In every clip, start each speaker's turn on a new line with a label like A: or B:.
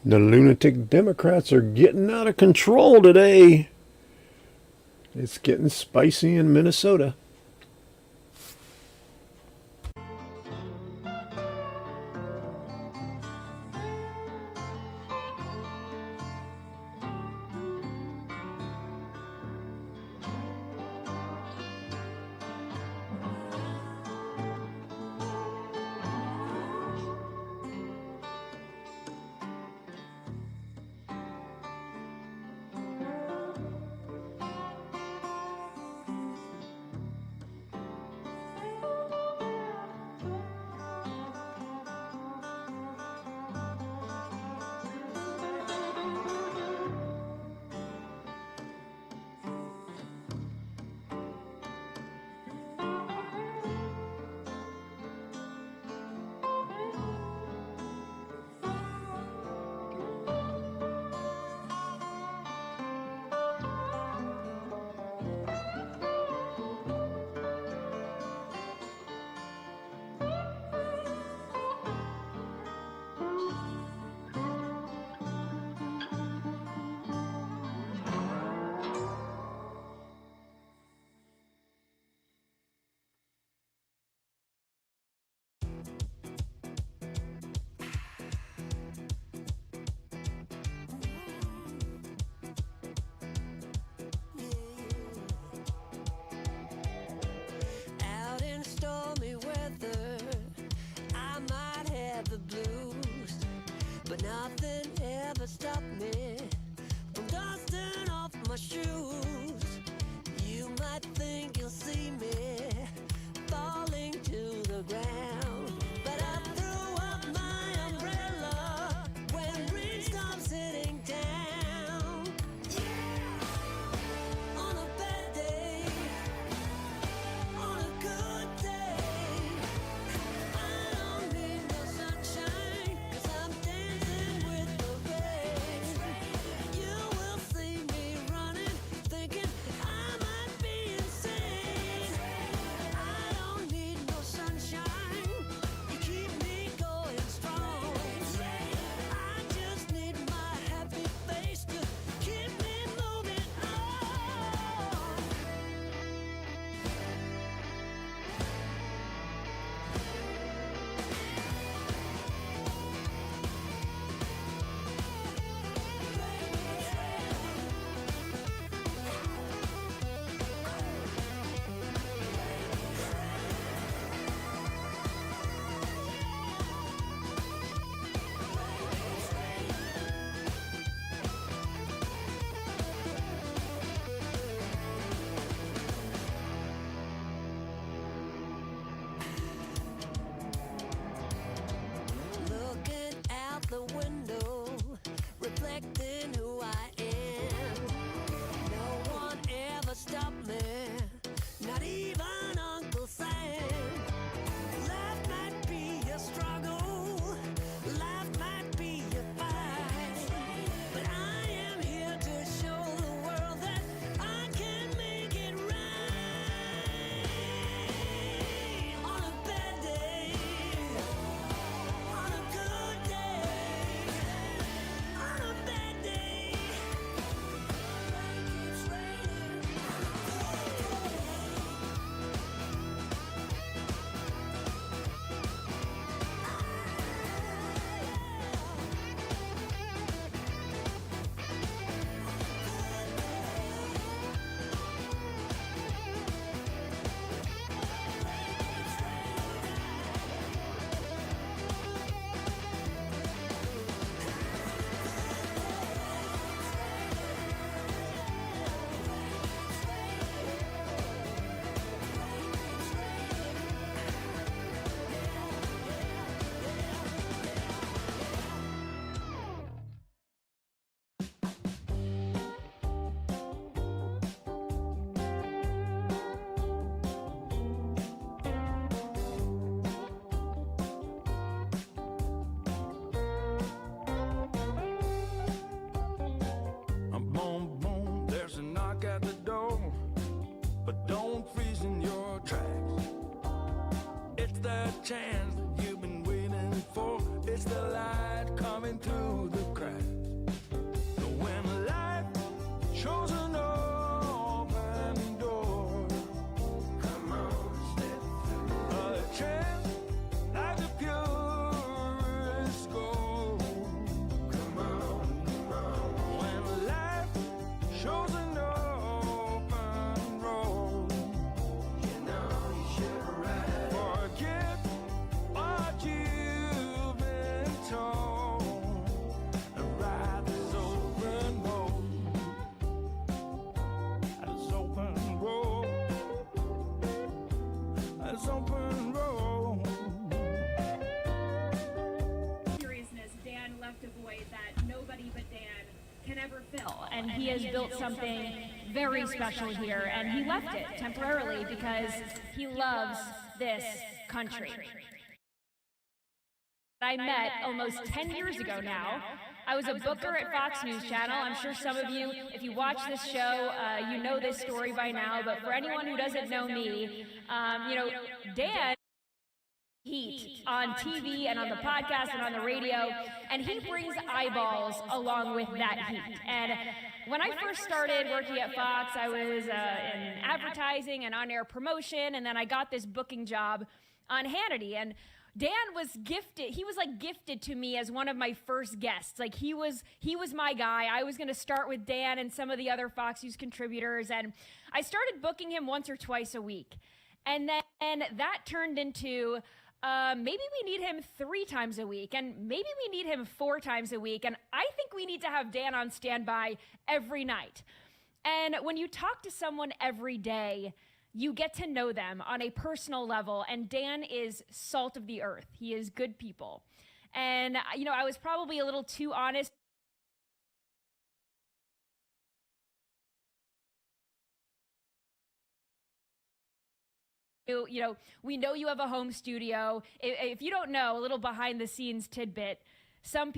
A: The lunatic Democrats are getting out of control today. It's getting spicy in Minnesota.
B: fill, and he has built something very special here, and he left it temporarily because he loves this country. I met almost 10 years ago now. I was a booker at Fox News Channel. I'm sure some of you, if you watch this show, you know this story by now, but for anyone who doesn't know me, Dan heat on TV and on the podcast and on the radio, and he brings eyeballs along with that heat. And when I first started working at Fox, I was in advertising and on-air promotion, and then I got this booking job on Hannity, and Dan was gifted. He was like gifted to me as one of my first guests. Like he was my guy. I was going to start with Dan and some of the other Fox News contributors, and I started booking him once or twice a week. And then that turned into maybe we need him 3 times a week, and maybe we need him 4 times a week. And I think we need to have Dan on standby every night. And when you talk to someone every day, you get to know them on a personal level, and Dan is salt of the earth. He is good people. And, I was probably a little too honest. We know you have a home studio. If you don't know, a little behind the scenes tidbit, some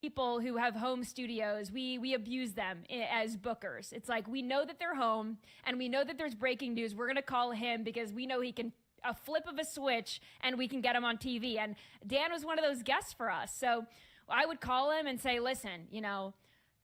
B: people who have home studios, we abuse them as bookers. It's like, we know that they're home and we know that there's breaking news. We're going to call him because we know he can, a flip of a switch, and we can get him on TV. And Dan was one of those guests for us. So I would call him and say, listen,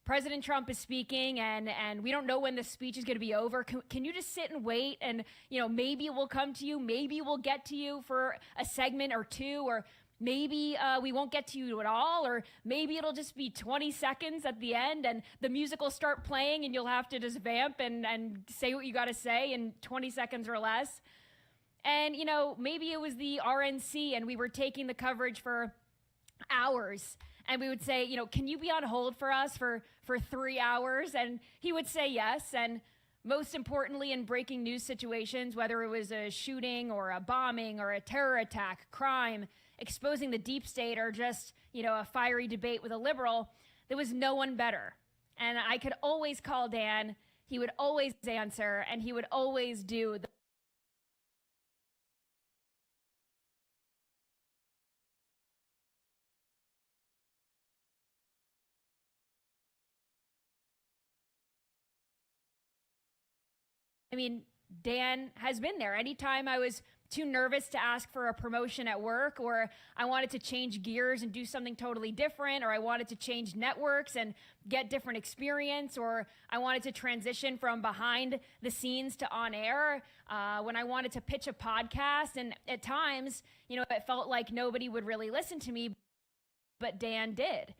B: President Trump is speaking, and we don't know when the speech is going to be over. Can you just sit and wait? And, maybe we'll come to you. Maybe we'll get to you for a segment or 2, or maybe we won't get to you at all, or maybe it'll just be 20 seconds at the end, and the music will start playing, and you'll have to just vamp and say what you got to say in 20 seconds or less. And, maybe it was the RNC, and we were taking the coverage for hours, and we would say, can you be on hold for us for 3 hours? And he would say yes. And most importantly, in breaking news situations, whether it was a shooting or a bombing or a terror attack, crime, exposing the deep state, or just, a fiery debate with a liberal, there was no one better. And I could always call Dan. He would always answer, and he would always do the Dan has been there. Anytime I was too nervous to ask for a promotion at work, or I wanted to change gears and do something totally different, or I wanted to change networks and get different experience, or I wanted to transition from behind the scenes to on air, when I wanted to pitch a podcast, and at times, it felt like nobody would really listen to me, but Dan did.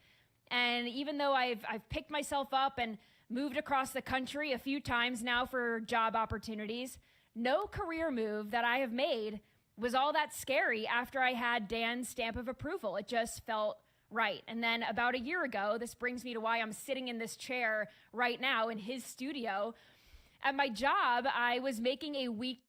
B: And even though I've picked myself up and moved across the country a few times now for job opportunities, no career move that I have made was all that scary after I had Dan's stamp of approval. It just felt right. And then about a year ago, this brings me to why I'm sitting in this chair right now in his studio. At my job, I was making a week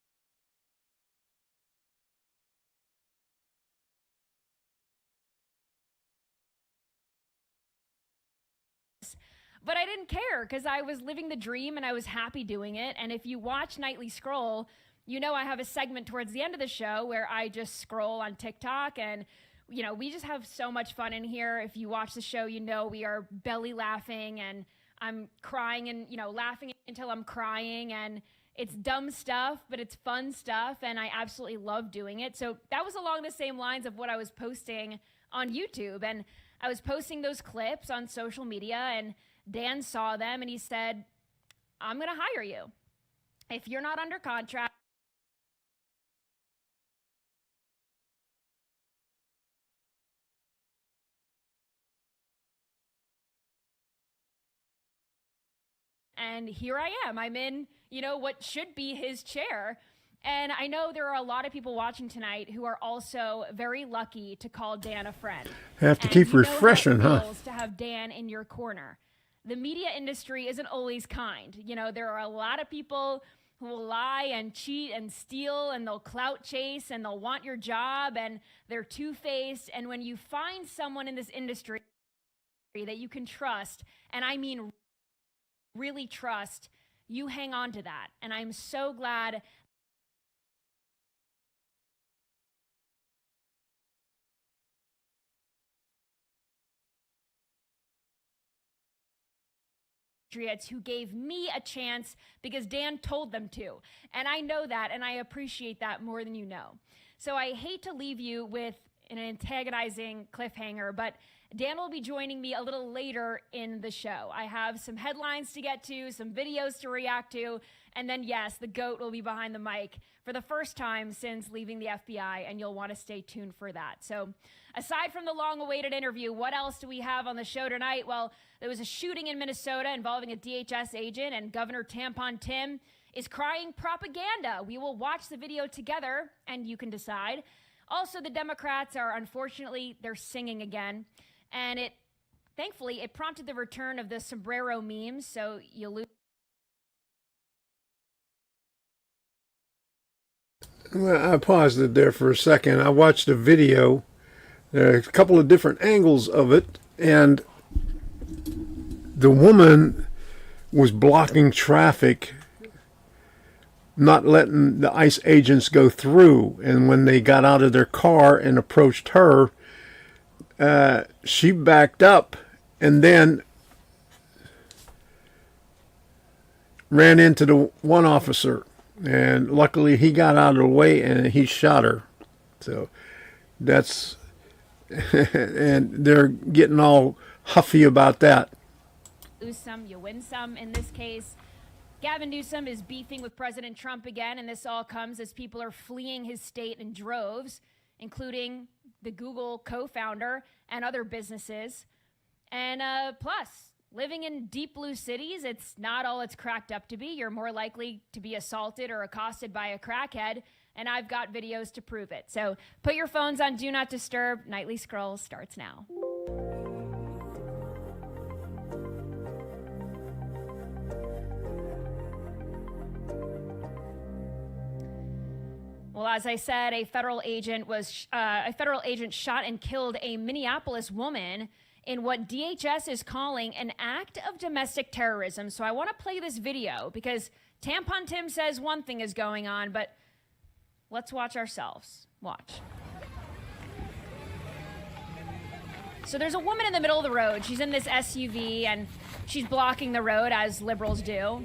B: but I didn't care because I was living the dream and I was happy doing it. And if you watch Nightly Scroll, I have a segment towards the end of the show where I just scroll on TikTok, and we just have so much fun in here. If you watch the show, we are belly laughing, and I'm crying and laughing until I'm crying, and it's dumb stuff, but it's fun stuff, and I absolutely love doing it. So that was along the same lines of what I was posting on YouTube, and I was posting those clips on social media, and Dan saw them and he said, I'm going to hire you. If you're not under contract, and here I am. I'm in, what should be his chair. And I know there are a lot of people watching tonight who are also very lucky to call Dan a friend.
A: Have to keep refreshing, huh?
B: To have Dan in your corner. The media industry isn't always kind. There are a lot of people who will lie and cheat and steal, and they'll clout chase, and they'll want your job, and they're two-faced. And when you find someone in this industry that you can trust, and I mean really trust, you hang on to that. And I'm so glad who gave me a chance because Dan told them to. And I know that, and I appreciate that more than you know. So I hate to leave you with an antagonizing cliffhanger, but Dan will be joining me a little later in the show. I have some headlines to get to, some videos to react to, and then yes, the GOAT will be behind the mic for the first time since leaving the FBI, and you'll want to stay tuned for that. So aside from the long-awaited interview, what else do we have on the show tonight? Well, there was a shooting in Minnesota involving a DHS agent, and Governor Tampon Tim is crying propaganda. We will watch the video together, and you can decide. Also, the Democrats are, unfortunately, they're singing again. And thankfully, it prompted the return of the sombrero memes, so you lose.
A: Well, I paused it there for a second. I watched a video. There are a couple of different angles of it, and the woman was blocking traffic, not letting the ICE agents go through. And when they got out of their car and approached her, she backed up and then ran into the one officer, and luckily he got out of the way and he shot her. So that's and they're getting all huffy about that.
B: Lose some, you win some in this case. Gavin Newsom is beefing with President Trump again, and this all comes as people are fleeing his state in droves, including the Google co-founder and other businesses. And plus, living in deep blue cities, it's not all it's cracked up to be. You're more likely to be assaulted or accosted by a crackhead, and I've got videos to prove it. So put your phones on Do Not Disturb. Nightly Scroll starts now. Well, as I said, a federal agent shot and killed a Minneapolis woman in what DHS is calling an act of domestic terrorism. So I want to play this video because Tampon Tim says one thing is going on, but let's watch ourselves. Watch. So there's a woman in the middle of the road. She's in this SUV and she's blocking the road as liberals do.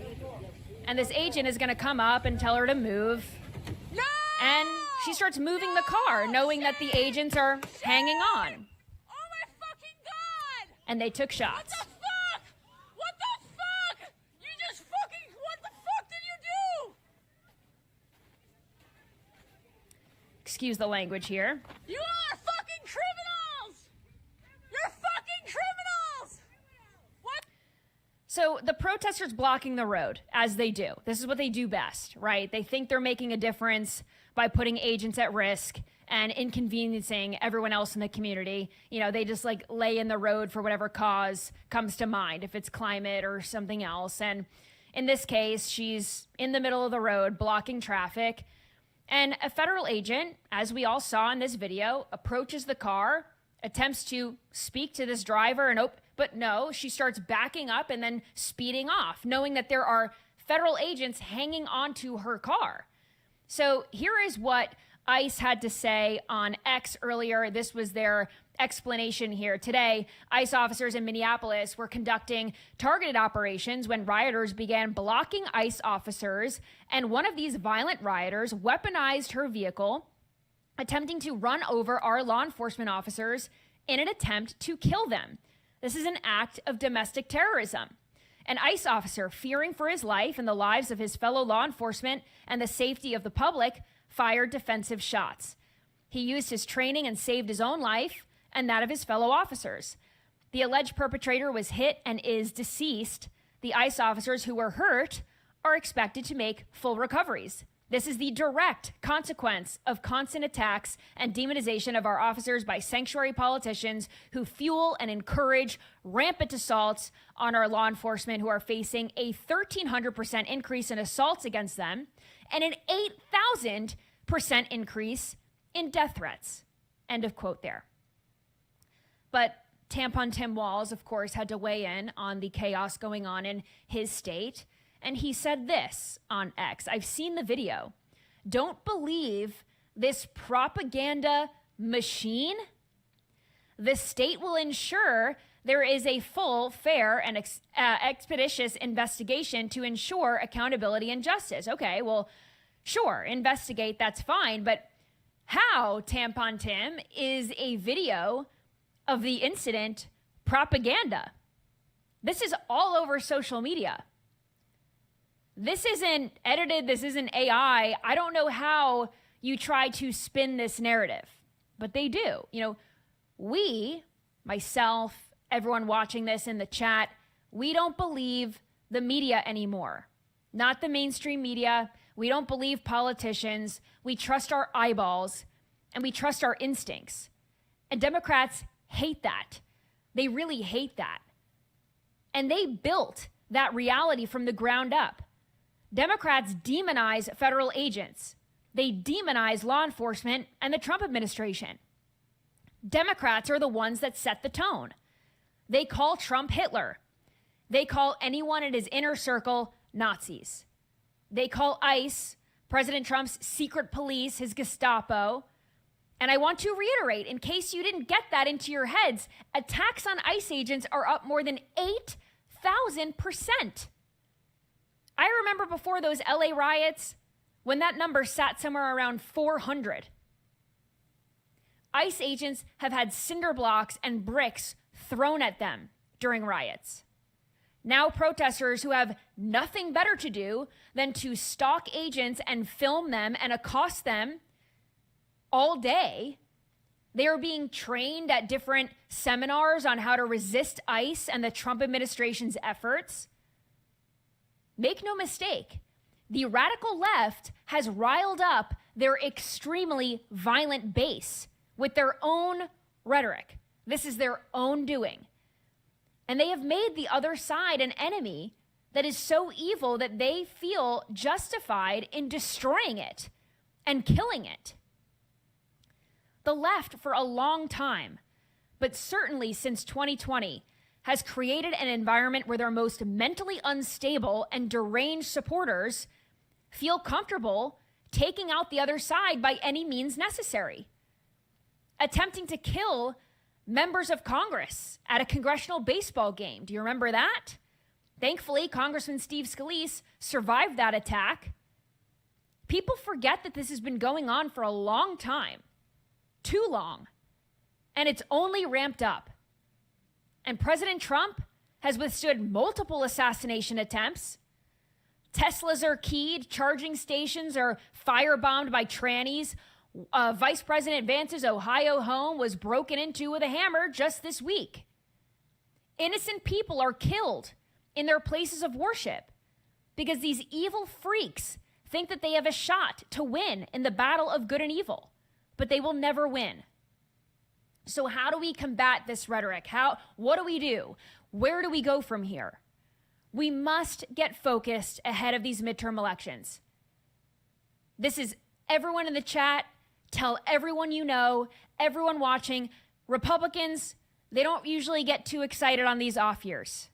B: And this agent is going to come up and tell her to move.
C: No!
B: And she starts moving the car, knowing that the agents are hanging on.
C: Oh my fucking god!
B: And they took
C: What
B: shots.
C: the fuck? What the fuck? You just fucking, what the fuck did you do?
B: Excuse the language here.
C: You are fucking criminals! You're fucking criminals! What?
B: So the protesters blocking the road, as they do. This is what they do best, right? They think they're making a difference by putting agents at risk and inconveniencing everyone else in the community. You know, they just like lay in the road for whatever cause comes to mind, if it's climate or something else. And in this case, she's in the middle of the road blocking traffic. And a federal agent, as we all saw in this video, approaches the car, attempts to speak to this driver, but no, she starts backing up and then speeding off, knowing that there are federal agents hanging onto her car. So here is what ICE had to say on X earlier. This was their explanation here. Today, ICE officers in Minneapolis were conducting targeted operations when rioters began blocking ICE officers, and one of these violent rioters weaponized her vehicle, attempting to run over our law enforcement officers in an attempt to kill them. This is an act of domestic terrorism. An ICE officer, fearing for his life and the lives of his fellow law enforcement and the safety of the public, fired defensive shots. He used his training and saved his own life and that of his fellow officers. The alleged perpetrator was hit and is deceased. The ICE officers who were hurt are expected to make full recoveries. This is the direct consequence of constant attacks and demonization of our officers by sanctuary politicians who fuel and encourage rampant assaults on our law enforcement, who are facing a 1,300% increase in assaults against them and an 8,000% increase in death threats. End of quote there. But Tampon Tim Walz, of course, had to weigh in on the chaos going on in his state. And he said this on X. I've seen the video. Don't believe this propaganda machine. The state will ensure there is a full, fair, and expeditious investigation to ensure accountability and justice. Okay, well, sure, investigate, that's fine. But how, Tampon Tim, is a video of the incident propaganda? This is all over social media. This isn't edited. This isn't AI. I don't know how you try to spin this narrative, but they do. You know, we, myself, everyone watching this in the chat, we don't believe the media anymore. Not the mainstream media. We don't believe politicians. We trust our eyeballs and we trust our instincts. And Democrats hate that. They really hate that. And they built that reality from the ground up. Democrats demonize federal agents. They demonize law enforcement and the Trump administration. Democrats are the ones that set the tone. They call Trump Hitler. They call anyone in his inner circle Nazis. They call ICE, President Trump's secret police, his Gestapo. And I want to reiterate, in case you didn't get that into your heads, attacks on ICE agents are up more than 8,000%. I remember before those LA riots, when that number sat somewhere around 400. ICE agents have had cinder blocks and bricks thrown at them during riots. Now protesters who have nothing better to do than to stalk agents and film them and accost them all day. They are being trained at different seminars on how to resist ICE and the Trump administration's efforts. Make no mistake, the radical left has riled up their extremely violent base with their own rhetoric. This is their own doing. And they have made the other side an enemy that is so evil that they feel justified in destroying it and killing it. The left, for a long time, but certainly since 2020, has created an environment where their most mentally unstable and deranged supporters feel comfortable taking out the other side by any means necessary, attempting to kill members of Congress at a congressional baseball game. Do you remember that? Thankfully, Congressman Steve Scalise survived that attack. People forget that this has been going on for a long time, too long, and it's only ramped up. And President Trump has withstood multiple assassination attempts. Teslas are keyed, charging stations are firebombed by trannies. Vice President Vance's Ohio home was broken into with a hammer just this week. Innocent people are killed in their places of worship because these evil freaks think that they have a shot to win in the battle of good and evil, but they will never win. So how do we combat this rhetoric? What do we do? Where do we go from here? We must get focused ahead of these midterm elections. This is everyone in the chat. Tell everyone you know, everyone watching. Republicans, they don't usually get too excited on these off years.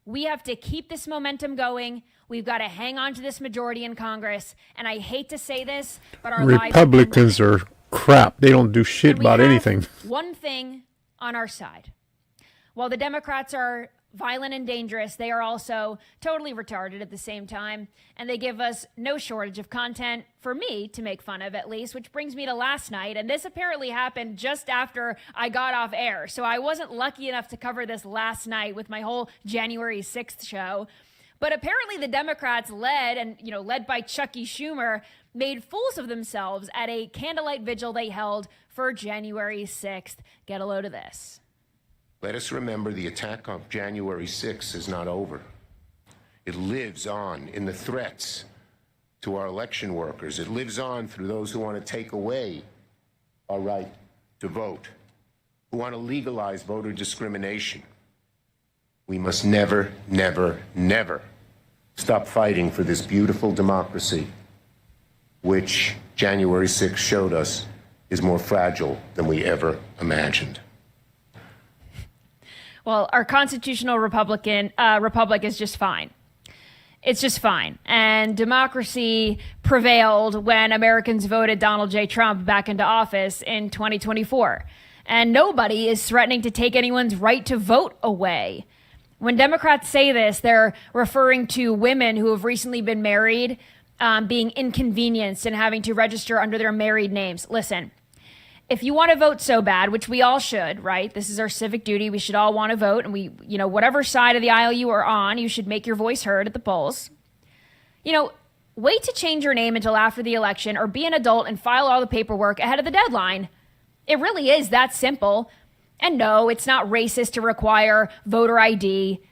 B: We have to keep this momentum going. We've got to hang on to this majority in Congress. And I hate to say this, but our
A: Republicans are crap. They don't do shit about anything.
B: One thing on our side. While the Democrats are violent and dangerous, they are also totally retarded at the same time. And they give us no shortage of content for me to make fun of, at least, which brings me to last night. And this apparently happened just after I got off air. So I wasn't lucky enough to cover this last night with my whole January 6th show. But apparently the Democrats led by Chucky Schumer, made fools of themselves at a candlelight vigil they held for January 6th. Get a load of this.
D: Let us remember the attack on January 6th is not over. It lives on in the threats to our election workers. It lives on through those who want to take away our right to vote, who want to legalize voter discrimination. We must never, never, never stop fighting for this beautiful democracy, which January 6th showed us is more fragile than we ever imagined.
B: Well, our constitutional republic is just fine. It's just fine. And democracy prevailed when Americans voted Donald J. Trump back into office in 2024. And nobody is threatening to take anyone's right to vote away. When Democrats say this, they're referring to women who have recently been married being inconvenienced and having to register under their married names. Listen, if you want to vote so bad, which we all should, right? This is our civic duty. We should all want to vote. And whatever side of the aisle you are on, you should make your voice heard at the polls. Wait to change your name until after the election or be an adult and file all the paperwork ahead of the deadline. It really is that simple. And no, it's not racist to require voter ID.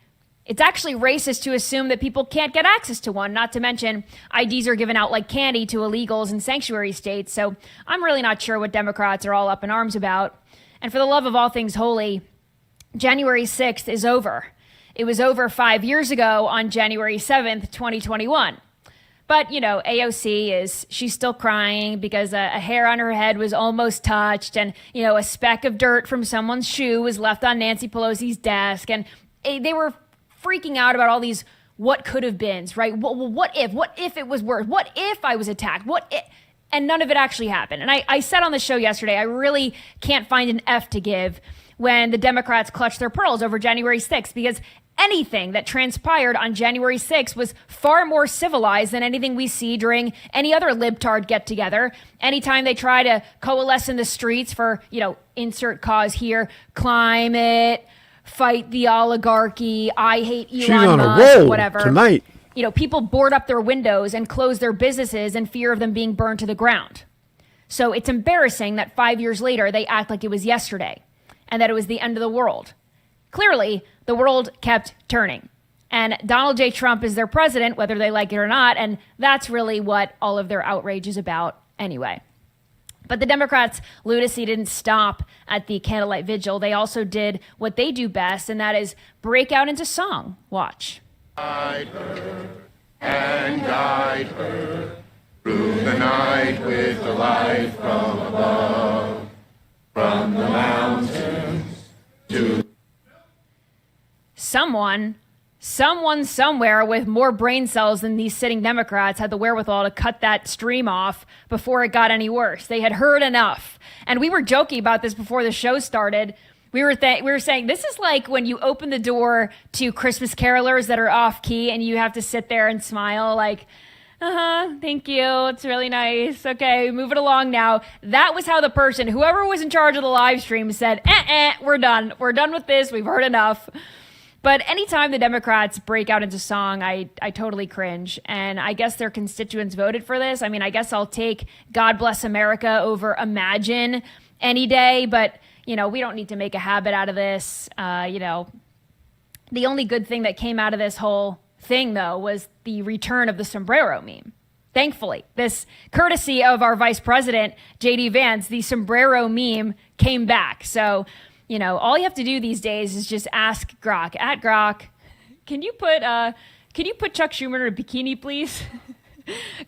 B: It's actually racist to assume that people can't get access to one, not to mention IDs are given out like candy to illegals in sanctuary states. So I'm really not sure what Democrats are all up in arms about. And for the love of all things holy, January 6th is over. It was over 5 years ago on January 7th, 2021. But, AOC she's still crying because a hair on her head was almost touched and, a speck of dirt from someone's shoe was left on Nancy Pelosi's desk. And they were freaking out about all these what could have beens, right? What if it was worse? What if I was attacked? And none of it actually happened. And I said on the show yesterday, I really can't find an F to give when the Democrats clutched their pearls over January 6th, because anything that transpired on January 6th was far more civilized than anything we see during any other libtard get-together. Anytime they try to coalesce in the streets for, insert cause here, climate, fight the oligarchy, I hate Elon
A: She's on
B: Musk,
A: a roll
B: whatever.
A: Tonight.
B: People board up their windows and close their businesses in fear of them being burned to the ground. So it's embarrassing that 5 years later, they act like it was yesterday and that it was the end of the world. Clearly, the world kept turning. And Donald J. Trump is their president, whether they like it or not. And that's really what all of their outrage is about anyway. But the Democrats' lunacy didn't stop at the candlelight vigil. They also did what they do best, and that is break out into song. Watch.
D: Guide her and guide her through the night with the light from above, from the mountains to...
B: Someone somewhere with more brain cells than these sitting Democrats had the wherewithal to cut that stream off before it got any worse. They had heard enough. And we were joking about this before the show started. We were saying this is like when you open the door to Christmas carolers that are off key and you have to sit there and smile like, thank you. It's really nice. Okay, move it along now. That was how the person, whoever was in charge of the live stream, said, we're done. We're done with this. We've heard enough. But anytime the Democrats break out into song, I totally cringe. And I guess their constituents voted for this. I mean, I guess I'll take God Bless America over Imagine any day. But, we don't need to make a habit out of this. The only good thing that came out of this whole thing, though, was the return of the sombrero meme. Thankfully, this courtesy of our vice president, J.D. Vance, the sombrero meme came back. So... all you have to do these days is just ask Grok. At Grok, can you put Chuck Schumer in a bikini, please?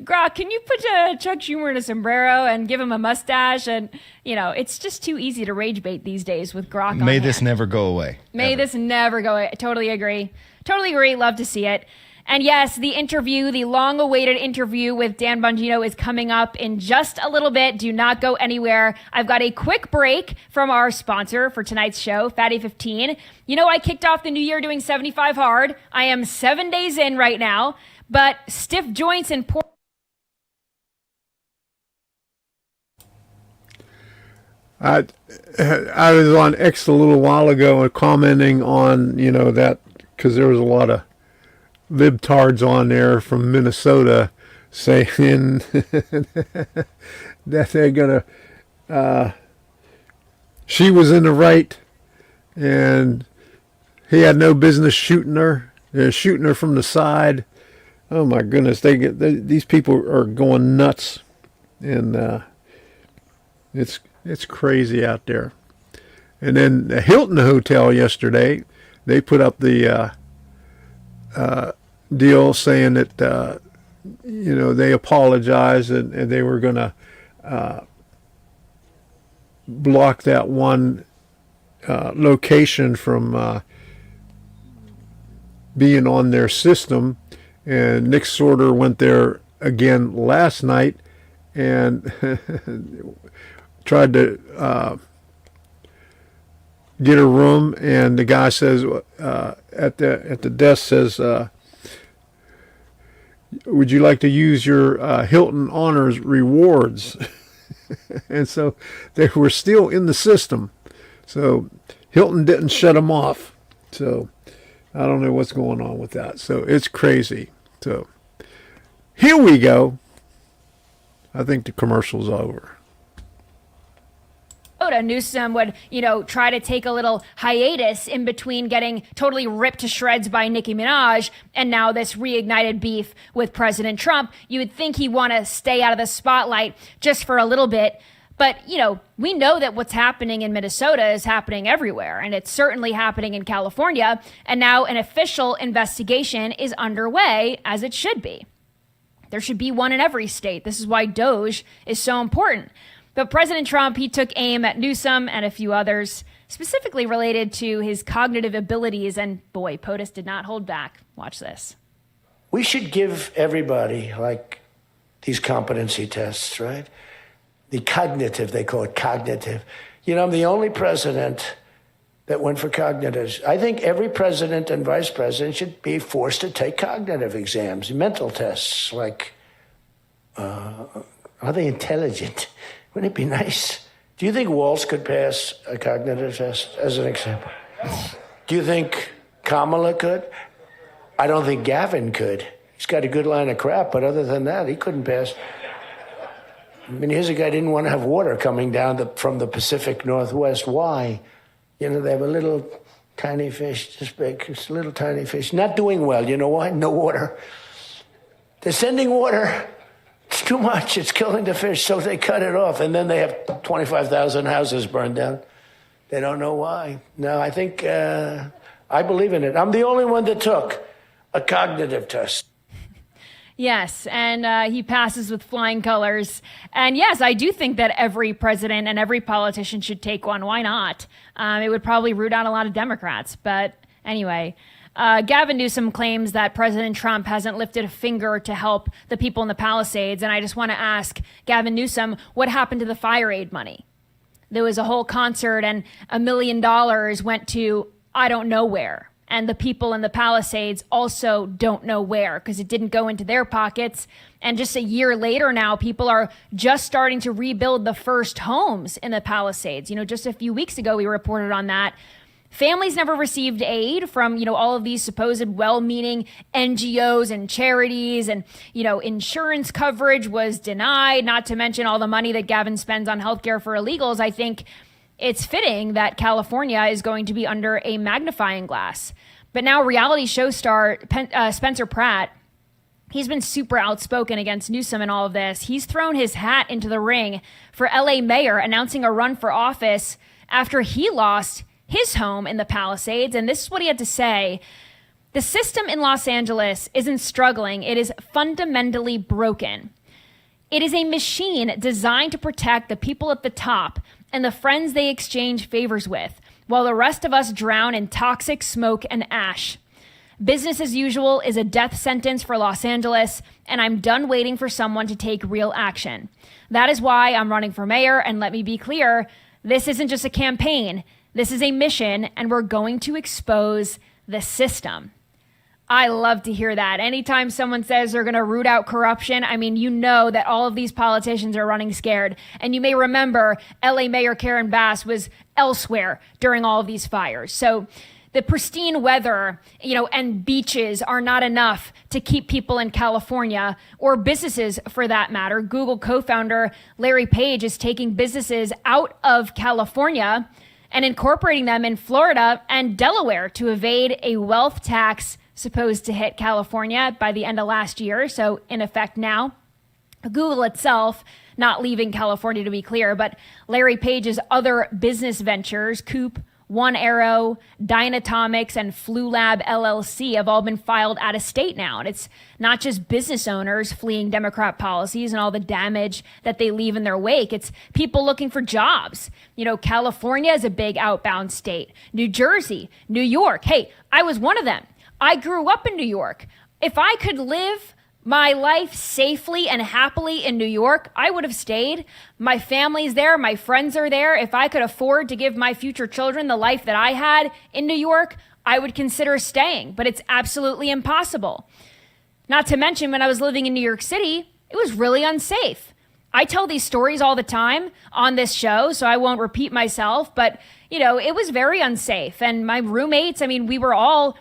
B: Grok, can you put Chuck Schumer in a sombrero and give him a mustache? And, it's just too easy to rage bait these days with Grok.
E: May this never go away.
B: May this never go away. Totally agree. Love to see it. And yes, the long-awaited interview with Dan Bongino is coming up in just a little bit. Do not go anywhere. I've got a quick break from our sponsor for tonight's show, Fatty 15. I kicked off the new year doing 75 hard. I am 7 days in right now, but stiff joints and poor...
A: I was on X a little while ago and commenting on, that because there was a lot of libtards on there from Minnesota saying that they're gonna she was in the right and he had no business shooting her. They're shooting her from the side. Oh my goodness, these people are going nuts, and it's crazy out there. And then the Hilton Hotel yesterday, they put up the deal saying that they apologized and they were going to block that one location from being on their system. And Nick Sorter went there again last night and tried to get a room, and the guy says at the desk says, would you like to use your Hilton Honors rewards? And so they were still in the system. So Hilton didn't shut them off. So I don't know what's going on with that. So it's crazy. So here we go. I think the commercial's over.
B: Newsom would, try to take a little hiatus in between getting totally ripped to shreds by Nicki Minaj and now this reignited beef with President Trump. You would think he'd want to stay out of the spotlight just for a little bit. But, we know that what's happening in Minnesota is happening everywhere, and it's certainly happening in California. And now an official investigation is underway, as it should be. There should be one in every state. This is why DOJ is so important. But President Trump, he took aim at Newsom and a few others, specifically related to his cognitive abilities. And boy, POTUS did not hold back. Watch this.
E: We should give everybody, like, these competency tests, right? The cognitive, they call it cognitive. I'm the only president that went for cognitives. I think every president and vice president should be forced to take cognitive exams, mental tests, like, are they intelligent? Wouldn't it be nice? Do you think Walz could pass a cognitive test, as an example? Do you think Kamala could? I don't think Gavin could. He's got a good line of crap, but other than that, he couldn't pass. I mean, here's a guy who didn't want to have water coming down from the Pacific Northwest. Why? They have a little tiny fish, this big. It's a little tiny fish. Not doing well. You know why? No water. They're sending water. It's too much. It's killing the fish, so they cut it off. And then they have 25,000 houses burned down. They don't know why. No, I think, I believe in it. I'm the only one that took a cognitive test.
B: Yes, and he passes with flying colors. And yes, I do think that every president and every politician should take one. Why not? It would probably root out a lot of Democrats. But anyway, Gavin Newsom claims that President Trump hasn't lifted a finger to help the people in the Palisades. And I just want to ask Gavin Newsom, what happened to the fire aid money? There was a whole concert and $1 million went to I don't know where. And the people in the Palisades also don't know where because it didn't go into their pockets. And just a year later now, people are just starting to rebuild the first homes in the Palisades. Just a few weeks ago, we reported on that. Families never received aid from, all of these supposed well-meaning NGOs and charities, and, insurance coverage was denied, not to mention all the money that Gavin spends on healthcare for illegals. I think it's fitting that California is going to be under a magnifying glass. But now reality show star Spencer Pratt, he's been super outspoken against Newsom and all of this. He's thrown his hat into the ring for LA mayor, announcing a run for office after he lost his home in the Palisades. And this is what he had to say. The system in Los Angeles isn't struggling. It is fundamentally broken. It is a machine designed to protect the people at the top and the friends they exchange favors with, while the rest of us drown in toxic smoke and ash. Business as usual is a death sentence for Los Angeles, and I'm done waiting for someone to take real action. That is why I'm running for mayor, and let me be clear, this isn't just a campaign. This is a mission, and we're going to expose the system. I love to hear that. Anytime someone says they're going to root out corruption, that all of these politicians are running scared. And you may remember LA Mayor Karen Bass was elsewhere during all of these fires. So the pristine weather, and beaches are not enough to keep people in California, or businesses for that matter. Google co-founder Larry Page is taking businesses out of California and incorporating them in Florida and Delaware to evade a wealth tax supposed to hit California by the end of last year, so in effect now. Google itself not leaving California, to be clear, but Larry Page's other business ventures, Coop, One Arrow, Dynatomics, and Flu Lab LLC have all been filed out of state now. And it's not just business owners fleeing Democrat policies and all the damage that they leave in their wake. It's people looking for jobs. You know, California is a big outbound state. New Jersey, New York. Hey, I was one of them. I grew up in New York. If I could live my life safely and happily in New York, I would have stayed. My family's there. My friends are there. If I could afford to give my future children the life that I had in New York, I would consider staying, but it's absolutely impossible. Not to mention, when I was living in New York City, it was really unsafe. I tell these stories all the time on this show, so I won't repeat myself, but you know, it was very unsafe. And my roommates, I mean, we all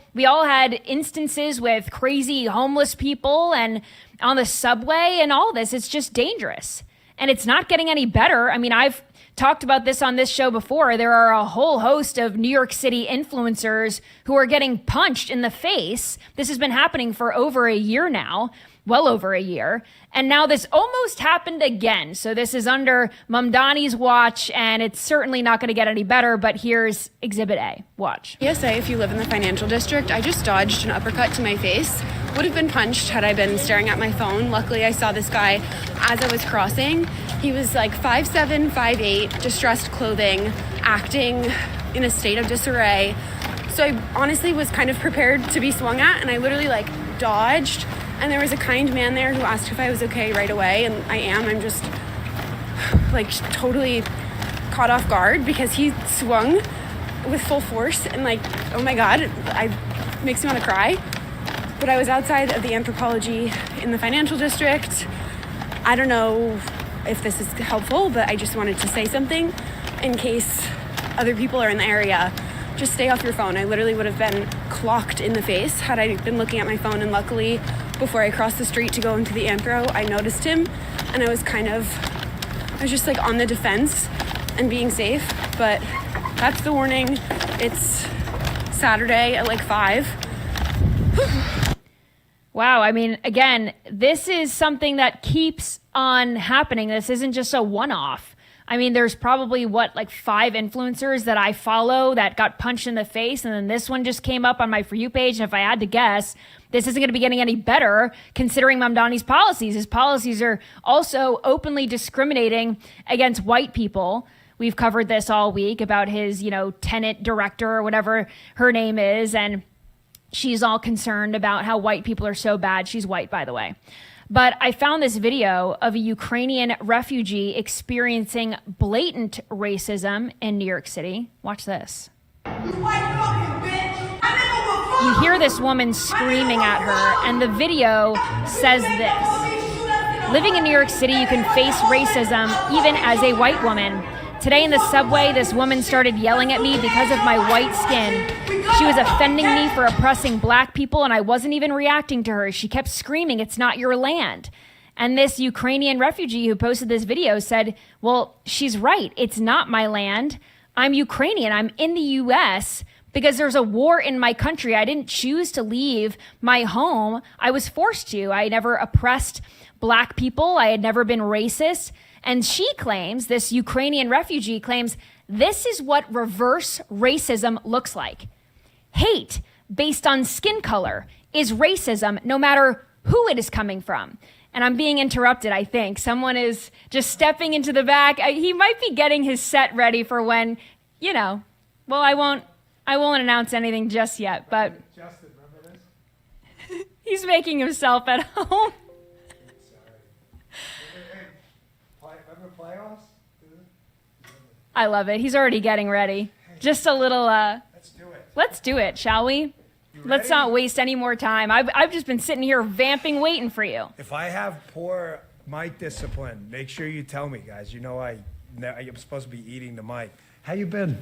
B: had instances with crazy homeless people and on the subway and all this. It's just dangerous. And it's not getting any better. I mean, I've talked about this on this show before. There are a whole host of New York City influencers who are getting punched in the face. This has been happening for over a year now. Well over a year. And now this almost happened again. So this is under Mamdani's watch, and it's certainly not going to get any better, but here's Exhibit A. Watch.
F: PSA, if you live in the financial district, I just dodged an uppercut to my face. Would have been punched had I been staring at my phone. Luckily, I saw this guy as I was crossing. He was like 5'7", 5'8", distressed clothing, acting in a state of disarray. So I honestly was kind of prepared to be swung at, and I literally like dodged. And there was a kind man there who asked if I was okay right away, and I am. I'm just like totally caught off guard because he swung with full force, and like, oh my God, it makes me want to cry. But I was outside of the Anthropology in the financial district. I don't know if this is helpful, but I just wanted to say something in case other people are in the area. Just stay off your phone. I literally would have been clocked in the face had I been looking at my phone, and luckily, before I crossed the street to go into the Anthro, I noticed him, and I was just like on the defense and being safe. But that's the warning. It's Saturday at like 5.
B: Wow. I mean, again, this is something that keeps on happening. This isn't just a one-off. I mean, there's probably, like 5 influencers that I follow that got punched in the face, and then this one just came up on my For You page, and if I had to guess, this isn't going to be getting any better considering Mamdani's policies. His policies are also openly discriminating against white people. We've covered this all week about his, tenant director or whatever her name is, and she's all concerned about how white people are so bad. She's white, by the way. But I found this video of a Ukrainian refugee experiencing blatant racism in New York City. Watch this.
G: You white fucking bitch! I never will
B: You hear this woman screaming at her, and the video says this. Living in New York City, you can face racism even as a white woman. Today in the subway, this woman started yelling at me because of my white skin. She was offending me for oppressing black people, and I wasn't even reacting to her. She kept screaming, "It's not your land." And this Ukrainian refugee who posted this video said, well, she's right. It's not my land. I'm Ukrainian. I'm in the U.S. because there's a war in my country. I didn't choose to leave my home. I was forced to. I never oppressed black people. I had never been racist. And she claims, this Ukrainian refugee claims, this is what reverse racism looks like. Hate based on skin color is racism, no matter who it is coming from. And I'm being interrupted, I think. Someone is just stepping into the back. He might be getting his set ready for when, well, I won't announce anything just yet, but
A: Justin, remember this?
B: he's making himself at home.
A: Remember playoffs?
B: I love it. He's already getting ready. Just a little,
A: Let's do it.
B: let's do it, shall we? Let's not waste any more time. I've just been sitting here vamping, waiting for you.
H: If I have poor mic discipline, make sure you tell me, guys. I'm supposed to be eating the mic. How you been?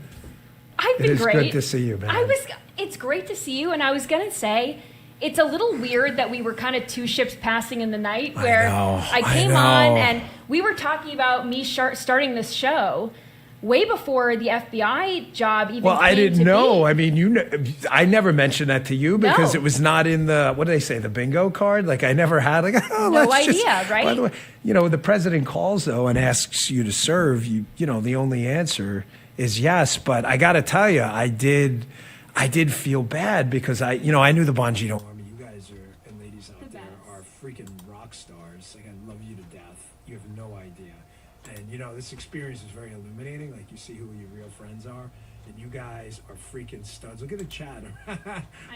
B: I've been
H: It is
B: great.
H: good to see you, man.
B: It's great to see you, and I was gonna say, it's a little weird that we were kind of 2 ships passing in the night, where I came on and we were talking about me starting this show way before the FBI job even
H: Well, I
B: came
H: didn't
B: to
H: know.
B: be.
H: I mean, I never mentioned that to you because
B: No.
H: it was not in the, what do they say, the bingo card? Like, I never had,
B: No idea, right?
H: By the way, the president calls, though, and asks you to serve. The only answer is yes. But I got to tell you, I did feel bad because I knew the Bongino Army. You guys are, and ladies out there, are freaking rock stars. Like, I love you to death. You have no idea. And, this experience is very illuminating. Like, you see who your real friends are. And you guys are freaking studs. Look at the chat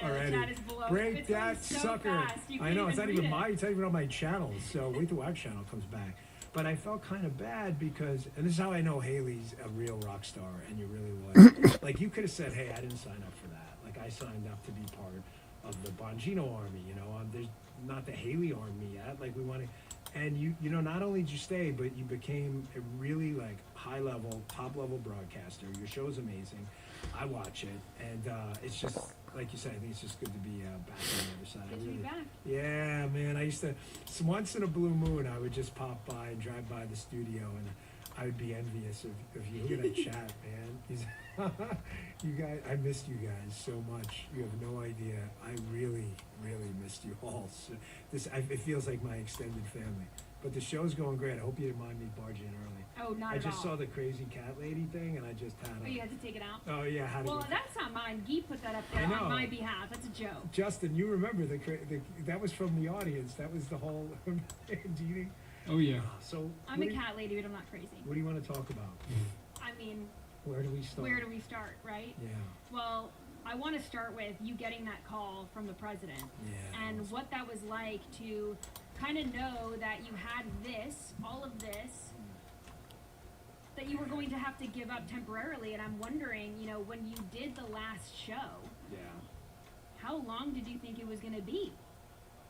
H: already.
B: The chat is below.
H: Break
B: It's
H: that
B: so
H: sucker.
B: fast. You
H: I
B: can't
H: know, it's not
B: read
H: even
B: it.
H: it's not even on my channel. So wait till our channel comes back. But I felt kind of bad because, and this is how I know Haley's a real rock star, and you really was. Like, you could have said, hey, I didn't sign up for that. Like, I signed up to be part of the Bongino Army, there's not the Haley Army yet. Like, we want to, and you not only did you stay, but you became a really, like, high-level, top-level broadcaster. Your show's amazing. I watch it, and it's just, like you said, I think it's just good to be back on the other side.
B: Good to be back.
H: Yeah, man. I used to, once in a blue moon, I would just pop by and drive by the studio, and I would be envious of you. Look at that chat, man. You guys, I missed you guys so much. You have no idea. I really, really missed you all. So it feels like my extended family. But the show's going great. I hope you didn't mind me barging in early.
B: Oh, not
H: I
B: at
H: just
B: all.
H: saw the crazy cat lady thing, and I just had
B: Oh, you had to take it out?
H: Oh, yeah. Had to
B: Well,
H: go.
B: that's not mine. Guy put that up there
H: I know.
B: on my behalf. That's a joke.
H: Justin, you remember that was from the audience. That was the whole. Do you?
I: Oh yeah.
H: So
B: I'm a cat lady, but I'm not crazy.
H: What do you want to talk about?
B: I mean,
H: Where do we start?
B: where do we start, right?
H: Yeah.
B: Well, I want to start with you getting that call from the president
H: Yeah.
B: and what that was like to kind of know that you had all of this, that you were going to have to give up temporarily. And I'm wondering, when you did the last show,
H: Yeah.
B: how long did you think it was going to be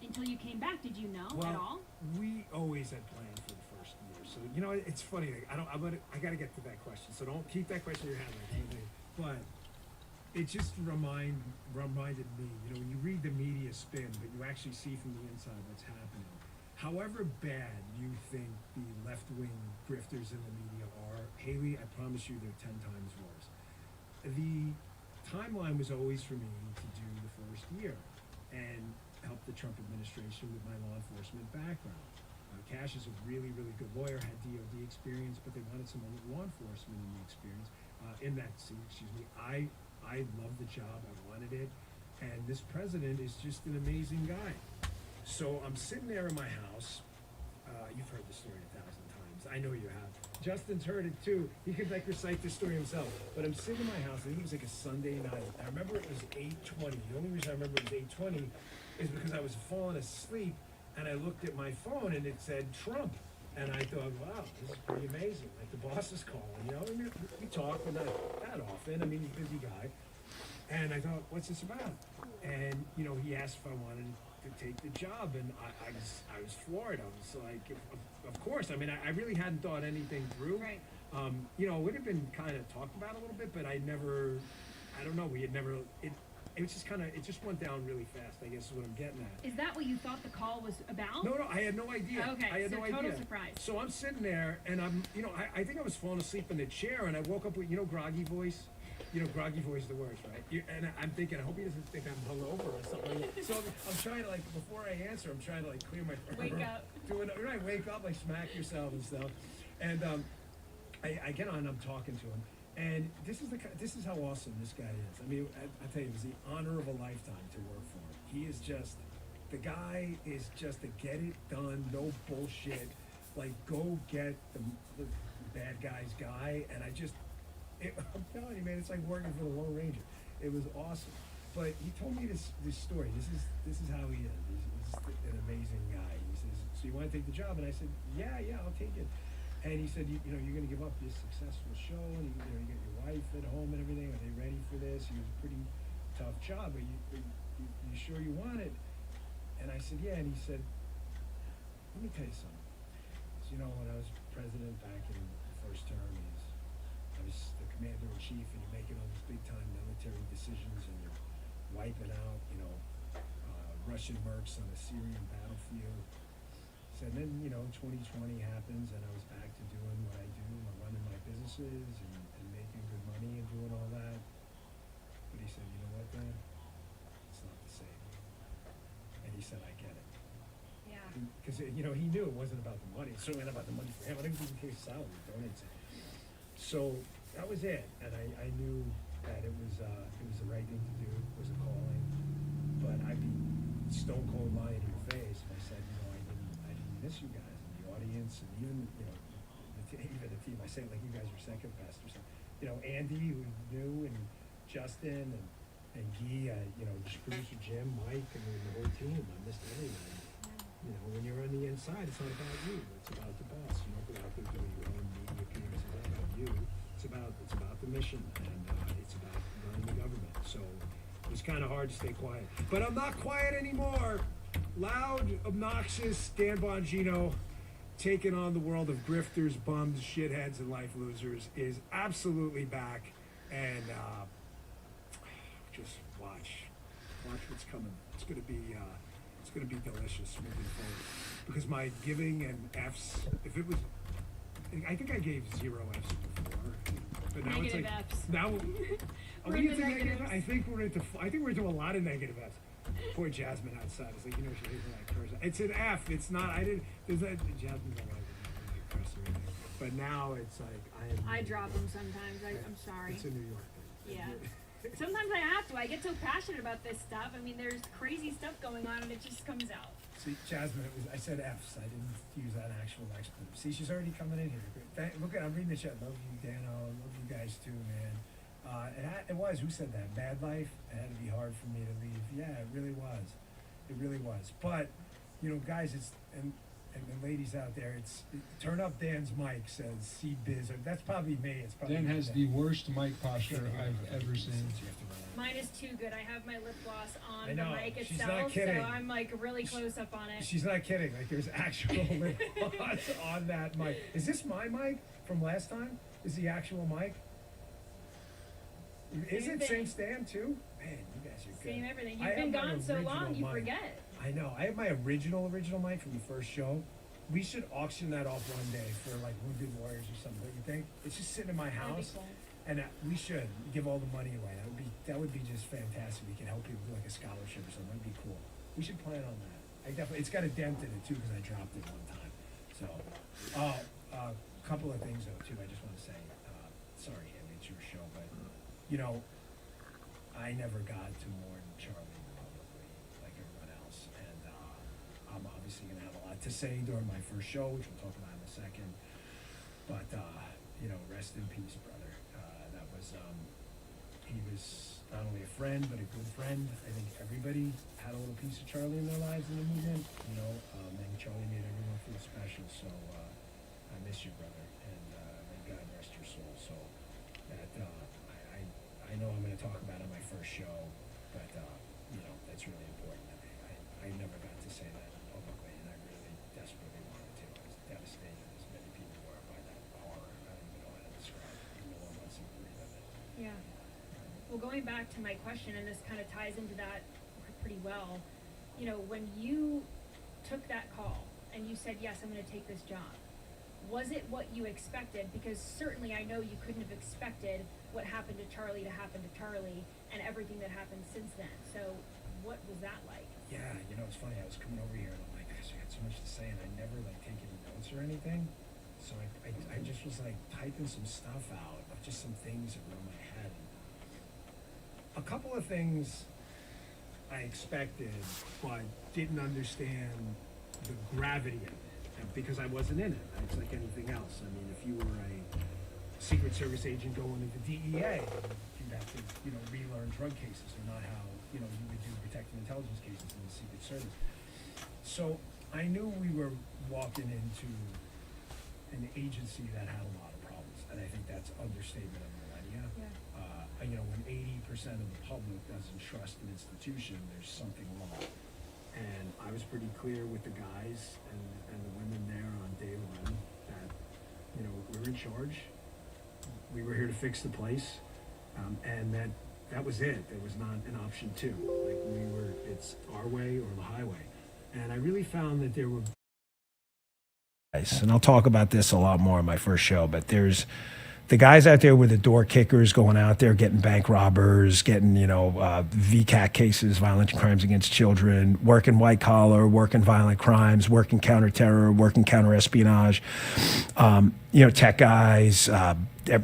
B: until you came back? Did you know
H: Well,
B: at all?
H: we always had planned for the first year. So it's funny. I got to get to that question. So don't keep that question in your head. But it just reminded me. When you read the media spin, but you actually see from the inside what's happening. However bad you think the left-wing grifters in the media are, Haley, I promise you they're 10 times worse. The timeline was always for me to do the first year and help the Trump administration with my law enforcement background. Cash is a really, really good lawyer, had DOD experience, but they wanted someone with law enforcement in the experience, in that seat, excuse me. I love the job, I wanted it, and this president is just an amazing guy. So I'm sitting there in my house. You've heard the story 1,000 times. I know you have. Justin's heard it too. He could recite this story himself. But I'm sitting in my house. I think it was like a Sunday night. I remember it was 8:20. The only reason I remember it was 8:20 is because I was falling asleep and I looked at my phone and it said Trump. And I thought, wow, this is pretty amazing. Like, the boss is calling, we talk, but not that often. I mean, he's a busy guy. And I thought, what's this about? And, he asked if I wanted to take the job, and I was floored. I was like, of course. I mean, I really hadn't thought anything through.
B: Right.
H: It would have been kind of talked about a little bit, but I don't know, it was just it just went down really fast, I guess is what I'm getting at.
B: Is that what you thought the call was about?
H: No, I had no idea.
B: Okay,
H: I had
B: so
H: no
B: total
H: idea.
B: surprise.
H: So I'm sitting there, and I'm, I think I was falling asleep in the chair, and I woke up with, groggy voice. Groggy voice is the worst, right? And I'm thinking, I hope he doesn't think I'm hungover or something like that. So I'm trying to, before I answer, I'm trying to, clear my throat.
B: Wake up.
H: Right, wake up, smack yourself and stuff. And I get on, I'm talking to him. And this is how awesome this guy is. I mean, I tell you, it was the honor of a lifetime to work for him. He is just, the guy is just a get it done, no bullshit, go get the bad guy's guy. And I'm telling you, man, it's like working for the Lone Ranger. It was awesome. But he told me this story. This is how he is. He's an amazing guy. He says, so you want to take the job? And I said, yeah, I'll take it. And he said, you're going to give up this successful show, and you got your wife at home and everything. Are they ready for this? It was a pretty tough job, but you sure you want it? And I said, yeah. And he said, let me tell you something. So, when I was president back in the first term, I was the commander-in-chief, and you're making all these big-time military decisions, and you're wiping out, Russian mercs on a Syrian battlefield. So then, 2020 happens, and I was back to doing what I do, running my businesses and making good money and doing all that. But he said, you know what, Dan? It's not the same. And he said, I get it.
B: Yeah.
H: Because, he knew it wasn't about the money. It certainly not about the money for him. I didn't even take his salary, donates it. So, that was it. And I knew that it was the right thing to do. It was a calling. But I'd be stone cold lying to your face if I said, I didn't miss you guys and the audience and even even the team. I say like you guys were second best or something. Andy, who knew, and Justin and Guy, just producer Jim, Mike, and the whole team. I missed everybody. When you're on the inside, it's not about you. It's about the boss. You're not about to do your own media team. It's not about you. It's about the mission, and it's about running the government. So it was kind of hard to stay quiet. But I'm not quiet anymore. Loud, obnoxious Dan Bongino, taking on the world of grifters, bums, shitheads, and life losers, is absolutely back. And just watch what's coming. It's gonna be delicious moving forward. Because my giving and F's, if it was, I think I gave 0 F's before, but now
B: Negative
H: it's like
B: F's.
H: now
B: We're
H: we
B: into
H: into negative.
B: negatives.
H: I think we're into a lot of negative F's. Poor Jasmine outside. It's like she hates when I curse. It's an F. It's not. I didn't. There's that. Jasmine's not like curse or anything. But now it's like
B: I drop them sometimes. I'm sorry.
H: It's a New York thing.
B: Yeah. Sometimes I have to. I get so passionate about this stuff. I mean, there's crazy stuff going on, and it just comes out.
H: See, Jasmine, I said F's. I didn't use that actual expletive. See, she's already coming in here. Look at, I'm reading the chat. Love you, Dano. Love you guys too, man. It was. Who said that? Bad life. It had to be hard for me to leave. Yeah, it really was. It really was. But, guys, and the ladies out there, turn up Dan's mic, says C-Biz. That's probably me. It's probably
I: Dan has the worst mic posture I've ever seen.
B: Mine is too good. I have my lip gloss on
H: I
B: the
H: know.
B: mic
H: She's
B: itself,
H: not kidding.
B: so I'm like really close up on it.
H: She's not kidding. Like, there's actual lip gloss on that mic. Is this my mic from last time? Is the actual mic? Is
B: Same
H: it
B: thing.
H: same stand too? Man, you guys are good.
B: Same everything.
H: I
B: You've been
H: have my
B: gone so long,
H: original
B: you
H: mic.
B: forget.
H: I know. I have my original mic from the first show. We should auction that off one day for like Wounded Warriors or something. Don't you think? It's just sitting in my
B: That'd be
H: house,
B: cool.
H: and we should give all the money away. That would be just fantastic. We can help people do like a scholarship or something. That'd be cool. We should plan on that. It's got a dent in it too because I dropped it one time. So, a couple of things though too. I just want to say, sorry, Andy, it's your show, but I never got to mourn Charlie publicly like everyone else, and I'm obviously going to have a lot to say during my first show, which we'll talk about in a second. But rest in peace, brother. That was he was not only a friend but a good friend. I think everybody had a little piece of Charlie in their lives in the movement. And Charlie made everyone feel special. So I miss you, brother, and may God rest your soul. So that I know I'm going to talk about it on my first show, but that's really important to me. I never got to say that publicly, and I really desperately wanted to. I was devastated, as many people were, by that horror. I don't even know how to describe it. No one wants to believe of it.
B: Yeah. Well, going back to my question, and this kind of ties into that pretty well, when you took that call and you said, yes, I'm going to take this job, was it what you expected? Because certainly I know you couldn't have expected what happened to Charlie and everything that happened since then. So what was that like?
H: Yeah, it's funny. I was coming over here and I'm like, gosh, I got so much to say, and I never take any notes or anything. So I just was like typing some stuff out of just some things that were in my head. A couple of things I expected, but didn't understand the gravity of it because I wasn't in it. It's like anything else. I mean, if you were a Secret Service agent going into DEA, you'd have to, relearn drug cases, or not how, you would do protective intelligence cases in the Secret Service. So I knew we were walking into an agency that had a lot of problems, and I think that's understatement of millennia.
B: Yeah.
H: When 80% of the public doesn't trust an institution, there's something wrong. And I was pretty clear with the guys and the women there on day one that, we're in charge. We were here to fix the place, and that was it. There was not an option two. Like it's our way or the highway. And I really found that there were, and I'll talk about this a lot more in my first show, but there's the guys out there with the door kickers going out there, getting bank robbers, getting, VCAT cases, violent crimes against children, working white collar, working violent crimes, working counterterror, working counter espionage, tech guys.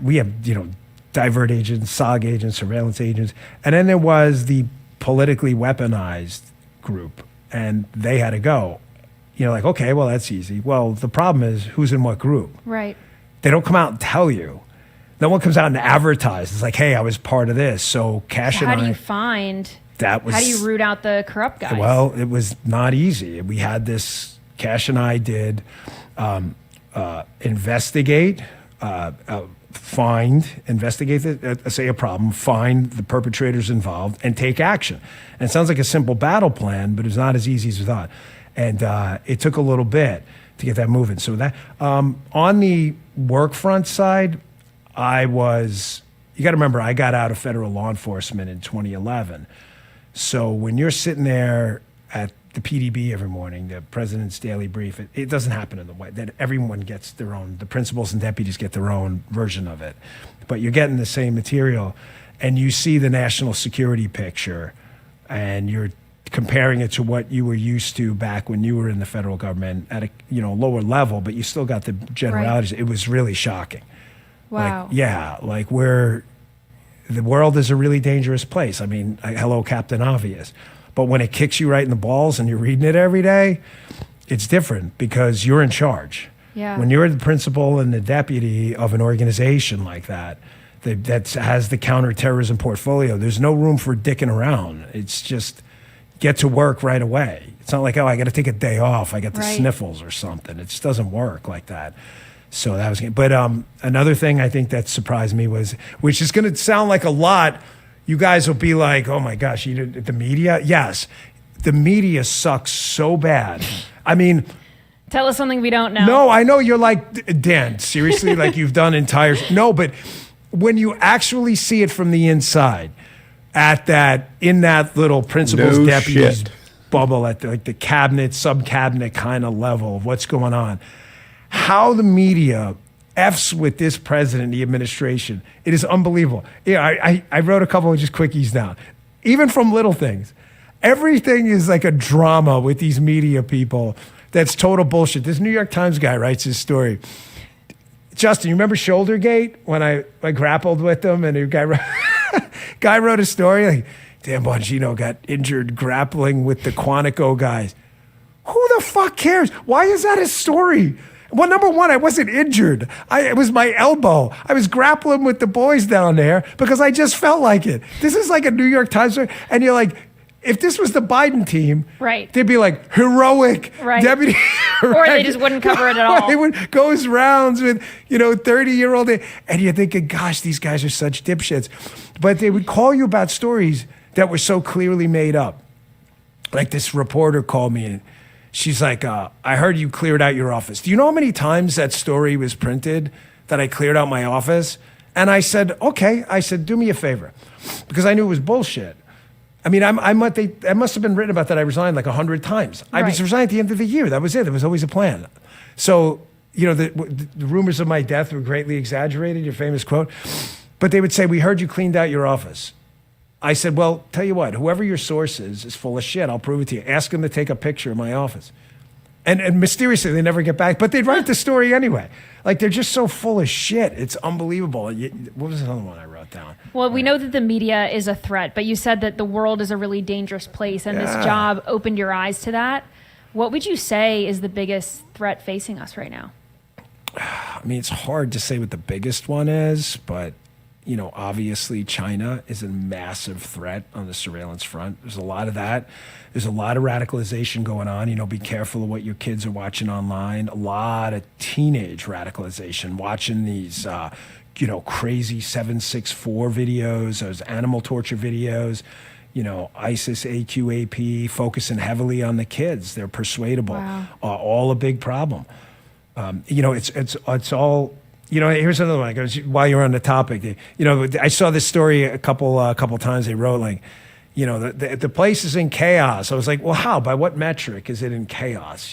H: We have,
J: divert agents, SOG agents, surveillance agents. And then there was the politically weaponized group, and they had to go. You know, like, okay, well, that's easy. Well, the problem is who's in what group?
B: Right.
J: They don't come out and tell you. No one comes out and advertises. It's like, hey, I was part of this. So Cash and
B: How do
J: I,
B: you find?
J: that was,
B: How do you root out the corrupt guys?
J: well, it was not easy. We had this, Cash and I did investigate, say a problem, find the perpetrators involved, and take action. And it sounds like a simple battle plan, but it's not as easy as we thought. And it took a little bit to get that moving. So that on the work front side, you got to remember, I got out of federal law enforcement in 2011. So when you're sitting there at the PDB every morning, the president's daily brief, it doesn't happen in the way that everyone gets their own, the principals and deputies get their own version of it. But you're getting the same material, and you see the national security picture, and you're comparing it to what you were used to back when you were in the federal government at a lower level, but you still got the generalities. Right. It was really shocking.
B: Wow.
J: Like the world is a really dangerous place. I mean, hello, Captain Obvious. But when it kicks you right in the balls and you're reading it every day, it's different because you're in charge.
B: Yeah.
J: When you're the principal and the deputy of an organization like that has the counterterrorism portfolio, there's no room for dicking around. It's just get to work right away. It's not like, oh, I got to take a day off. I got the sniffles or something. It just doesn't work like that. So that was, but another thing I think that surprised me was, which is going to sound like a lot, you guys will be like, oh my gosh, the media? Yes, the media sucks so bad. I mean,
B: tell us something we don't know.
J: No, I know you're like, Dan, seriously, like you've done no, but when you actually see it from the inside, in that little principal's deputies bubble at the cabinet, sub-cabinet kind of level of what's going on, how the media F's with this president and the administration, it is unbelievable. Yeah, I wrote a couple of just quickies down, even from little things. Everything is like a drama with these media people. That's total bullshit. This New York Times guy writes his story. Justin, you remember Shouldergate when I grappled with them, and the guy wrote a story like, damn, Bongino got injured grappling with the Quantico guys. Who the fuck cares? Why is that a story? Well, number one, I wasn't injured. It was my elbow. I was grappling with the boys down there because I just felt like it. This is like a New York Times story, and you're like, if this was the Biden team, they'd be like, heroic deputy.
B: Or they just wouldn't cover it at all.
J: They would goes rounds with, 30-year-old. And you're thinking, gosh, these guys are such dipshits. But they would call you about stories that were so clearly made up. Like this reporter called me and she's like, I heard you cleared out your office. Do you know how many times that story was printed that I cleared out my office? And I said, okay. I said, do me a favor. Because I knew it was bullshit. I mean, I must have been written about that I resigned like 100 times. I was resigned at the end of the year. That was it. There was always a plan. So, the rumors of my death were greatly exaggerated, your famous quote. But they would say, we heard you cleaned out your office. I said, well, tell you what, whoever your source is full of shit. I'll prove it to you. Ask them to take a picture of my office. And mysteriously, they never get back. But they'd write the story anyway. Like, they're just so full of shit. It's unbelievable. What was another one I wrote down?
B: Well, we know that the media is a threat, but you said that the world is a really dangerous place, and this job opened your eyes to that. What would you say is the biggest threat facing us right now?
J: I mean, it's hard to say what the biggest one is, but, obviously China is a massive threat on the surveillance front. There's a lot of that. There's a lot of radicalization going on. Be careful of what your kids are watching online. A lot of teenage radicalization, watching these, crazy 764 videos, those animal torture videos, ISIS, AQAP, focusing heavily on the kids. They're persuadable.
B: Wow.
J: All a big problem. It's all. Here's another one. While you're on the topic, I saw this story a couple times. They wrote like, the place is in chaos. I was like, well, how? By what metric is it in chaos?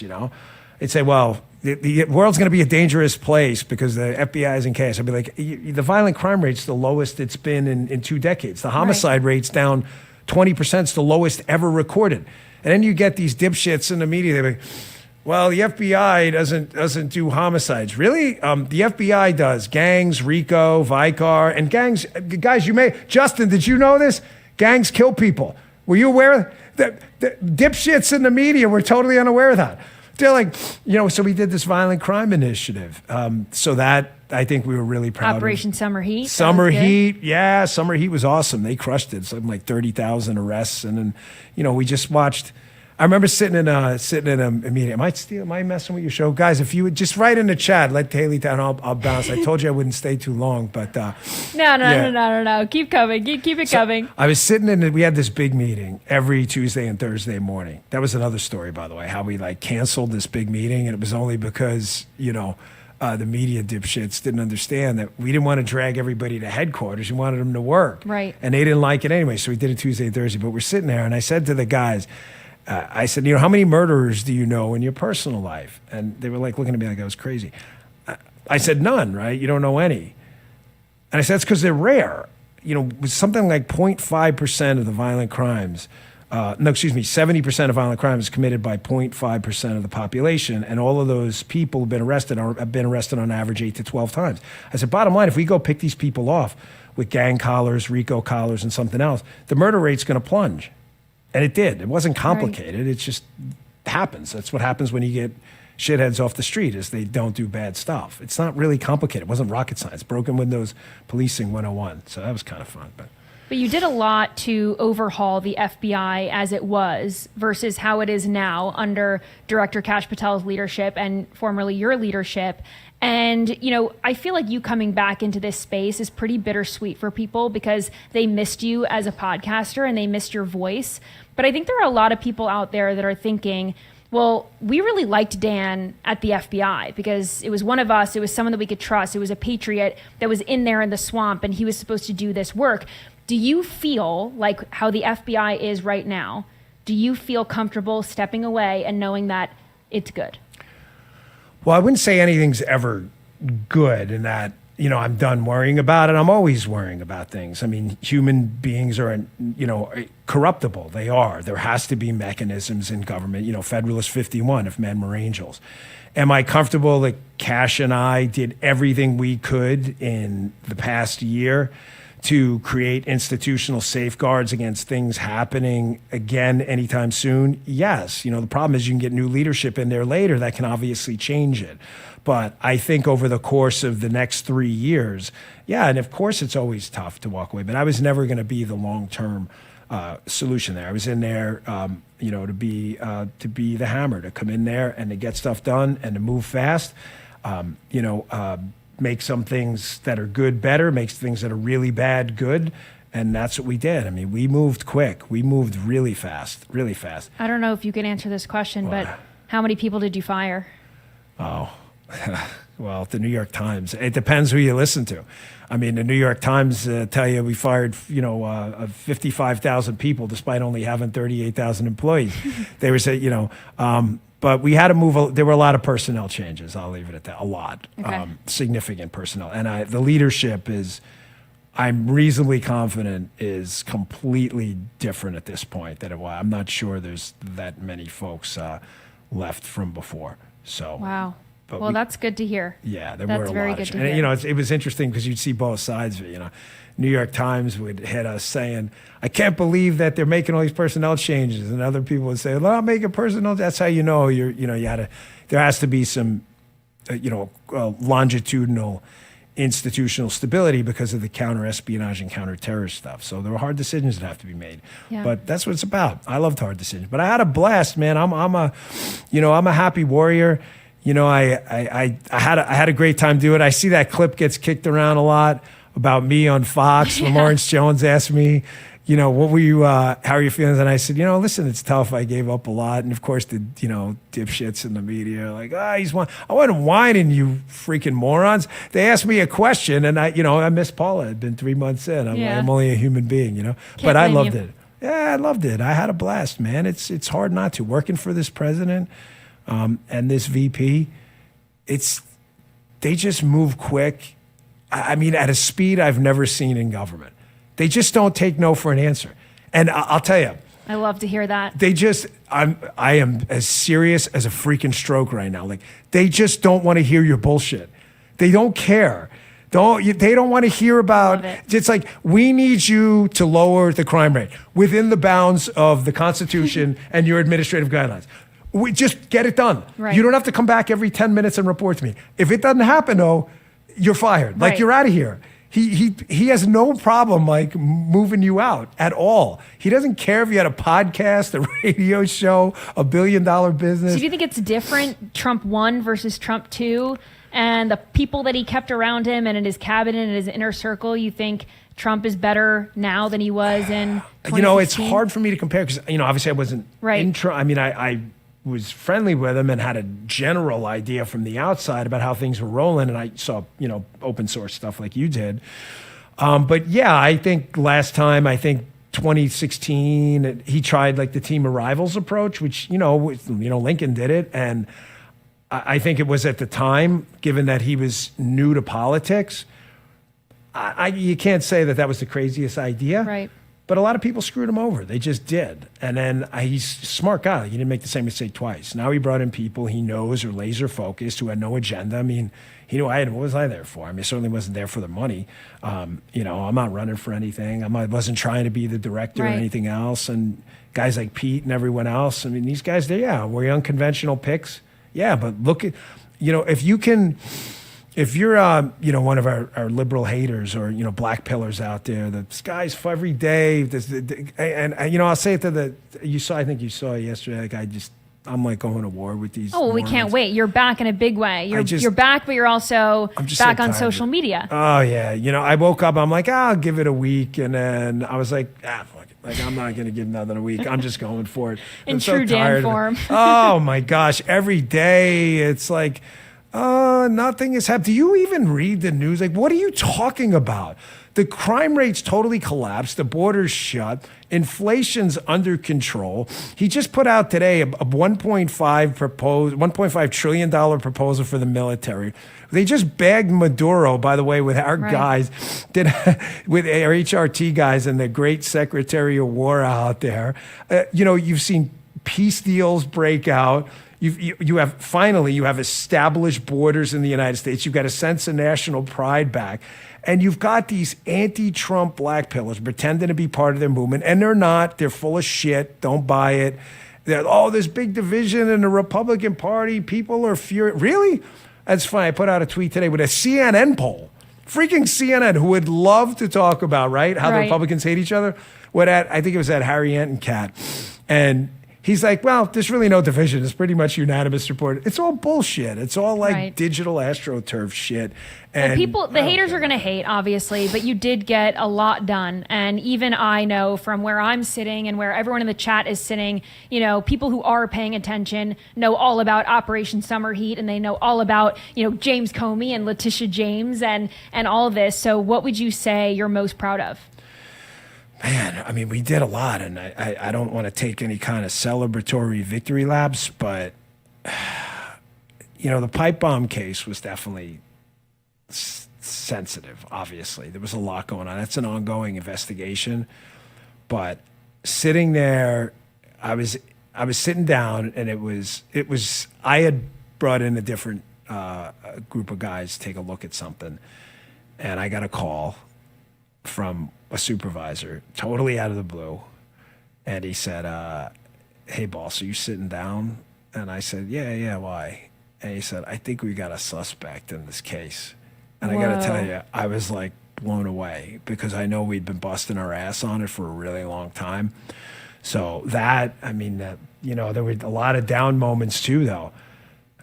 J: They'd say, well, the world's going to be a dangerous place because the FBI is in chaos. I'd be like, the violent crime rate's the lowest it's been in 2 decades. The homicide rate's down 20%. It's the lowest ever recorded. And then you get these dipshits in the media. They're like, Well, the FBI doesn't do homicides. Really? The FBI does. Gangs, RICO, Vicar, and gangs. Guys, Justin, did you know this? Gangs kill people. Were you aware? The dipshits in the media were totally unaware of that. They're like, so we did this violent crime initiative. So that, I think we were really proud
B: Operation Summer Heat.
J: Summer Heat. Yeah, Summer Heat was awesome. They crushed it. Something like 30,000 arrests. And then, we just watched. I remember sitting in a meeting. Am I messing with your show? Guys, if you would just write in the chat, let Haley down, I'll bounce. I told you I wouldn't stay too long, but
B: No. Keep coming. Keep it coming.
J: I was sitting we had this big meeting every Tuesday and Thursday morning. That was another story, by the way, how we canceled this big meeting, and it was only because, the media dipshits didn't understand that we didn't want to drag everybody to headquarters. We wanted them to work.
B: Right.
J: And they didn't like it anyway, so we did it Tuesday and Thursday. But we're sitting there, and I said to the guys, I said, how many murderers do you know in your personal life? And they were looking at me like I was crazy. I said, none, right? You don't know any. And I said, it's because they're rare. Something like 0.5% of the violent crimes, 70% of violent crimes is committed by 0.5% of the population. And all of those people have been arrested on average 8 to 12 times. I said, bottom line, if we go pick these people off with gang collars, RICO collars, and something else, the murder rate's going to plunge. And it did. It wasn't complicated. Right. It just happens. That's what happens when you get shitheads off the street, is they don't do bad stuff. It's not really complicated. It wasn't rocket science. Broken windows, policing 101. So that was kind of fun.
B: But you did a lot to overhaul the FBI as it was versus how it is now under Director Kash Patel's leadership and formerly your leadership. And, I feel like you coming back into this space is pretty bittersweet for people because they missed you as a podcaster and they missed your voice. But I think there are a lot of people out there that are thinking, well, we really liked Dan at the FBI because it was one of us. It was someone that we could trust. It was a patriot that was in there in the swamp and he was supposed to do this work. Do you feel like how the FBI is right now? Do you feel comfortable stepping away and knowing that it's good?
J: Well, I wouldn't say anything's ever good in that, I'm done worrying about it. I'm always worrying about things. I mean, human beings are, corruptible. They are. There has to be mechanisms in government, Federalist 51, if men were angels. Am I comfortable that Kash and I did everything we could in the past year to create institutional safeguards against things happening again anytime soon? Yes. The problem is you can get new leadership in there later that can obviously change it. But I think over the course of the next 3 years, and of course it's always tough to walk away, but I was never going to be the long-term solution there. I was in there, to be the hammer, to come in there and to get stuff done and to move fast, make some things that are good better, make things that are really bad good. And that's what we did. I mean, we moved quick. We moved really fast, really fast.
B: I don't know if you can answer this question, but how many people did you fire?
J: Oh, well, the New York Times. It depends who you listen to. I mean, the New York Times tell you we fired, 55,000 people despite only having 38,000 employees. They were saying, but we had to move. There were a lot of personnel changes. I'll leave it at that. A lot,
B: okay.
J: Significant personnel, and the leadership is, I'm reasonably confident, is completely different at this point than it was. I'm not sure there's that many folks left from before. So
B: wow. Well, that's good to hear.
J: Yeah, there
B: that's
J: were a
B: very
J: lot
B: good
J: of,
B: to hear.
J: and it was interesting because you'd see both sides of it. New York Times would hit us saying, "I can't believe that they're making all these personnel changes," and other people would say, "Well, I'm making personnel." That's how you know there has to be some, longitudinal institutional stability because of the counter-espionage and counter-terrorist stuff. So there were hard decisions that have to be made.
B: Yeah.
J: But that's what it's about. I loved hard decisions. But I had a blast, man. I'm a happy warrior. I had a great time doing it. I see that clip gets kicked around a lot about me on Fox when Lawrence Jones asked me, what were you, how are you feeling? And I said, listen, it's tough. I gave up a lot. And of course the, dipshits in the media are like, I wasn't whining, you freaking morons. They asked me a question and I missed Paula. It'd been 3 months in. I'm only a human being, but I loved it. Yeah, I loved it. I had a blast, man. It's hard not to. Working for this president and this VP, they just move quick. I mean, at a speed I've never seen in government. They just don't take no for an answer. And I'll tell you.
B: I love to hear that.
J: I am as serious as a freaking stroke right now. Like, they just don't want to hear your bullshit. They don't care. They don't want to hear about it's like, we need you to lower the crime rate within the bounds of the Constitution and your administrative guidelines. We just get it done.
B: Right.
J: You don't have to come back every 10 minutes and report to me. If it doesn't happen, though, you're fired. Like, you're out of here. He has no problem like moving you out at all. He doesn't care if you had a podcast, a radio show, $1 billion business.
B: So do you think it's different, Trump 1 versus Trump 2? And the people that he kept around him and in his cabinet and his inner circle, you think Trump is better now than he was in 2016?
J: It's hard for me to compare because, obviously I wasn't in Trump. I mean, I was friendly with him and had a general idea from the outside about how things were rolling. And I saw, open source stuff like you did. But yeah, I think last time, 2016, he tried like the team of rivals approach, which, Lincoln did it. And I think it was at the time, given that he was new to politics, you can't say that was the craziest idea.
B: Right.
J: But a lot of people screwed him over. They just did. And then he's a smart guy. He didn't make the same mistake twice. Now he brought in people he knows are laser focused, who had no agenda. I mean, he knew what was I there for? I mean, I certainly wasn't there for the money. I'm not running for anything. I wasn't trying to be the director or anything else. And guys like Pete and everyone else, I mean, these guys, we're unconventional picks. Yeah, but look at, if you're, one of our liberal haters or, black pillars out there, the skies for every day. And I'll say it to I think you saw yesterday, like I'm like going to war with these.
B: Oh, well, we can't wait. You're back in a big way. You're back, but you're also back on social media.
J: Oh, yeah. I woke up, I'm like, I'll give it a week. And then I was like, fuck it. Like, I'm not going to give nothing a week. I'm just going for it.
B: In true Dan form.
J: Oh, my gosh. Every day it's like, nothing is happening. Do you even read the news? Like, what are you talking about? The crime rate's totally collapsed. The border's shut. Inflation's under control. He just put out today a $1.5 trillion proposal for the military. They just bagged Maduro, by the way, with our guys, with our HRT guys and the great Secretary of War out there. You've seen peace deals break out. You have established borders in the United States. You've got a sense of national pride back. And you've got these anti-Trump black pillars pretending to be part of their movement, and they're not. They're full of shit. Don't buy it. There's big division in the Republican Party. People are furious. Really? That's fine. I put out a tweet today with a CNN poll. Freaking CNN, who would love to talk about, how the Republicans hate each other. I think it was at Harry Anton Cat. And he's like, well, there's really no division. It's pretty much unanimous support. It's all bullshit. It's all like digital astroturf shit. And
B: the haters are going to hate, obviously, but you did get a lot done. And even I know from where I'm sitting and where everyone in the chat is sitting, people who are paying attention know all about Operation Summer Heat, and they know all about, James Comey and Letitia James and all of this. So what would you say you're most proud of?
J: Man, I mean, we did a lot, and I don't want to take any kind of celebratory victory laps, but, the pipe bomb case was definitely sensitive, obviously. There was a lot going on. That's an ongoing investigation. But sitting there, I was sitting down, and it was I had brought in a different group of guys to take a look at something, and I got a call from a supervisor, totally out of the blue. And he said, hey, boss, are you sitting down? And I said, yeah, why? And he said, I think we got a suspect in this case. And I got to tell you, I was like blown away because I know we'd been busting our ass on it for a really long time. So there were a lot of down moments too, though.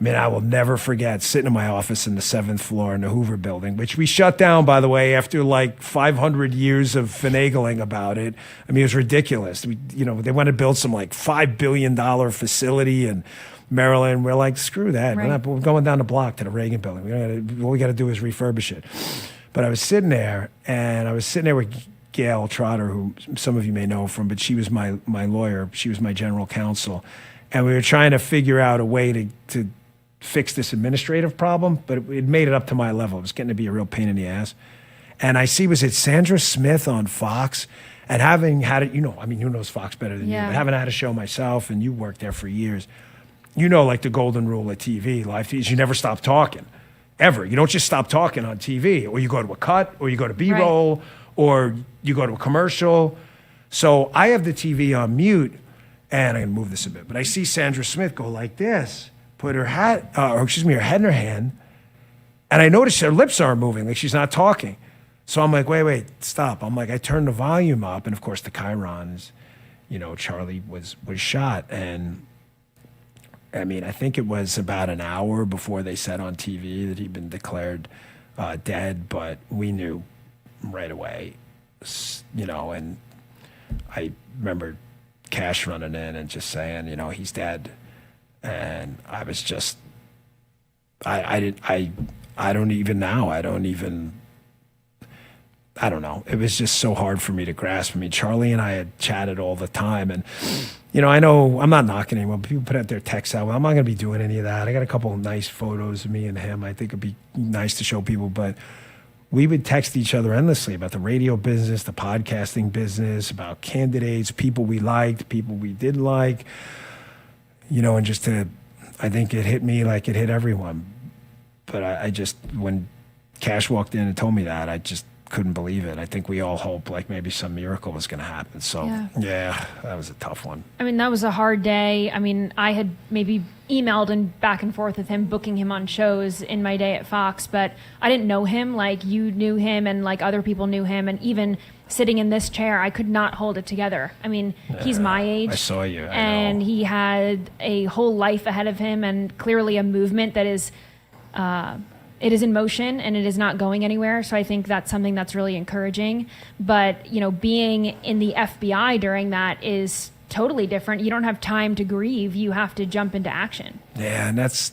J: I mean, I will never forget sitting in my office in the 7th floor in the Hoover building, which we shut down, by the way, after like 500 years of finagling about it. I mean, it was ridiculous. They want to build some like $5 billion facility in Maryland. We're like, screw that. We're going down the block to the Reagan building. All we got to do is refurbish it. But I was sitting there, with Gail Trotter, who some of you may know from, but she was my lawyer. She was my general counsel. And we were trying to figure out a way to fix this administrative problem, but it made it up to my level. It was getting to be a real pain in the ass. And I see, was it Sandra Smith on Fox? And having had it, I mean, who knows Fox better than you,
B: Yeah.
J: but having had a show myself, and you worked there for years, like the golden rule of TV, live TV, is you never stop talking, ever. You don't just stop talking on TV, or you go to a cut, or you go to B-roll, or you go to a commercial. So I have the TV on mute, and I'm going to move this a bit, but I see Sandra Smith go like this, put her head in her hand, and I notice her lips aren't moving, like she's not talking. So I'm like, wait, stop. I'm like, I turned the volume up, and of course the chyron is, Charlie was shot, and I mean, I think it was about an hour before they said on TV that he'd been declared dead, but we knew right away, and I remember Cash running in and just saying, he's dead. And I was just, I don't even now, I don't know. It was just so hard for me to grasp. I mean, Charlie and I had chatted all the time, and I know I'm not knocking anyone, but people put out their texts out. Well, I'm not going to be doing any of that. I got a couple of nice photos of me and him. I think it'd be nice to show people, but we would text each other endlessly about the radio business, the podcasting business, about candidates, people we liked, people we didn't like, and I think it hit me like it hit everyone. But I just, when Cash walked in and told me that, I just couldn't believe it. I think we all hoped like maybe some miracle was going to happen. So yeah, that was a tough one.
B: I mean, that was a hard day. I mean, I had maybe emailed and back and forth with him, booking him on shows in my day at Fox, but I didn't know him like you knew him and like other people knew him. And even sitting in this chair, I could not hold it together. I mean, he's my age.
J: I saw you.
B: And he had a whole life ahead of him, and clearly a movement that is, it is in motion and it is not going anywhere. So I think that's something that's really encouraging. But, being in the FBI during that is totally different. You don't have time to grieve. You have to jump into action.
J: Yeah, and that's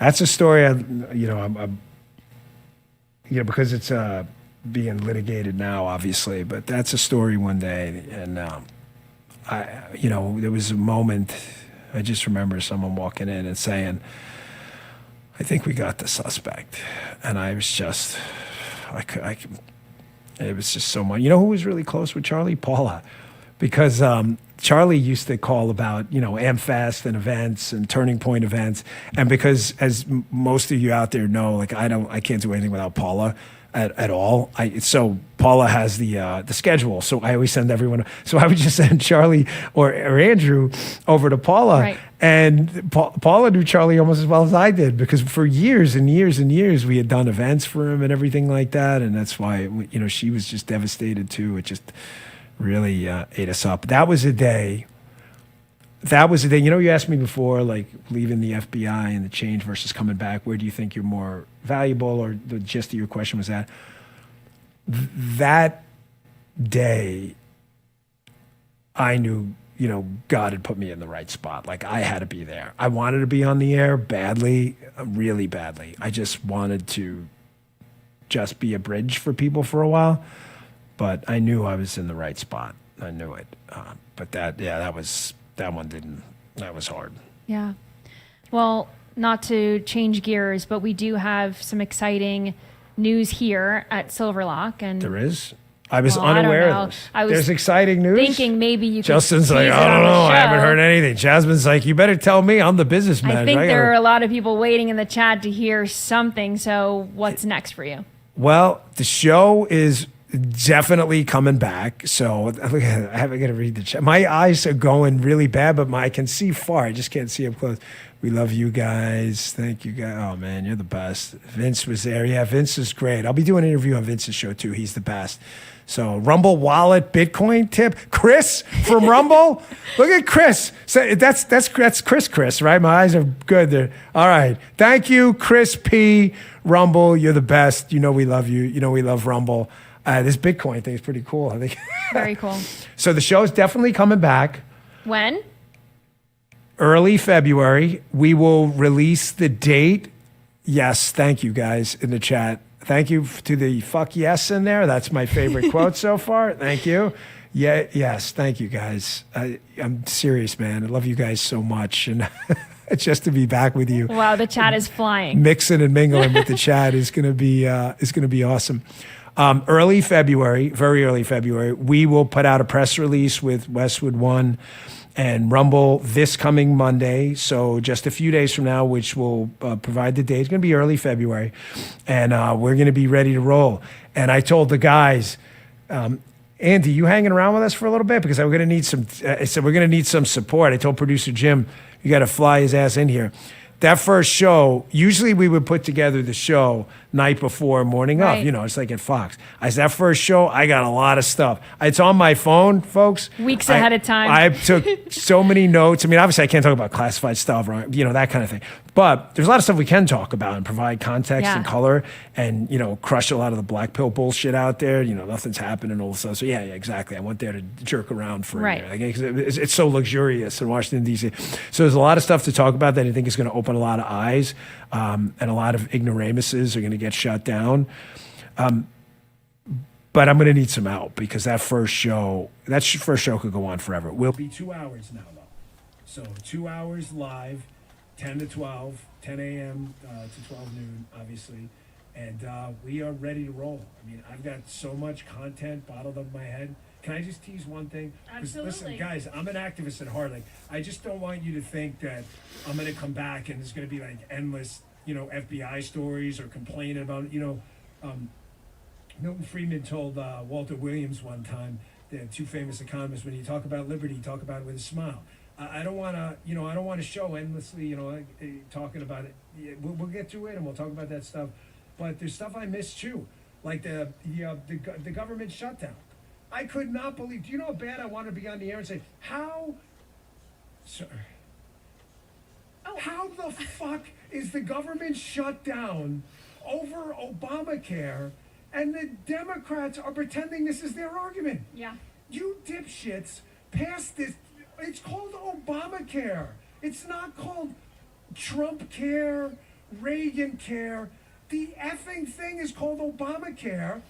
J: a story. Because it's being litigated now, obviously. But that's a story one day, and there was a moment. I just remember someone walking in and saying, "I think we got the suspect," and I was just, it was just so much. You know who was really close with Charlie? Paula, because Charlie used to call about, AmFest and events and Turning Point events. And because, as most of you out there know, like I can't do anything without Paula at all. So Paula has the schedule. So I always send everyone. So I would just send Charlie or Andrew over to Paula.
B: Right.
J: And Paula knew Charlie almost as well as I did, because for years and years and years we had done events for him and everything like that. And that's why, she was just devastated too. It just really ate us up. That was a day. You asked me before, like leaving the FBI and the change versus coming back, where do you think you're more valuable, or the gist of your question was that day I knew, God had put me in the right spot. Like I had to be there. I wanted to be on the air badly, really badly. I just wanted to just be a bridge for people for a while. But I knew I was in the right spot. I knew it. But that was hard.
B: Yeah. Well, not to change gears, but we do have some exciting news here at Silverlock. And
J: there is? I was
B: I don't
J: unaware
B: know.
J: of this.
B: I was
J: There's exciting news?
B: thinking maybe you could
J: Justin's like,
B: tease it
J: I
B: on
J: don't
B: the
J: know. I haven't
B: show.
J: heard anything. Jasmine's like, you better tell me. I'm the businessman.
B: I think there are a lot of people waiting in the chat to hear something. So what's next for you?
J: Well, the show is definitely coming back. So look at it. I haven't got to read the chat. My eyes are going really bad, but I can see far. I just can't see up close. We love you guys. Thank you guys. Oh man, you're the best. Vince was there. Yeah, Vince is great. I'll be doing an interview on Vince's show too. He's the best. So Rumble Wallet Bitcoin tip. Chris from Rumble. Look at Chris. So that's Chris, right? My eyes are good there. All right. Thank you, Chris P. Rumble. You're the best. We love you. We love Rumble. This Bitcoin thing is pretty cool, I think.
B: Very cool.
J: So the show is definitely coming back.
B: When?
J: Early February. We will release the date. Yes, thank you guys in the chat. Thank you to the fuck yes in there. That's my favorite quote so far. Thank you. Yeah, yes, thank you guys. I'm serious, man. I love you guys so much. And it's just to be back with you.
B: Wow, the chat is flying.
J: Mixing and mingling with the chat is gonna be awesome. Early February, very early February, we will put out a press release with Westwood One and Rumble this coming Monday. So just a few days from now, which will provide the date. It's going to be early February, and we're going to be ready to roll. And I told the guys, Andy, you hanging around with us for a little bit because we're going to need some. I said we're going to need some support. I told producer Jim, you got to fly his ass in here. That first show, usually we would put together the show night before, morning of.
B: Right.
J: You know, it's like at Fox. I said, that first show, I got a lot of stuff. It's on my phone, folks.
B: Weeks ahead of time.
J: I took so many notes. I mean, obviously, I can't talk about classified stuff, right? You know, that kind of thing. But there's a lot of stuff we can talk about and provide context
B: Yeah.
J: and color and, you know, crush a lot of the black pill bullshit out there. You know, nothing's happening, all this stuff. So, yeah, exactly. I went there to jerk around for
B: Right.
J: a year. Like, it's so luxurious in Washington, D.C. So there's a lot of stuff to talk about that I think is going to open a lot of eyes, and a lot of ignoramuses are going to get shut down. But I'm going to need some help because that first show could go on forever. We'll
H: It'll be 2 hours now, though. So 2 hours live, 10 to 12, 10 a.m. To 12 noon, obviously. And we are ready to roll. I mean, I've got so much content bottled up in my head. Can I just tease one thing? 'Cause
B: Absolutely.
H: listen, guys, I'm an activist at heart. Like, I just don't want you to think that I'm going to come back and there's going to be like endless, you know, FBI stories or complaining about, you know, Milton Friedman told Walter Williams one time, the two famous economists, when you talk about liberty, you talk about it with a smile. I don't want to, you know, I don't want to show endlessly, you know, talking about it. Yeah, we'll get to it and we'll talk about that stuff. But there's stuff I missed too, like the government shutdown. I could not believe. Do you know how bad I want to be on the air and say how? Sir, how the fuck is the government shut down over Obamacare, and the Democrats are pretending this is their argument?
B: Yeah.
H: You dipshits passed this. It's called Obamacare. It's not called Trump Care, Reagan Care. The effing thing is called Obamacare.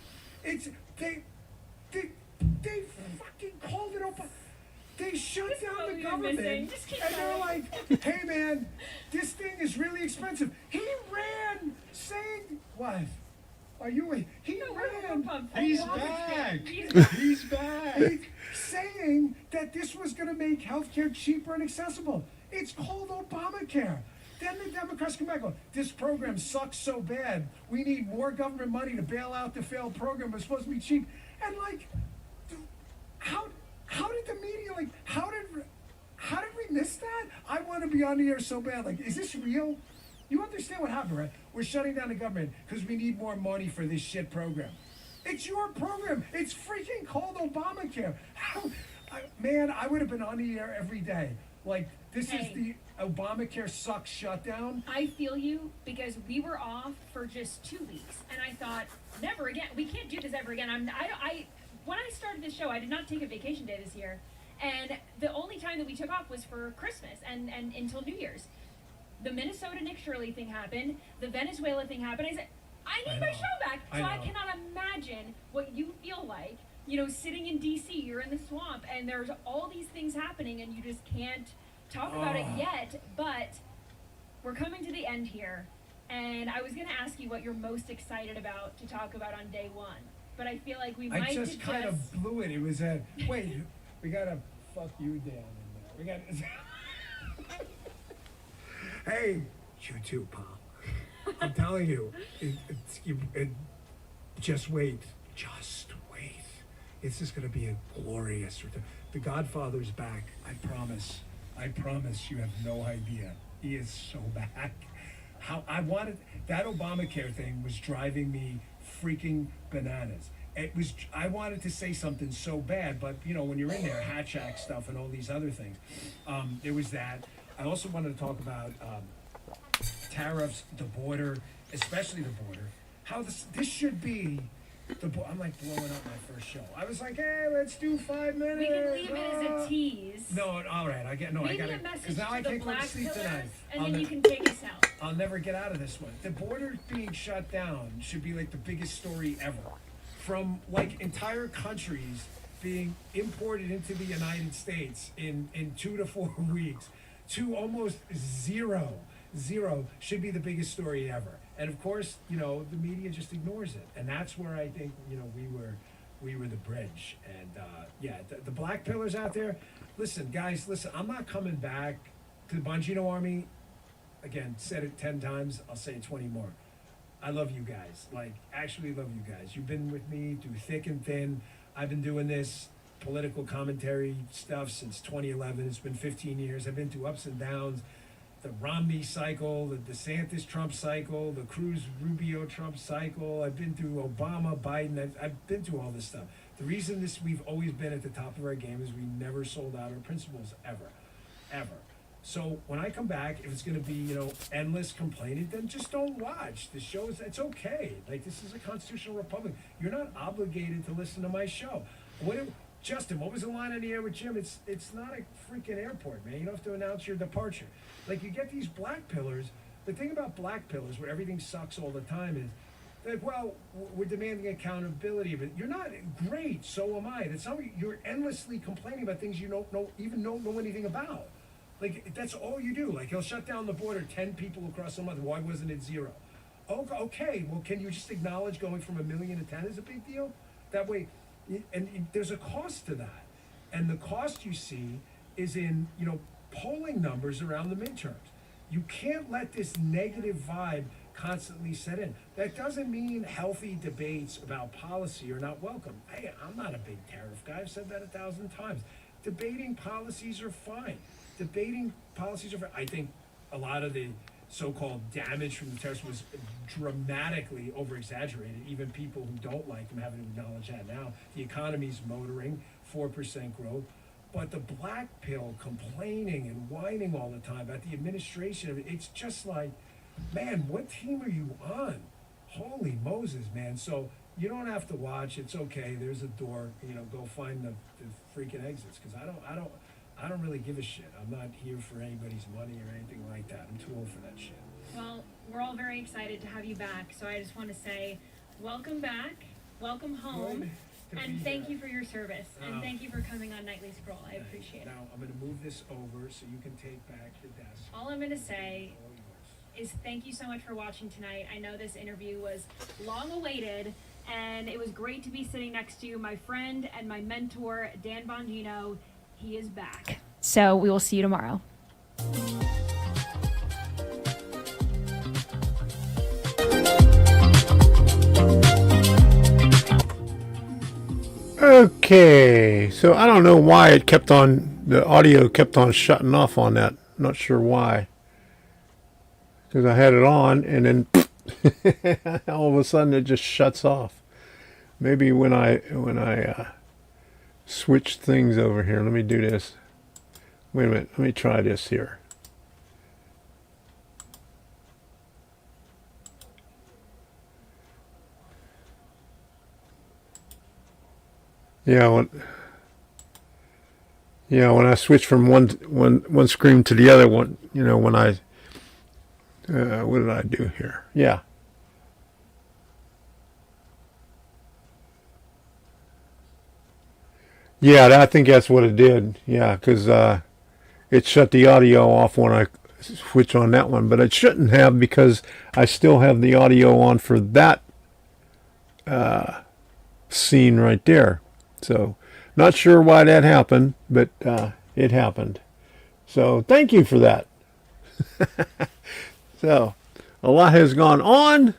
H: It's they fucking called it Obama. They shut down the government, and they're like, "Hey man, this thing is really expensive." He ran saying, "What? Are you?" He ran.
I: He's back. He's back.
H: Saying that this was going to make healthcare cheaper and accessible. It's called Obamacare. Then the Democrats come back and go, this program sucks so bad. We need more government money to bail out the failed program. It's supposed to be cheap. And like, how did the media, like, how did we miss that? I want to be on the air so bad. Like, is this real? You understand what happened, right? We're shutting down the government because we need more money for this shit program. It's your program. It's freaking called Obamacare. Man, I would have been on the air every day. Like, this is the Obamacare sucks shutdown.
B: I feel you because we were off for just 2 weeks, and I thought, never again. We can't do this ever again. When I started this show, I did not take a vacation day this year, and the only time that we took off was for Christmas and until New Year's. The Minnesota Nick Shirley thing happened. The Venezuela thing happened. I said, I need my show back. So I cannot imagine what you feel like. You know, sitting in D.C., you're in the swamp, and there's all these things happening, and you just can't talk about it yet. But we're coming to the end here, and I was going to ask you what you're most excited about to talk about on day one. But I feel like we might
H: just kind of blew it. It was wait, we got to fuck you down in there. We got Hey, you too, pal. I'm telling you, just wait. Just wait. It's just going to be a glorious return. The Godfather's back. I promise. You have no idea. He is so back. That Obamacare thing was driving me freaking bananas. I wanted to say something so bad, but you know, when you're in there, Hatch Act stuff and all these other things, there was that. I also wanted to talk about tariffs, the border, especially the border. How this should be. I'm like blowing up my first show. I was like, hey, let's do 5 minutes.
B: We can leave it as a tease.
H: No, all right. I
B: Maybe
H: gotta,
B: a message
H: because now
B: to
H: I
B: the
H: can't go to
B: black
H: sleep
B: pillars,
H: tonight.
B: and then you can take us out.
H: I'll never get out of this one. The border being shut down should be like the biggest story ever. From like entire countries being imported into the United States in 2 to 4 weeks to almost zero zero should be the biggest story ever. And of course, you know, the media just ignores it. And that's where I think, you know, we were the bridge. And yeah, the black pillars out there, listen, guys, listen, I'm not coming back to the Bongino Army. Again, said it 10 times, I'll say it 20 more. I love you guys, like, actually love you guys. You've been with me through thick and thin. I've been doing this political commentary stuff since 2011. It's been 15 years. I've been through ups and downs. The Romney cycle, the DeSantis-Trump cycle, the Cruz-Rubio-Trump cycle. I've been through Obama, Biden. I've been through all this stuff. The reason we've always been at the top of our game is we never sold out our principles, ever. So when I come back, if it's going to be, you know, endless complaining, then just don't watch. The show it's okay. Like, this is a constitutional republic. You're not obligated to listen to my show. Justin, what was the line on the air with Jim? It's not a freaking airport, man. You don't have to announce your departure. Like, you get these black pillars. The thing about black pillars, where everything sucks all the time, is like, well, we're demanding accountability, but you're not great. So am I. That's how you're endlessly complaining about things you don't know anything about. Like, that's all you do. Like, he'll shut down the border, 10 people across a month. Why wasn't it 0? Okay, well, can you just acknowledge going from 1 million to 10 is a big deal? That way, and there's a cost to that. And the cost you see is in, you know, polling numbers around the midterms. You can't let this negative vibe constantly set in. That doesn't mean healthy debates about policy are not welcome. Hey, I'm not a big tariff guy. I've said that 1,000 times. Debating policies are fine. I think a lot of the so-called damage from the tariffs was dramatically over-exaggerated. Even people who don't like them haven't acknowledged that now. The economy's motoring, 4% growth. But the black pill complaining and whining all the time about the administration, it's just like, man, what team are you on? Holy Moses, man. So you don't have to watch. It's okay. There's a door. You know, go find the freaking exits, because I don't really give a shit. I'm not here for anybody's money or anything like that. I'm too old for that shit.
B: Well, we're all very excited to have you back. So I just want to say, welcome back, welcome home, and thank you for your service. And thank you for coming on Nightly Scroll. I appreciate it.
H: Now, I'm going to move this over so you can take back your desk.
B: All I'm going to say is thank you so much for watching tonight. I know this interview was long awaited, and it was great to be sitting next to my friend and my mentor, Dan Bongino. He is back. So we will see you tomorrow.
A: Okay, so I don't know why the audio kept on shutting off on that. Not sure why. Because I had it on and then all of a sudden it just shuts off. Maybe when I switch things over here. Let me do this. Wait a minute. Let me try this here. Yeah, when I switch from one screen to the other one, you know, when I what did I do here? Yeah. Yeah, I think that's what it did. Yeah, because it shut the audio off when I switch on that one, but it shouldn't have, because I still have the audio on for that scene right there. So, not sure why that happened, but it happened. So, thank you for that. So, a lot has gone on.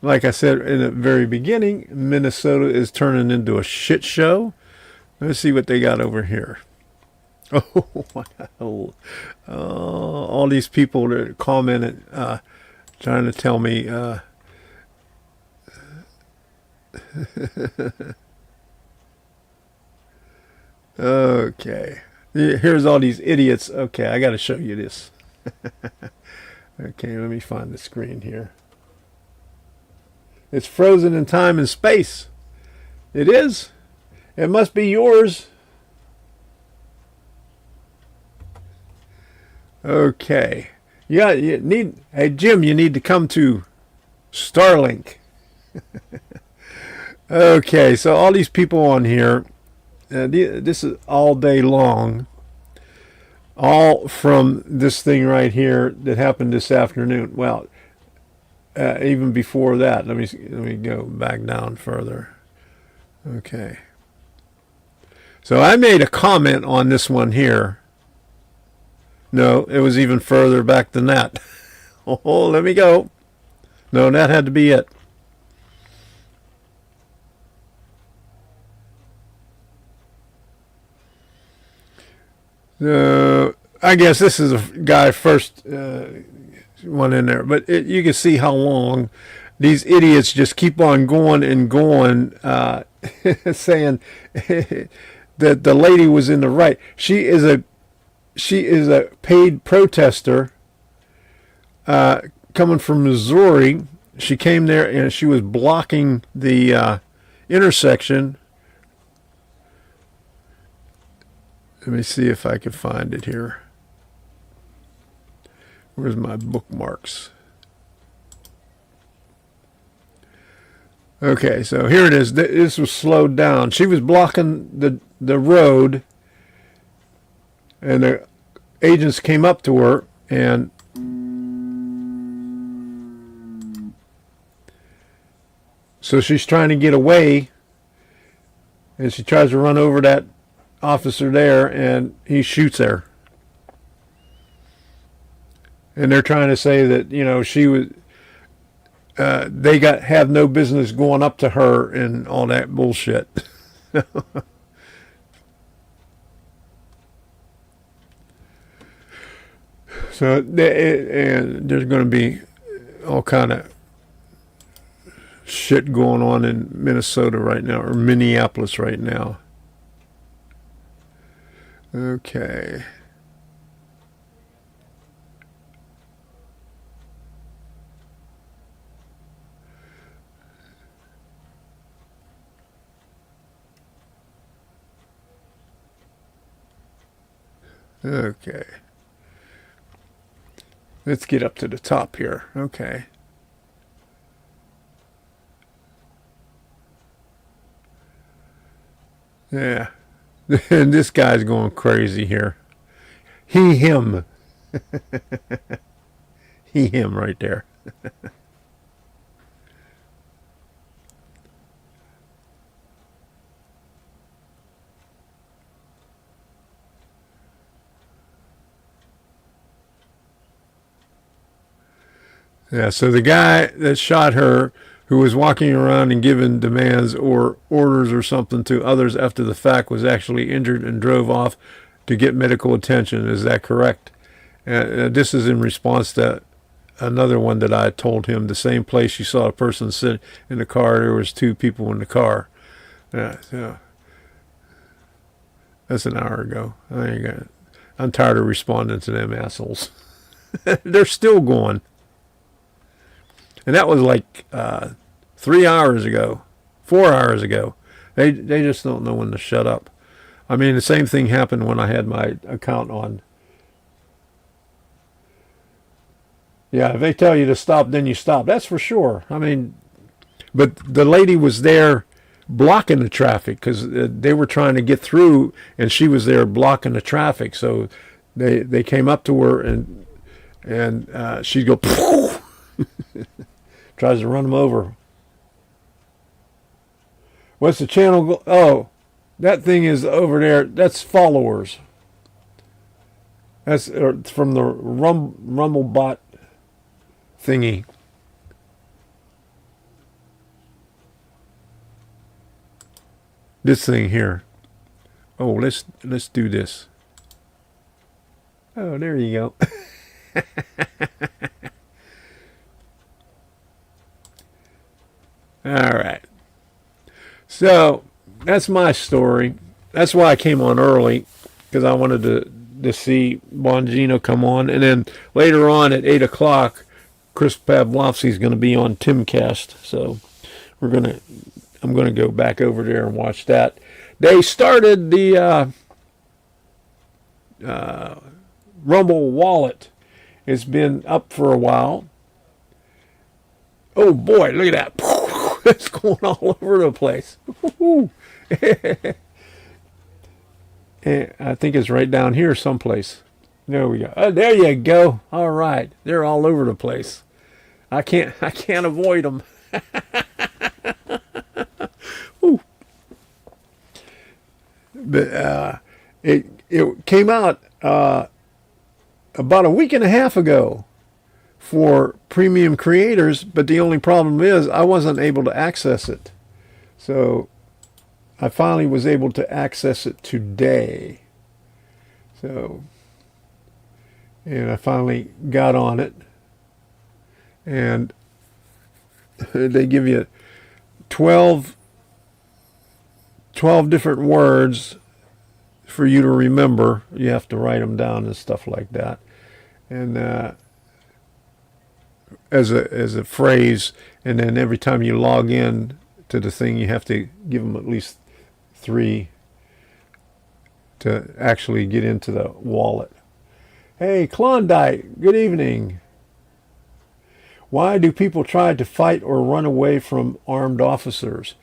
A: Like I said in the very beginning, Minnesota is turning into a shit show. Let's see what they got over here. Oh, wow. All these people that are commenting, trying to tell me... Okay. Here's all these idiots. Okay, I got to show you this. Okay, let me find the screen here. It's frozen in time and space. It is. It must be yours. Okay. Yeah, you need. Hey, Jim, you need to come to Starlink. Okay, so all these people on here, this is all day long. all from this thing right here that happened this afternoon. Well, even before that, let me go back down further. Okay. So I made a comment on this one here. No, it was even further back than that. Oh, let me go. No, that had to be it. I guess this is a guy first one in there, but you can see how long these idiots just keep on going and going, saying that the lady was in the right. She is a paid protester coming from Missouri. She came there and she was blocking the intersection. Let me see if I can find it here. Where's my bookmarks? Okay, so here it is. This was slowed down. She was blocking the road, and the agents came up to her, and so she's trying to get away, and she tries to run over that officer there, and he shoots her. And they're trying to say that, you know, she was they have no business going up to her and all that bullshit. So and there's going to be all kind of shit going on in Minnesota right now, or Minneapolis right now. Okay. Okay. Let's get up to the top here. Okay. Yeah. And this guy's going crazy here. He, him. He, him right there. Yeah, so the guy that shot her, who was walking around and giving demands or orders or something to others after the fact, was actually injured and drove off to get medical attention. Is that correct? This is in response to another one that I told him. The same place you saw a person sit in the car, there was two people in the car. Yeah, so that's an hour ago. I'm tired of responding to them assholes. They're still going. And that was like 3 hours ago, 4 hours ago. They just don't know when to shut up. I mean, the same thing happened when I had my account on. Yeah, if they tell you to stop, then you stop. That's for sure. I mean, but the lady was there blocking the traffic because they were trying to get through, and she was there blocking the traffic. So they came up to her, and she'd go, tries to run them over. What's the channel? Oh, that thing is over there. That's followers. That's from the Rumblebot thingy. This thing here. Oh, let's do this. Oh, there you go. All right. So that's my story. That's why I came on early, because I wanted to see Bongino come on, and then later on at 8 o'clock, Chris Pavloski is going to be on TimCast. So I'm going to go back over there and watch that. They started the Rumble wallet. It's been up for a while. Oh boy, look at that. It's going all over the place. And I think it's right down here someplace. There we go. Oh, there you go. All right. They're all over the place. I can't avoid them. But it came out about a week and a half ago for premium creators, but the only problem is I wasn't able to access it. So I finally was able to access it today. So, and I finally got on it, and they give you 12 different words for you to remember. You have to write them down and stuff like that. And as a phrase, and then every time you log in to the thing, you have to give them at least 3 to actually get into the wallet. Hey, Klondike, good evening. Why do people try to fight or run away from armed officers?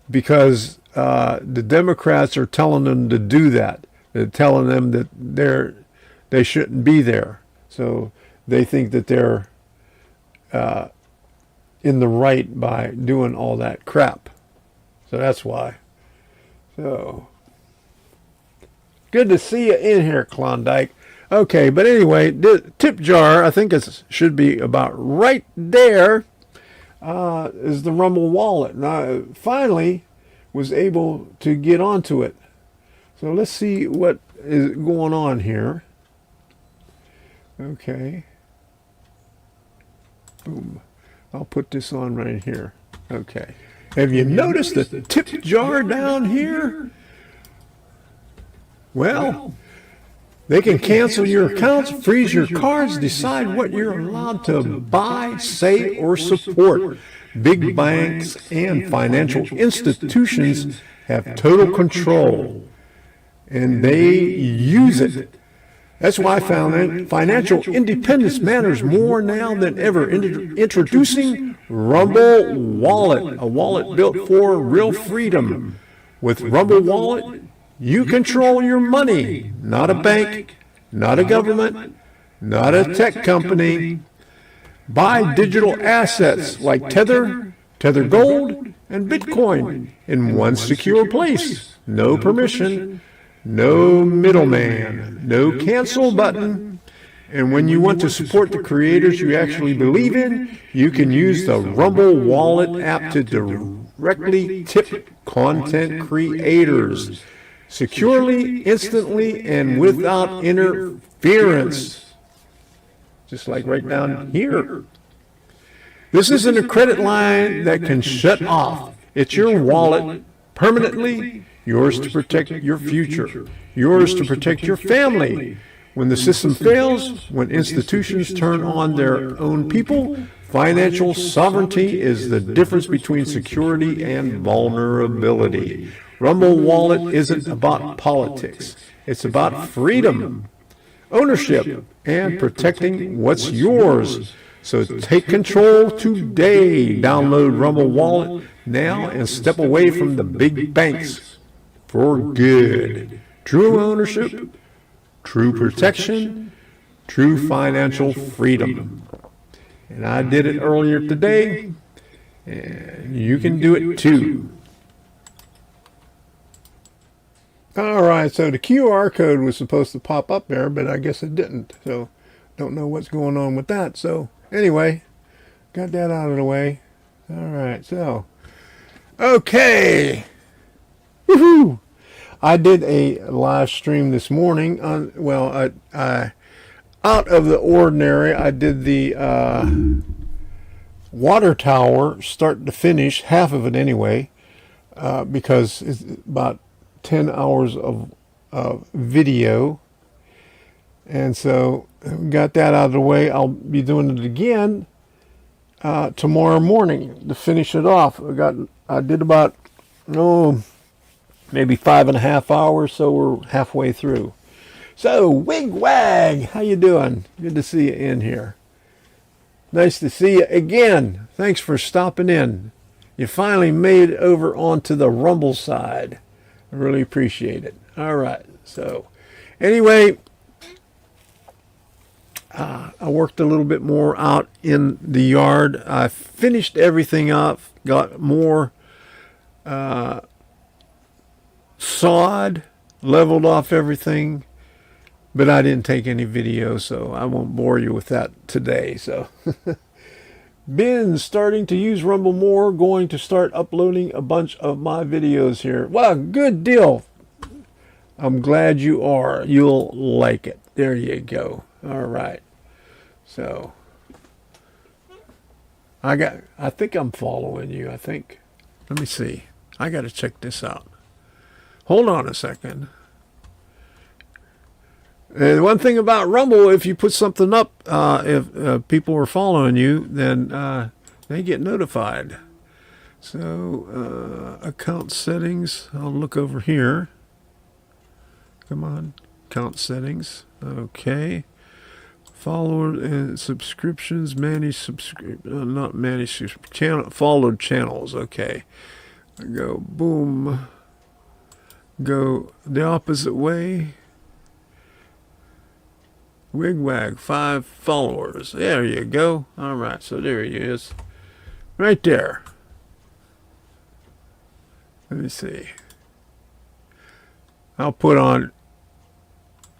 A: Because the Democrats are telling them to do that. They're telling them that they shouldn't be there. So they think that they're in the right by doing all that crap. So that's why. So good to see you in here, Klondike. Okay, but anyway, the tip jar, I think it should be about right there, is the Rumble wallet. And I finally was able to get onto it. So let's see what is going on here. Okay. Boom. I'll put this on right here. Okay. Have you noticed the tip jar down here? Well, they can cancel your accounts, freeze your cards, decide what you're allowed to buy, say, or support. Big banks and financial institutions have total control, and they use it. That's why financial independence matters more now than ever. Introducing Rumble Wallet, a wallet built for real freedom. With Rumble Wallet, you control your money, not a bank, not a government, not a tech company. Buy digital assets like Tether, Tether Gold, and Bitcoin in one secure place. No permission, no middleman, no cancel button. And when you want to support the creators you actually believe in, you can use the Rumble Wallet app to directly tip content creators securely, instantly, and without interference. Just like right down here. This isn't a credit line that can shut off. It's your wallet permanently, yours to protect your future, yours to protect your family. When the system fails, when institutions turn on their own people, financial sovereignty is the difference between security and vulnerability. Rumble Wallet isn't about politics. It's about freedom, ownership, and protecting what's yours. So take control today. Download Rumble Wallet now and step away from the big banks for good. True ownership, true protection, true financial freedom. And I did it earlier today, and you can do it too. All right, so the QR code was supposed to pop up there, but I guess it didn't. So don't know what's going on with that. So anyway, got that out of the way. All right, so okay. Woohoo! I did a live stream this morning on, well, I out of the ordinary. I did the water tower start to finish, half of it anyway, because it's about 10 hours of video. And so got that out of the way. I'll be doing it again tomorrow morning to finish it off. I did about, maybe 5.5 hours, so we're halfway through. So, Wig Wag, how you doing? Good to see you in here. Nice to see you again. Thanks for stopping in. You finally made it over onto the Rumble side. I really appreciate it. All right, so anyway, I worked a little bit more out in the yard. I finished everything up, got more sod, leveled off everything, but I didn't take any video, so I won't bore you with that today. So been starting to use Rumble more, going to start uploading a bunch of my videos here. Wow, good deal. I'm glad you are. You'll like it. There you go. All right. So I think I'm following you. I think. Let me see. I got to check this out. Hold on a second. And one thing about Rumble, if you put something up, if people are following you, then they get notified. So account settings, I'll look over here. Come on, account settings. Okay. Follower and subscriptions, manage not manage channel, followed channels. Okay. Go boom. Go the opposite way. Wigwag, 5 followers. There you go. All right, so there he is. Right there. Let me see. I'll put on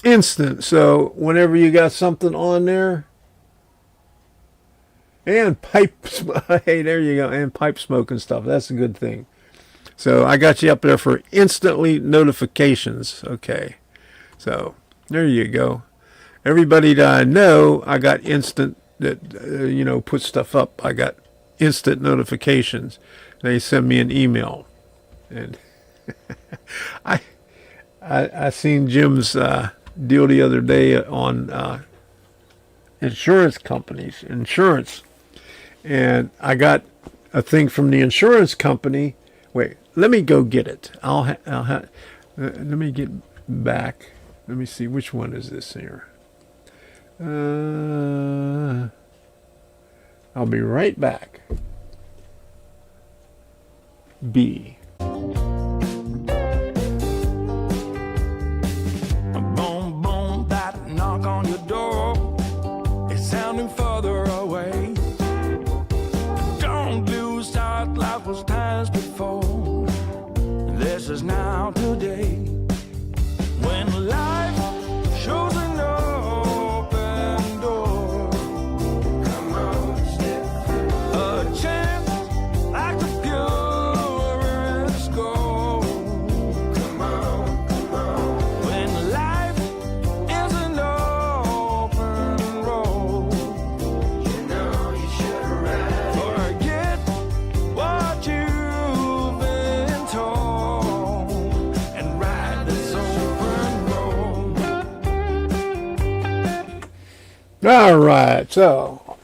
A: instant, so whenever you got something on there, and pipe, hey, there you go, and pipe smoke and stuff. That's a good thing. So I got you up there for instantly notifications. Okay, so there you go. Everybody that I know, I got instant that put stuff up. I got instant notifications. They send me an email, and I seen Jim's deal the other day on insurance companies, and I got a thing from the insurance company. Wait, let me go get it. Let me get back. Let me see, which one is this here? I'll be right back. B.
K: Boom, boom, that knock on your door. It's sounding further away. Don't lose sight, life was times before. This is now today. When life shows an open door, come on, step through. A chance like the purest gold. Come on, come on. When life is an open road, you know you should ride. Forget what you've been told and ride this open road.
A: All right, so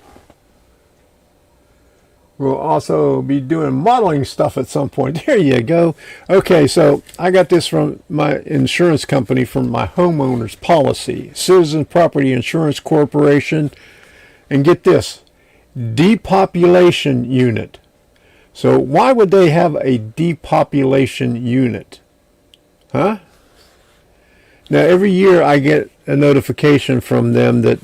A: we'll also be doing modeling stuff at some point. There you go. Okay, so I got this from my insurance company from my homeowner's policy, Citizen Property Insurance Corporation, and get this, depopulation unit. So why would they have a depopulation unit? Huh? Now, every year I get a notification from them that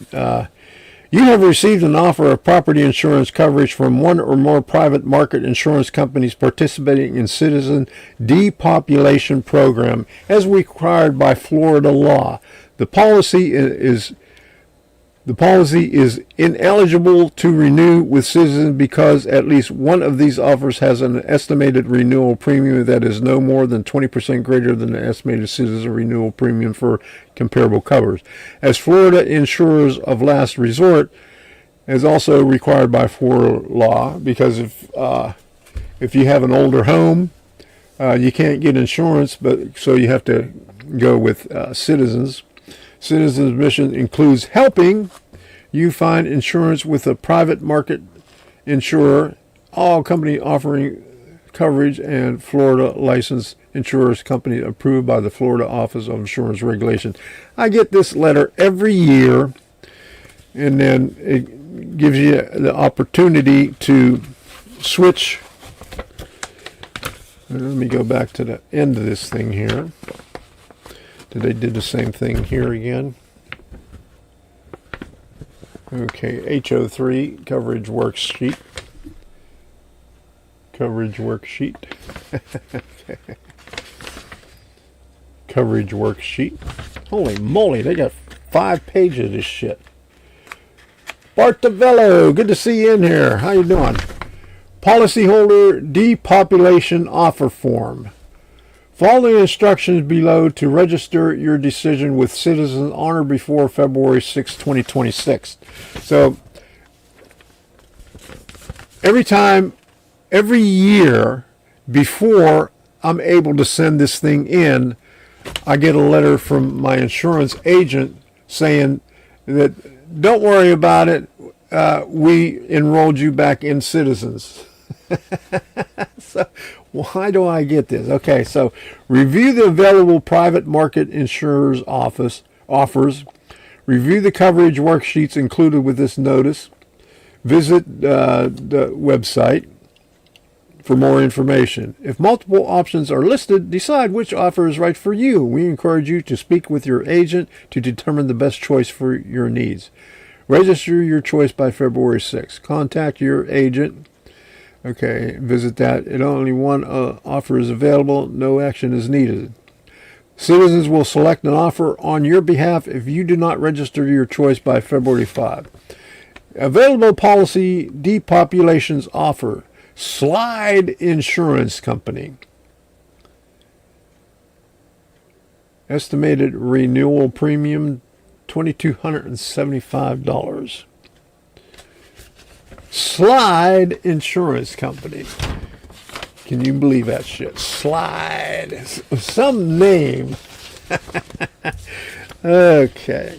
A: you have received an offer of property insurance coverage from one or more private market insurance companies participating in Citizen Depopulation Program as required by Florida law. The policy is ineligible to renew with Citizen because at least one of these offers has an estimated renewal premium that is no more than 20% greater than the estimated Citizen renewal premium for comparable covers. As Florida insurers of last resort, is also required by Florida law, because if you have an older home, you can't get insurance, but so you have to go with Citizens. Citizens' mission includes helping you find insurance with a private market insurer, all company offering coverage, and Florida licensed insurance company approved by the Florida Office of Insurance Regulation. I get this letter every year, and then it gives you the opportunity to switch. Let me go back to the end of this thing here. They did the same thing here again. Okay, HO3 coverage worksheet. Coverage worksheet. Coverage worksheet. Holy moly, they got 5 pages of this shit. Bart DeVello, good to see you in here. How you doing? Policyholder depopulation offer form. Follow the instructions below to register your decision with Citizens on or before February 6, 2026. So, every year before I'm able to send this thing in, I get a letter from my insurance agent saying that don't worry about it, we enrolled you back in Citizens. So why do I get this? Okay, so review the available private market insurers offers. Review the coverage worksheets included with this notice. Visit the website for more information. If multiple options are listed, decide which offer is right for you. We encourage you to speak with your agent to determine the best choice for your needs. Register your choice by February 6th. Contact your agent. Okay, visit that. Only one offer is available. No action is needed. Citizens will select an offer on your behalf if you do not register your choice by February 5. Available policy depopulations offer. Slide Insurance Company. Estimated renewal premium $2,275. Slide Insurance Company. Can you believe that shit? Slide. Some name. Okay.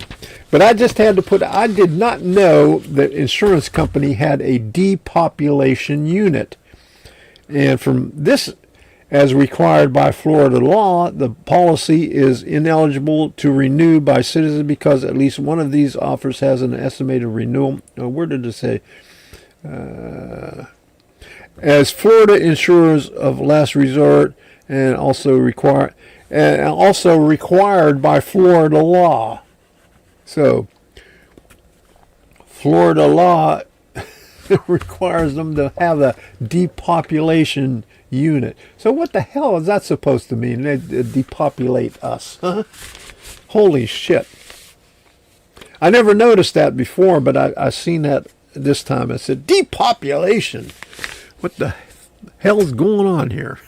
A: But I just had to I did not know that insurance company had a depopulation unit. And from this, as required by Florida law, the policy is ineligible to renew by Citizens because at least one of these offers has an estimated renewal. Where did it say? As Florida insurers of last resort and also required by Florida law. So Florida law requires them to have a depopulation unit. So what the hell is that supposed to mean? They depopulate us, huh? Holy shit. I never noticed that before, but I seen that this time. I said, depopulation. What the hell's going on here?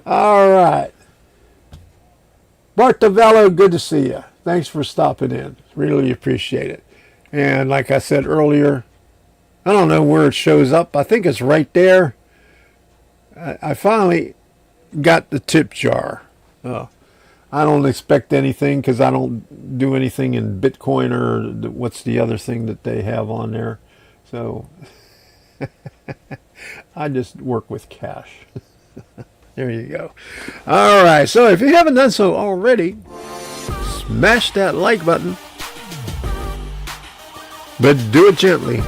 A: All right. Bart DeVello, good to see you. Thanks for stopping in. Really appreciate it. And like I said earlier, I don't know where it shows up. I think it's right there. I finally got the tip jar. I don't expect anything because I don't do anything in Bitcoin or what's the other thing that they have on there. So I just work with cash. There you go. All right. So if you haven't done so already, smash that like button. But do it gently.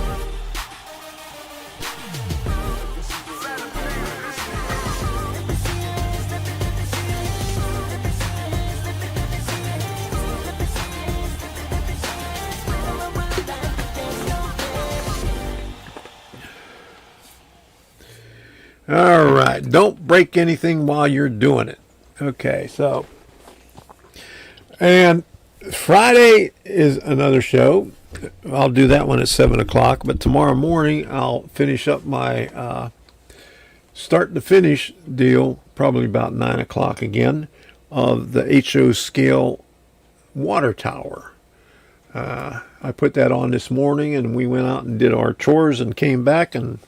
A: All right, don't break anything while you're doing it. Okay, so, and Friday is another show. I'll do that one at 7 o'clock, but tomorrow morning I'll finish up my start to finish deal, probably about 9 o'clock again, of the HO scale water tower. I put that on this morning, and we went out and did our chores and came back, and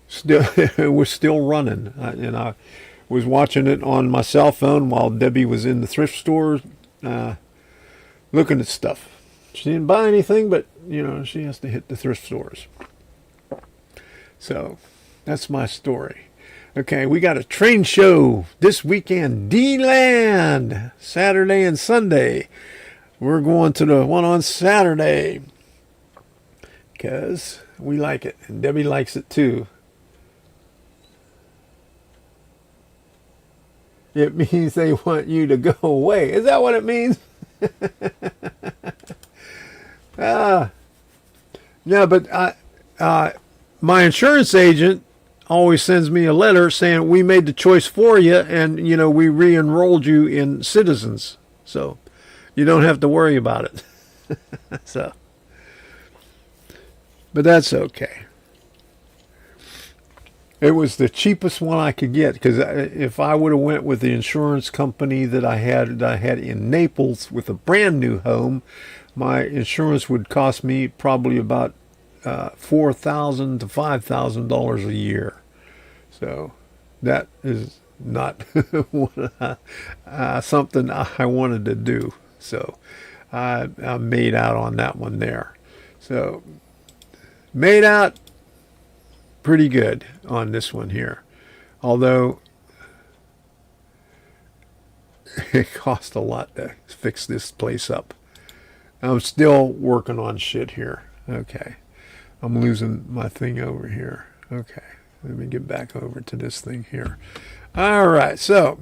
A: still it was still running. And I was watching it on my cell phone while Debbie was in the thrift store looking at stuff. She didn't buy anything, but she has to hit the thrift stores. So that's my story. Okay, we got a train show this weekend, Deland, Saturday and Sunday. We're going to the one on Saturday because we like it, and Debbie likes it too. It means they want you to go away. Is that what it means? No, but my insurance agent always sends me a letter saying we made the choice for you, and we re-enrolled you in Citizens, so you don't have to worry about it. So, but that's okay. It was the cheapest one I could get, because if I would have went with the insurance company that I had in Naples with a brand new home, my insurance would cost me probably about $4,000 to $5,000 a year. So that is not something I wanted to do. So I made out on that one there. So made out pretty good on this one here. Although it cost a lot to fix this place up. I'm still working on shit here. Okay. I'm losing my thing over here. Okay. Let me get back over to this thing here. All right. So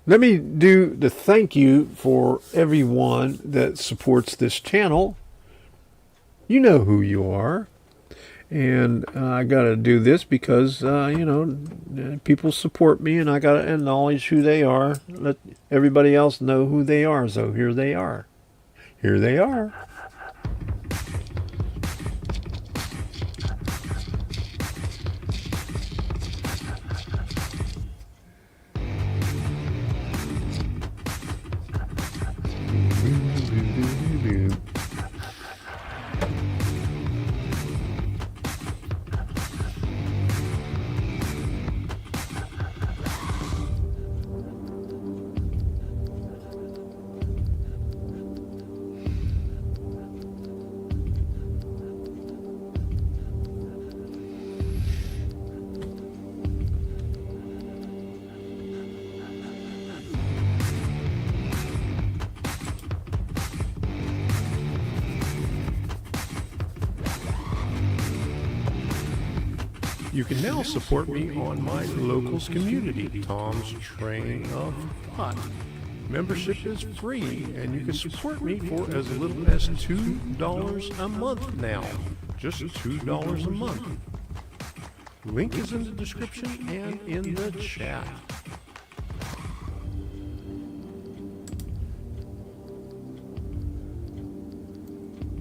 A: let me do the thank you for everyone that supports this channel. You know who you are. And I got to do this because, people support me, and I got to acknowledge who they are. Let everybody else know who they are. So here they are. Here they are. You can now support me on my locals community, Tom's Train of Thought. Membership is free, and you can support me for as little as $2 a month now. Just $2 a month. Link is in the description and in the chat.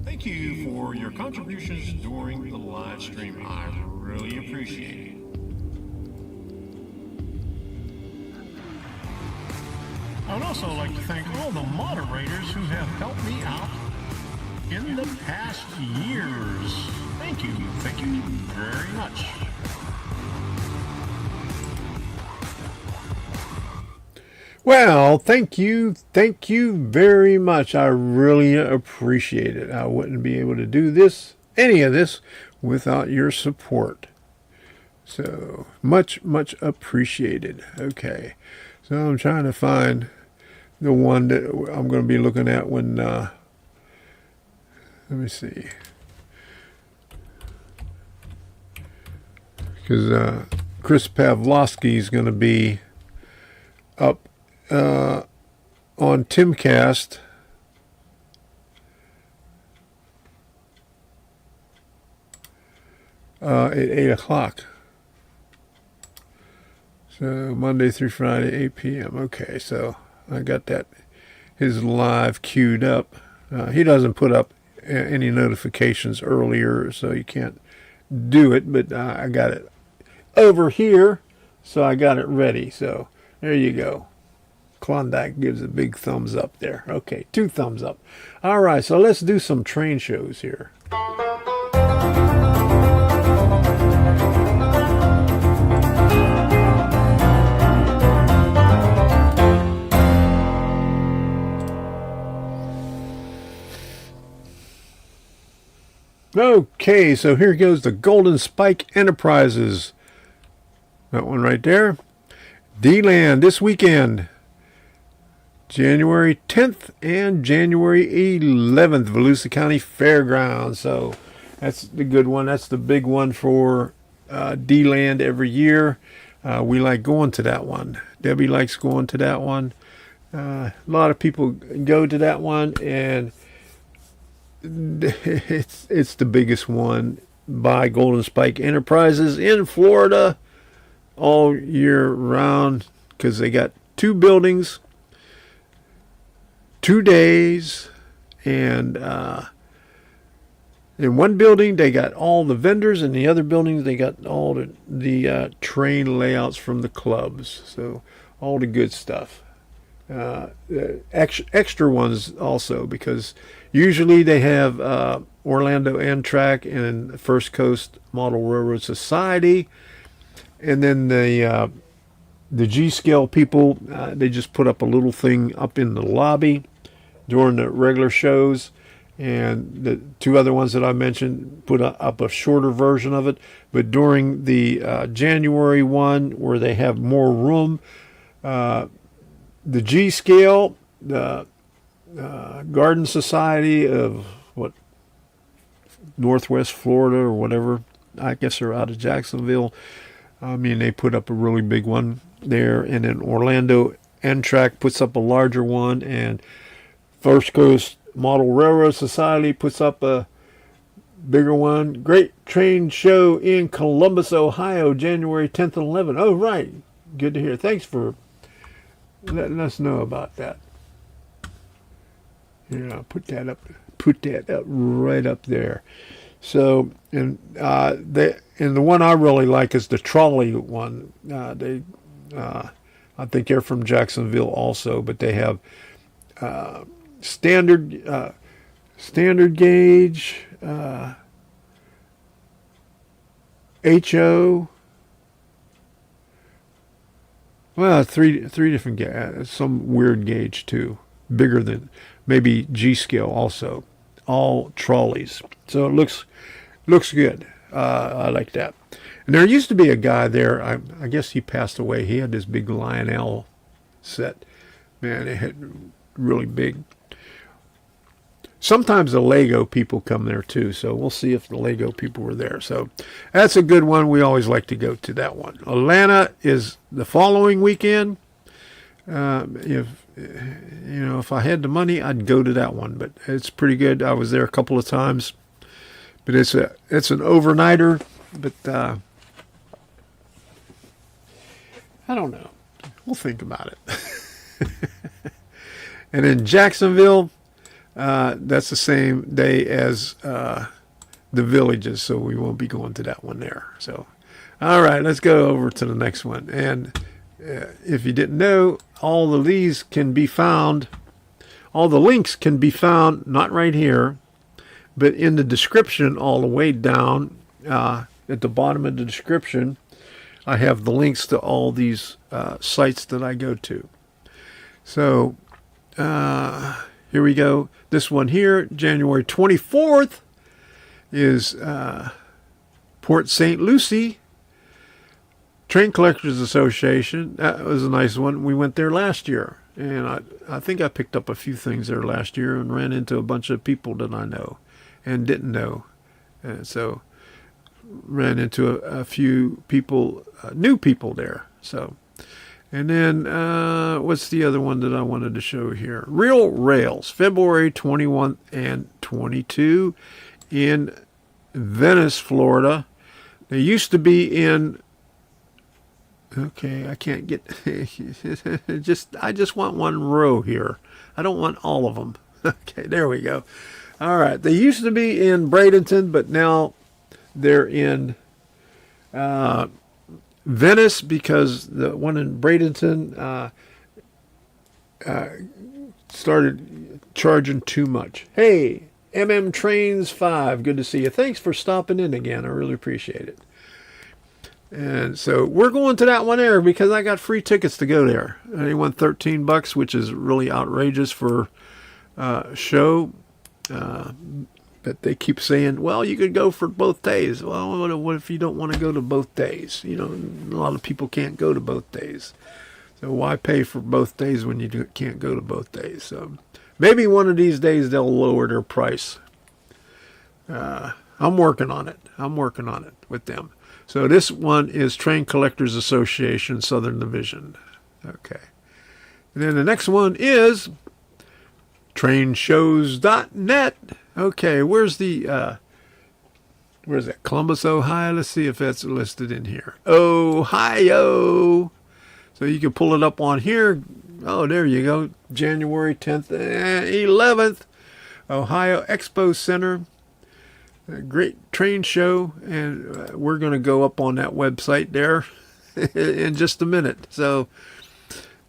A: Thank you for your contributions during the live stream. I really appreciate it. I would also like to thank all the moderators who have helped me out in the past years. Thank you very much. Well, thank you very much. I really appreciate it. I wouldn't be able to do any of this, without your support. So, much appreciated. Okay. So, I'm trying to find the one that I'm going to be looking at when, let me see. Because Chris Pavloski is going to be up on TimCast at 8 o'clock. So Monday through Friday, 8 p.m. Okay, so I got his live queued up. He doesn't put up any notifications earlier, so you can't do it, but I got it over here, so I got it ready. So there you go. Klondike gives a big thumbs up there. Okay, 2 thumbs up. All right, so let's do some train shows here. Okay, so here goes the Golden Spike Enterprises. That one right there. Deland this weekend. January 10th and January 11th, Volusia County Fairgrounds. So that's the good one. That's the big one for Deland every year. We like going to that one. Debbie likes going to that one. A lot of people go to that one, and it's the biggest one by Golden Spike Enterprises in Florida all year round, because they got 2 buildings, 2 days, and in one building they got all the vendors, and the other buildings they got all the train layouts from the clubs, so all the good stuff. Extra ones also, because usually they have Orlando Amtrak and First Coast Model Railroad Society, and then the G-Scale people, they just put up a little thing up in the lobby during the regular shows, and the 2 other ones that I mentioned put up a shorter version of it. But during the January one, where they have more room, the G-Scale, the Garden Society of Northwest Florida or whatever, I guess they're out of Jacksonville. I mean, they put up a really big one there, and then Orlando Amtrak puts up a larger one, and First Coast Model Railroad Society puts up a bigger one. Great train show in Columbus, Ohio, January 10th and 11th. Oh, right. Good to hear. Thanks for letting us know about that. Yeah, put that up right up there. So, and the one I really like is the trolley one. I think they're from Jacksonville also, but they have standard gauge, HO. Well, three different gauge, some weird gauge too, bigger than maybe G-Scale also. All trolleys, so it looks good. I like that. And there used to be a guy there. I guess he passed away. He had this big Lionel set. Man, it had really big. Sometimes the Lego people come there too, so we'll see if the Lego people were there. So that's a good one. We always like to go to that one. Atlanta is the following weekend. If I had the money, I'd go to that one, but it's pretty good. I was there a couple of times, but it's an overnighter. But I don't know. We'll think about it. And in Jacksonville, that's the same day as the Villages, so we won't be going to that one there. So, all right, let's go over to the next one. And if you didn't know, all the links can be found, not right here, but in the description all the way down at the bottom of the description. I have the links to all these sites that I go to. So here we go. This one here, January 24th, is Port St. Lucie Train Collectors Association. That was a nice one. We went there last year, and I think I picked up a few things there last year and ran into a bunch of people that I know and didn't know. And so ran into a few people, new people there. So, and then what's the other one that I wanted to show here? Real Rails, February 21 and 22 in Venice, Florida. They used to be in. Okay, I can't get. I just want one row here. I don't want all of them. Okay, there we go. All right, they used to be in Bradenton, but now they're in Venice because the one in Bradenton started charging too much. Hey, Trains 5, good to see you. Thanks for stopping in again. I really appreciate it. And so we're going to that one there because I got free tickets to go there. They won $13, which is really outrageous for a show. But they keep saying, well, you could go for both days. Well, what if you don't want to go to both days? You know, a lot of people can't go to both days. So why pay for both days when you can't go to both days? So maybe one of these days they'll lower their price. I'm working on it. With them. So this one is Train Collectors Association, Southern Division. Okay. And then the next one is trainshows.net. Okay, where's that? Columbus, Ohio. Let's see if that's listed in here. Ohio. So you can pull it up on here. Oh, there you go. January 10th and 11th. Ohio Expo Center. A great train show. And we're going to go up on that website there in just a minute. So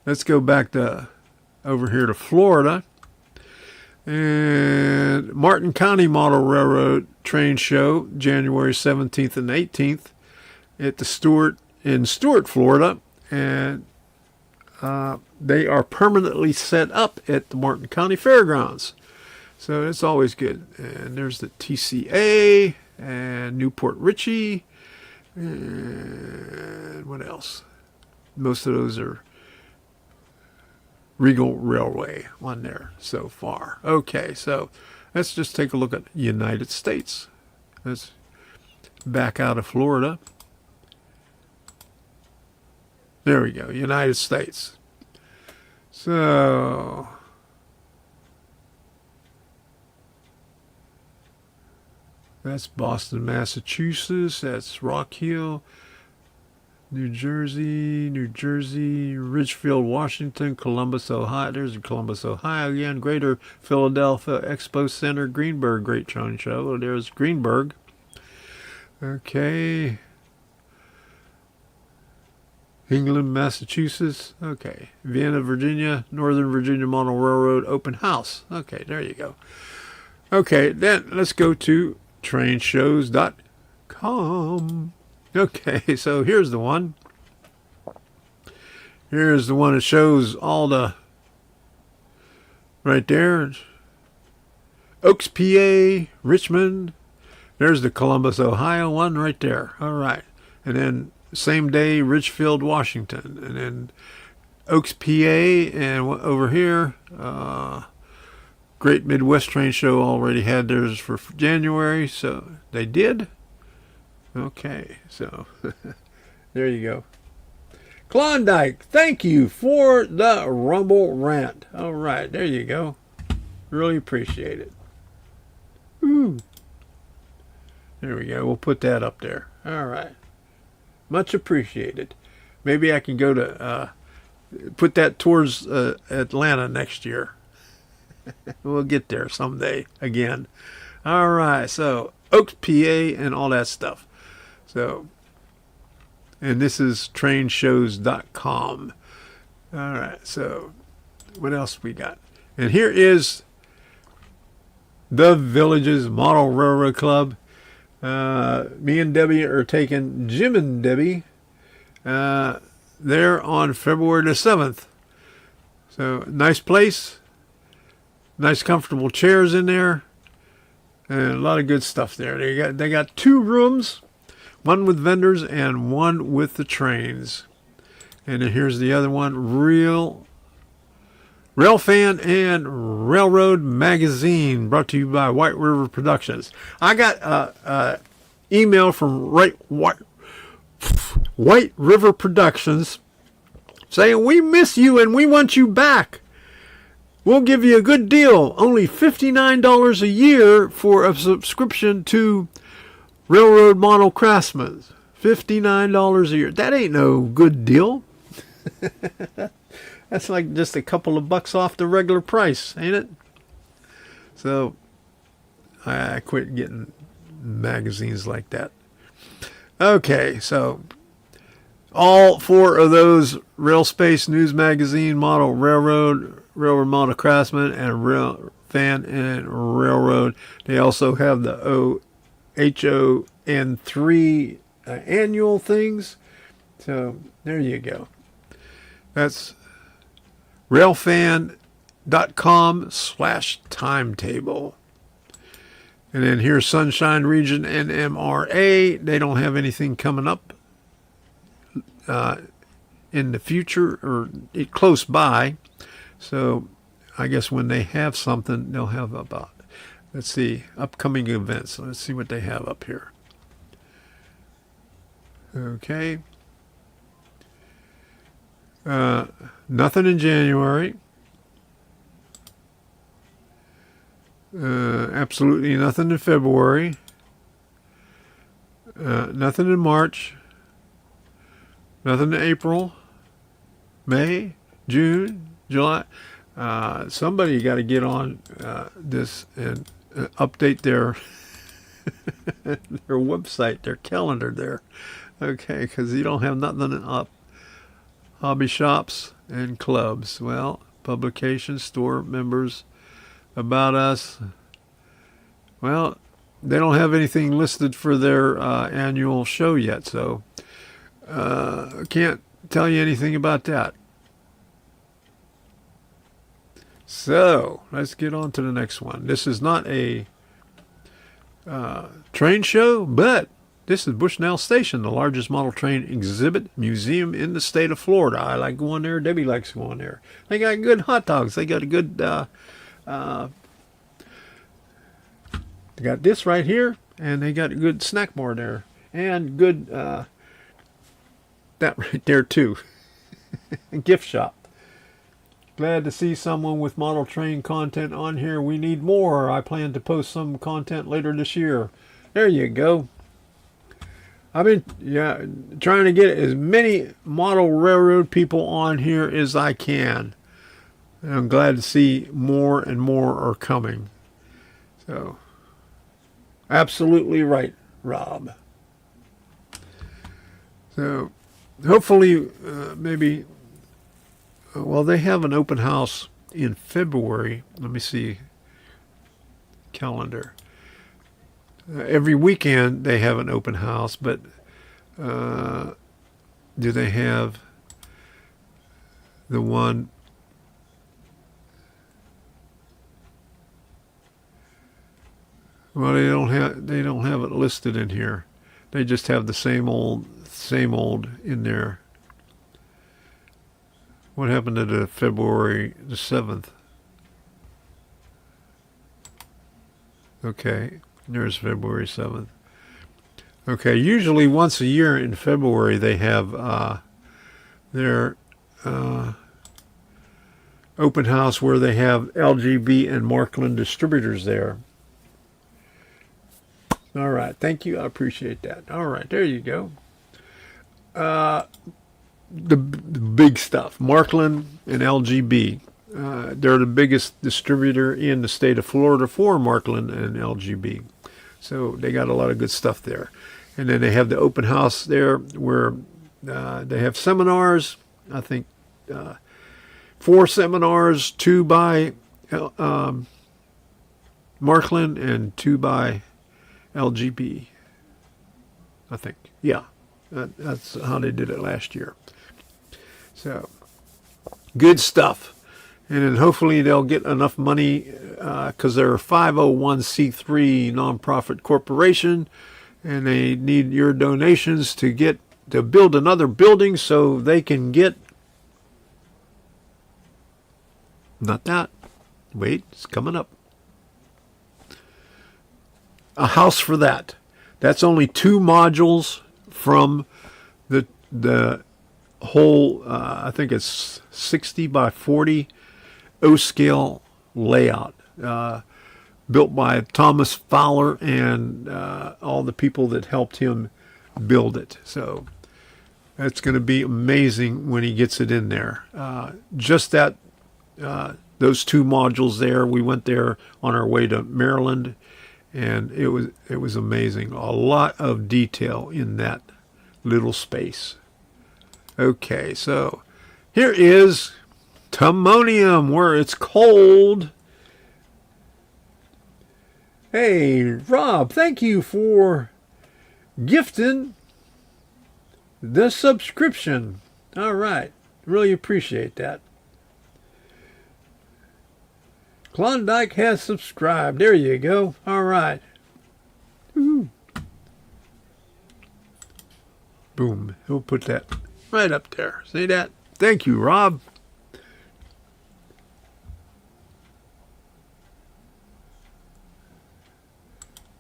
A: let's go back to over here to Florida. And Martin County Model Railroad Train Show, January 17th and 18th at the Stuart, Florida. And they are permanently set up at the Martin County Fairgrounds. So it's always good. And there's the TCA and Newport Richie. And what else? Most of those are Regal Railway on there so far. Okay, so let's just take a look at United States. Let's back out of Florida. There we go, United States. So that's Boston, Massachusetts. That's Rock Hill, New Jersey, Ridgefield, Washington, Columbus, Ohio. There's Columbus, Ohio again. Greater Philadelphia Expo Center, Greenberg Great Train Show. There's Greenberg. Okay. England, Massachusetts. Okay. Vienna, Virginia, Northern Virginia Model Railroad Open House. Okay, there you go. Okay, then let's go to trainshows.com. Okay, so here's the one. Here's the one that shows all the, right there, Oaks, PA, Richmond. There's the Columbus, Ohio one right there. All right. And then same day, Ridgefield, Washington. And then Oaks, PA, and over here, Great Midwest Train Show already had theirs for January, so they did. Okay, so there you go. Klondike, thank you for the Rumble rant. All right, there you go. Really appreciate it. Ooh. There we go. We'll put that up there. All right. Much appreciated. Maybe I can go to put that towards Atlanta next year. We'll get there someday again. All right, so Oaks, PA, and all that stuff. So, and this is trainshows.com. All right, so what else we got? And here is the Villages Model Railroad Club. Me and Debbie are taking Jim and Debbie there on February the 7th. So, nice place. Nice comfortable chairs in there. And a lot of good stuff there. They got 2 rooms. One with vendors and one with the trains. And then here's the other one. Railfan and Railroad Magazine, brought to you by White River Productions. I got an email from White River Productions saying, "We miss you and we want you back. We'll give you a good deal. Only $59 a year for a subscription to Railroad Model Craftsman. $59 a year. That ain't no good deal." That's like just a couple of bucks off the regular price, ain't it? So I quit getting magazines like that. Okay, so all 4 of those: Rail Space, News Magazine, Model Railroad, Railroad Model Craftsman, and Railfan and Railroad. They also have the HON3 annual things. So there you go. That's railfan.com/timetable. And then here's Sunshine Region and MRA. They don't have anything coming up in the future or close by. So I guess when they have something, they'll have about, let's see, upcoming events. Let's see what they have up here. Okay. Nothing in January. Absolutely nothing in February. Nothing in March. Nothing in April, May, June, July. Somebody got to get on this and update their their website, their calendar there. Okay, because you don't have nothing up. Hobby shops and clubs. Well, publications, store members, about us. Well, they don't have anything listed for their annual show yet, so I can't tell you anything about that. So let's get on to the next one. This is not a train show, but this is Bushnell Station, the largest model train exhibit museum in the state of Florida. I like going there. Debbie likes going there. They got good hot dogs. They got a good, they got this right here, and they got a good snack bar there, and good, that right there too. Gift shop. Glad to see someone with model train content on here. We need more. I plan to post some content later this year. There you go. I've been trying to get as many model railroad people on here as I can. And I'm glad to see more and more are coming. So, absolutely right, Rob. So, hopefully, maybe, well, they have an open house in February. Let me see. Calendar. Every weekend they have an open house, but do they have the one? Well, they don't have it listed in here. They just have the same old in there. What happened to the February the 7th? Okay. There's February 7th. Okay, usually once a year in February they have their open house where they have LGB and Markland distributors there. All right, thank you. I appreciate that. All right, there you go. The big stuff, Markland and LGB. They're the biggest distributor in the state of Florida for Markland and LGB. So they got a lot of good stuff there. And then they have the open house there where they have seminars. I think 4 seminars, 2 by Markland and 2 by LGB. I think. Yeah. That's how they did it last year. So good stuff. And then hopefully they'll get enough money because they're a 501c3 nonprofit corporation, and they need your donations to build another building so they can get. Not that. Wait, it's coming up. A house for that. That's only 2 modules from the whole. I think it's 60 by 40. O-scale layout built by Thomas Fowler and all the people that helped him build it. So that's going to be amazing when he gets it in there. Just that those 2 modules there. We went there on our way to Maryland, and it was amazing. A lot of detail in that little space. Okay, so here is Timonium, where it's cold. Hey, Rob, thank you for gifting the subscription. All right, really appreciate that. Klondike has subscribed. There you go. All right. Ooh. Boom. He'll put that right up there. See that? Thank you, Rob.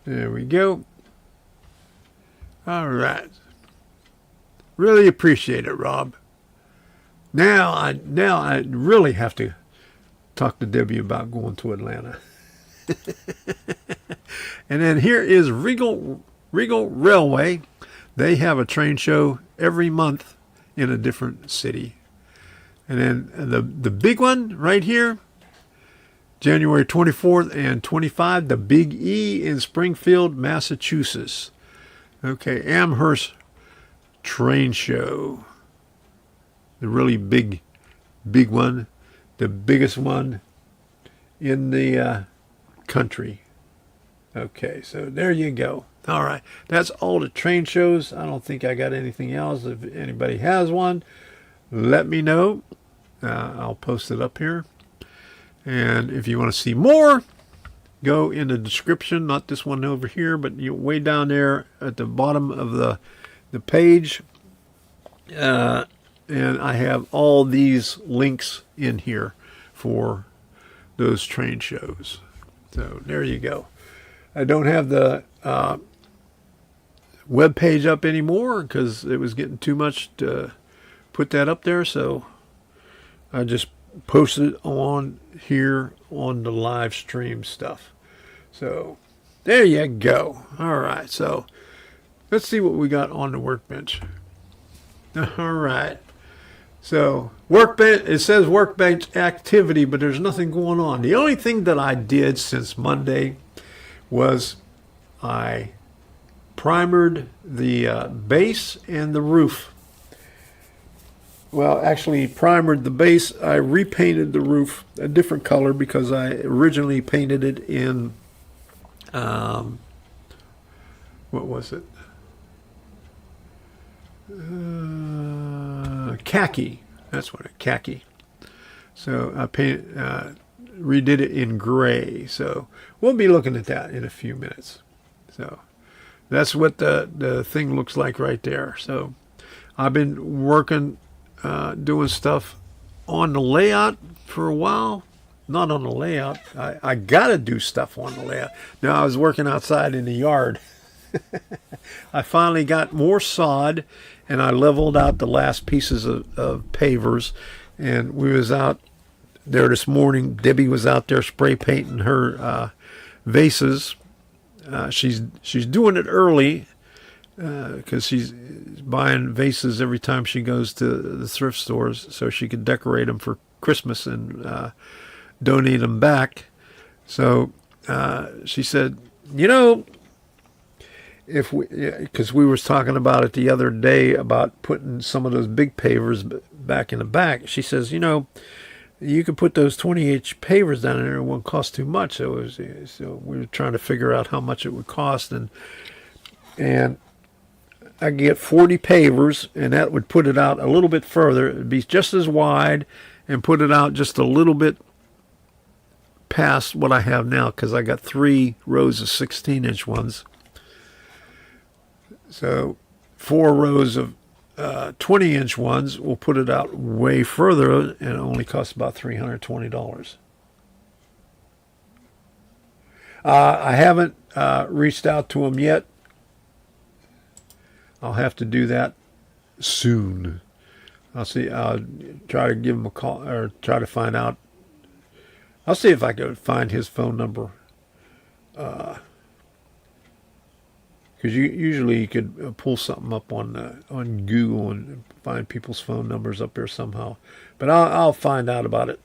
A: There we go. All right. Really appreciate it, Rob. Now I really have to talk to Debbie about going to Atlanta. And then here is Regal Railway. They have a train show every month in a different city. And then the big one right here, January 24th and 25, the Big E in Springfield, Massachusetts. Okay, Amherst train show. The really big one, the biggest one in the country. Okay, so there you go. All right, that's all the train shows. I don't think I got anything else. If anybody has one, let me know. I'll post it up here. And if you want to see more, go in the description. Not this one over here, but way down there at the bottom of the page. And I have all these links in here for those train shows. So there you go. I don't have the web page up anymore because it was getting too much to put that up there, so I just posted it on here on the live stream stuff. So there you go. All right, so let's see what we got on the Workbench. All right, so Workbench, it says Workbench activity, but there's nothing going on. The only thing that I did since Monday was I primered the base and the roof. Well, actually primered the base. I repainted the roof a different color because I originally painted it in, what was it? Khaki. That's what it, khaki. So I redid it in gray. So we'll be looking at that in a few minutes. So that's what the thing looks like right there. So I've been working, doing stuff on the layout for a while. Not on the layout. I got to do stuff on the layout. Now, I was working outside in the yard. I finally got more sod, and I leveled out the last pieces of pavers. And we was out there this morning. Debbie was out there spray painting her vases. She's doing it early because she's buying vases every time she goes to the thrift stores so she could decorate them for Christmas and donate them back. So she said, you know, if we, because we was talking about it the other day about putting some of those big pavers back in the back. She says, you know, you could put those 20-inch pavers down in there. It won't cost too much. So we were trying to figure out how much it would cost, and I could get 40 pavers, and that would put it out a little bit further. It'd be just as wide, and put it out just a little bit past what I have now, because I got 3 rows of 16-inch ones. So 4 rows of 20-inch ones will put it out way further, and it only costs about $320. I haven't reached out to them yet. I'll have to do that soon. I'll try to give him a call, or try to find out. I'll see if I can find his phone number. Because usually you could pull something up on Google and find people's phone numbers up there somehow. But I'll find out about it.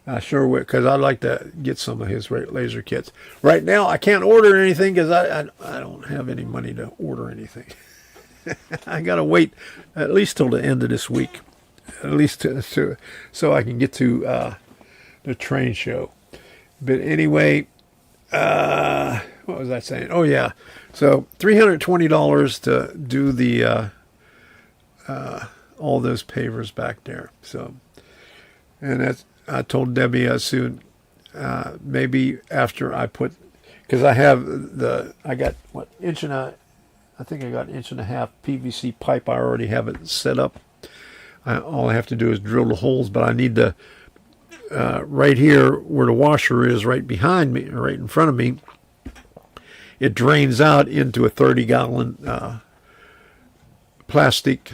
A: I sure would, because I'd like to get some of his laser kits. Right now, I can't order anything because I don't have any money to order anything. I got to wait at least till the end of this week, at least so I can get to the train show. But anyway, what was I saying? Oh yeah, so $320 to do the all those pavers back there. So, and that's, I told Debbie soon, maybe after I put, because I got what, I think I got 1.5 inch PVC pipe. I already have it set up. All I have to do is drill the holes, but I need to, right here where the washer is, right behind me, right in front of me, it drains out into a 30-gallon plastic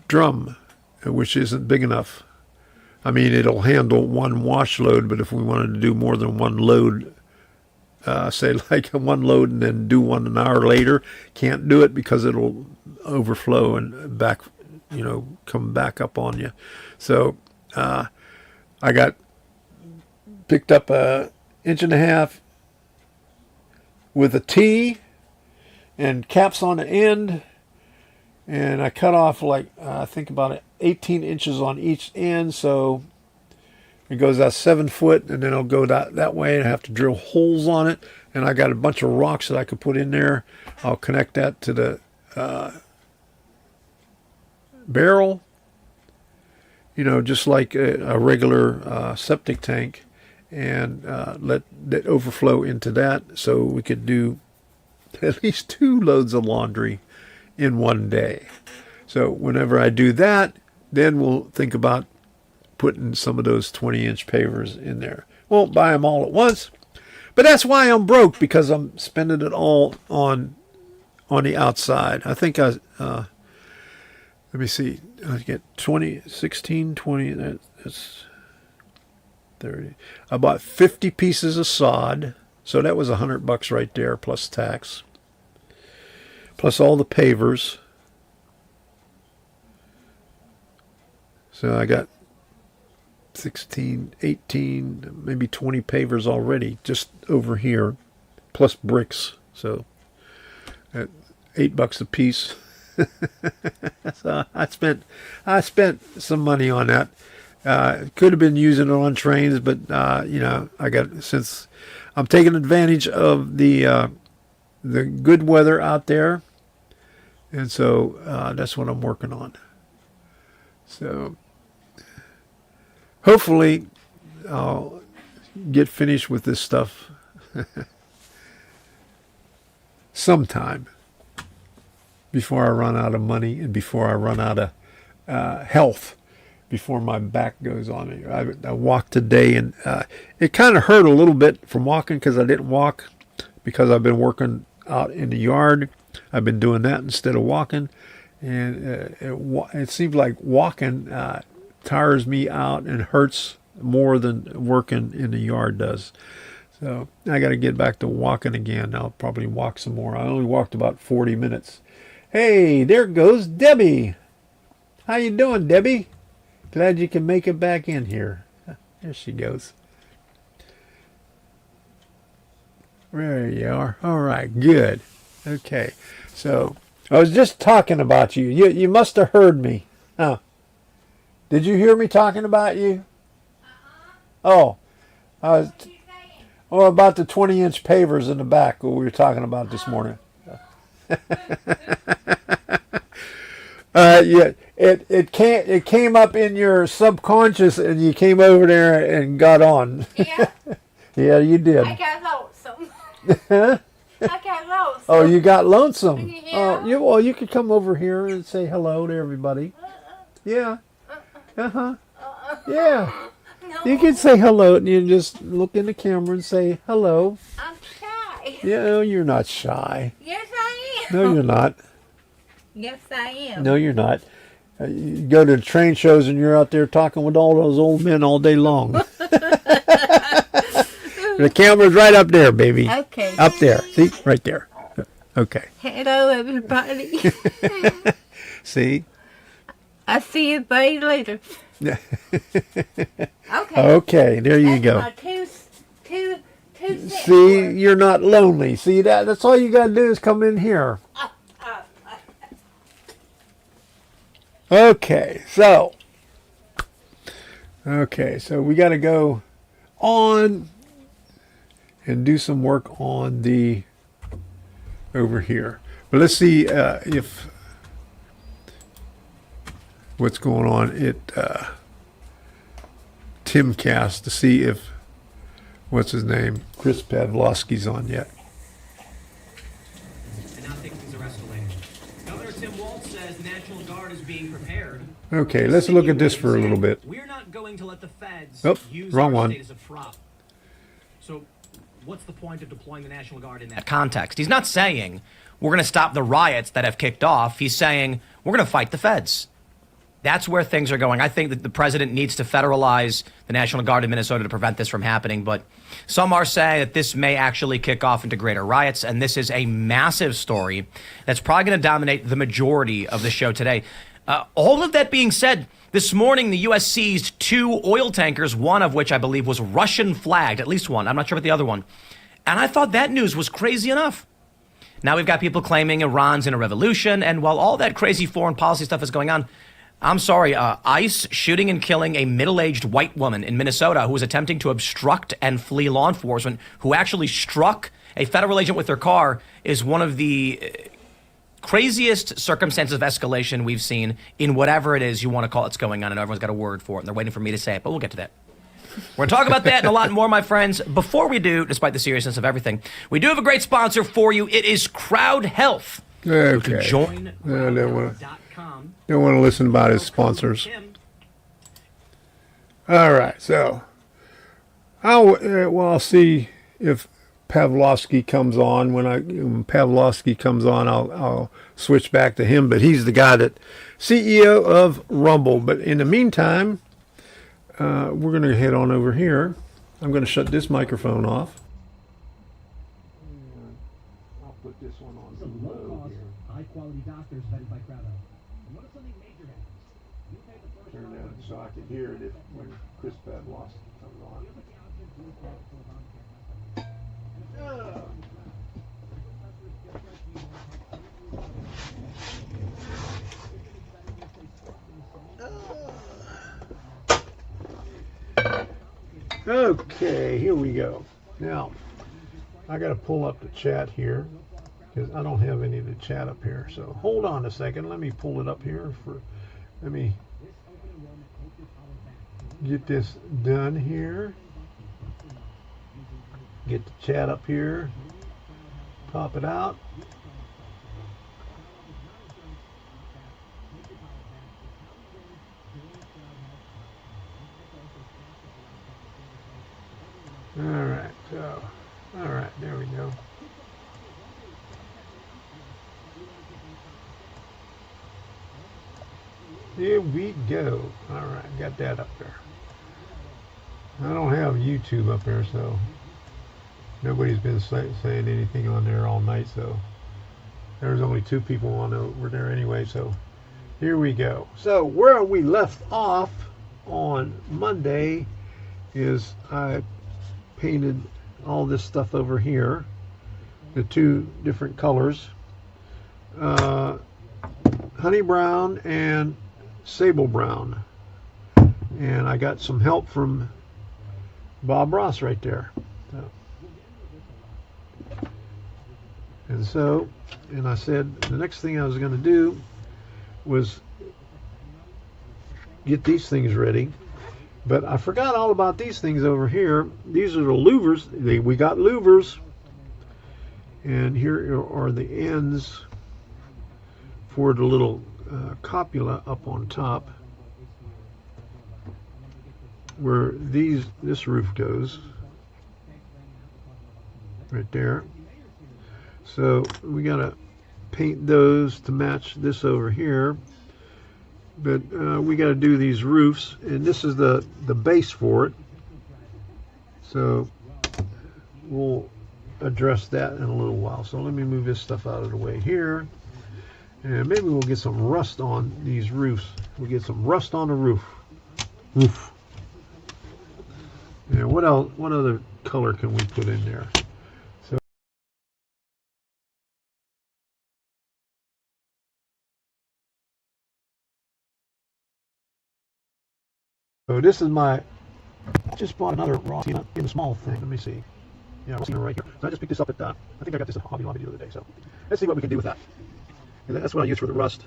A: drum. which isn't big enough. I mean, it'll handle one wash load, but if we wanted to do more than one load, say like one load and then do one an hour later, can't do it because it'll overflow and back, come back up on you. So I picked up a 1.5 inch with a T and caps on the end, and I cut off I think about 18 inches on each end, so it goes out 7 foot, and then it'll go that way, and I have to drill holes on it, and I got a bunch of rocks that I could put in there. I'll connect that to the barrel, just like a regular septic tank, and let that overflow into that, so we could do at least 2 loads of laundry in one day. So whenever I do that, then we'll think about putting some of those 20-inch pavers in there. Won't buy them all at once, but that's why I'm broke, because I'm spending it all on the outside. I think let me see, I get 16, 20, that's 30. I bought 50 pieces of sod, so that was $100 right there, plus tax, plus all the pavers. So I got 16, 18, maybe 20 pavers already just over here, plus bricks. So at $8 a piece. So I spent some money on that. Could have been using it on trains, but since I'm taking advantage of the good weather out there, and so that's what I'm working on. So hopefully I'll get finished with this stuff sometime before I run out of money and before I run out of health, before my back goes on me. I walked today, and it kind of hurt a little bit from walking, because I didn't walk because I've been working out in the yard. I've been doing that instead of walking, and it seems like walking tires me out and hurts more than working in the yard does. So I got to get back to walking again. I'll probably walk some more. I only walked about 40 minutes. Hey, there goes Debbie. How you doing, Debbie? Glad you can make it back in here. There she goes. There you are. All right, good. Okay, so I was just talking about you. You must have heard me. Huh? Did you hear me talking about you? Oh, I was. Oh, about the 20-inch pavers in the back, what we were talking about this morning. Yeah, it came up in your subconscious, and you came over there and got on.
C: Yeah.
A: Yeah, you did.
C: I got lonesome.
A: Huh?
C: I got lonesome.
A: Oh, you got lonesome.
C: Yeah.
A: Oh, you could come over here and say hello to everybody. Yeah. Uh-huh. Yeah.
C: No.
A: You can say hello, and you just look in the camera and say hello.
C: I'm shy.
A: Yeah, no, you're not shy.
C: Yes, I am.
A: No, you're not.
C: Yes, I am.
A: No, you're not. You go to train shows and you're out there talking with all those old men all day long. The camera's right up there, baby.
C: Okay.
A: Up there. See? Right there. Okay.
C: Hello, everybody.
A: See?
C: I'll see you later. Okay.
A: Okay, there you
C: That's
A: go.
C: my two
A: See, you're not lonely. See, that's all you got to do is come in here. Okay, so we got to go on and do some work on the over here. But let's see if what's going on at TimCast to see if what's his name, Chris Pavloski's on yet.
L: And now things are escalating. Governor Tim Walz says the National Guard is being prepared.
A: Okay, let's look at this for a little bit.
L: We're not going to let the feds use
A: wrong
L: our
A: one.
L: state as a prop. So what's the point of deploying the National Guard in that context? He's not saying we're going to stop the riots that have kicked off. He's saying we're going to fight the feds. That's where things are going. I think that the president needs to federalize the National Guard in Minnesota to prevent this from happening. But some are saying that this may actually kick off into greater riots. And this is a massive story that's probably going to dominate the majority of the show today. All of that being said, this morning, the U.S. seized 2 oil tankers, one of which I believe was Russian flagged, at least one. I'm not sure about the other one. And I thought that news was crazy enough. Now we've got people claiming Iran's in a revolution. And while all that crazy foreign policy stuff is going on, I'm sorry, ICE shooting and killing a middle-aged white woman in Minnesota who was attempting to obstruct and flee law enforcement, who actually struck a federal agent with their car, is one of the craziest circumstances of escalation we've seen in whatever it is you want to call it's going on, and everyone's got a word for it, and they're waiting for me to say it, but we'll get to that. We're going to talk about that and a lot more, my friends. Before we do, despite the seriousness of everything, we do have a great sponsor for you. It is Crowd Health.
A: Okay.
L: Join
A: don't want to listen about his sponsors. All right, so I'll see if Pavloski comes on. When Pavloski comes on, I'll switch back to him. But he's the guy that CEO of Rumble. But in the meantime, we're going to head on over here. I'm going to shut this microphone off. I'll put this one on.
M: Some low-cost, high-quality doctors vetted by Crowd Health. And what if something major happens? You pay the first.
A: Turn that so I can hear it when Chris Pavloski comes on. Okay, here we go. Now, I got to pull up the chat here because I don't have any of the chat up here. So hold on a second. Let me pull it up here. Let me get this done here. Get the chat up here. Pop it out. All right, there we go. Here we go. All right, got that up there. I don't have YouTube up there, so nobody's been saying anything on there all night, so there's only 2 people on over there anyway, so here we go. So where we left off on Monday is I painted all this stuff over here, the 2 different colors, honey brown and sable brown, and I got some help from Bob Ross right there. And I said the next thing I was going to do was get these things ready. But I forgot all about these things over here. These are the louvers. We got louvers. And here are the ends for the little copula up on top, where this roof goes. Right there. So we got to paint those to match this over here. But we got to do these roofs, and this is the base for it. So we'll address that in a little while. So let me move this stuff out of the way here, and maybe we'll get some rust on these roofs. We'll get some rust on the roof. And what else? What other color can we put in there? So this is I just bought another raw in a small thing. Let me see. Yeah, raw right here. So I just picked this up at, I think I got this at Hobby Lobby the other day. So let's see what we can do with that. And that's what I use for the rust.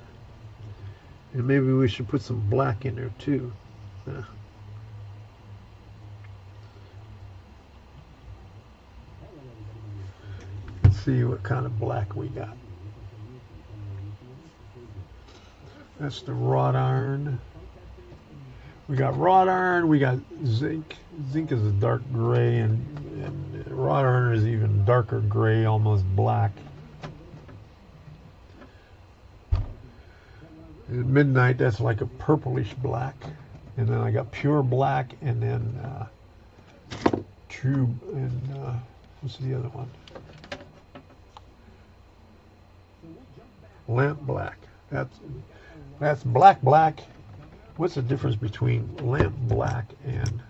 A: And maybe we should put some black in there too. Let's see what kind of black we got. That's the wrought iron. We got wrought iron, we got zinc. Zinc is a dark gray, and wrought iron is even darker gray, almost black. At midnight, that's like a purplish black. And then I got pure black, and then true, and what's the other one? Lamp black. That's black. What's the difference between lamp black and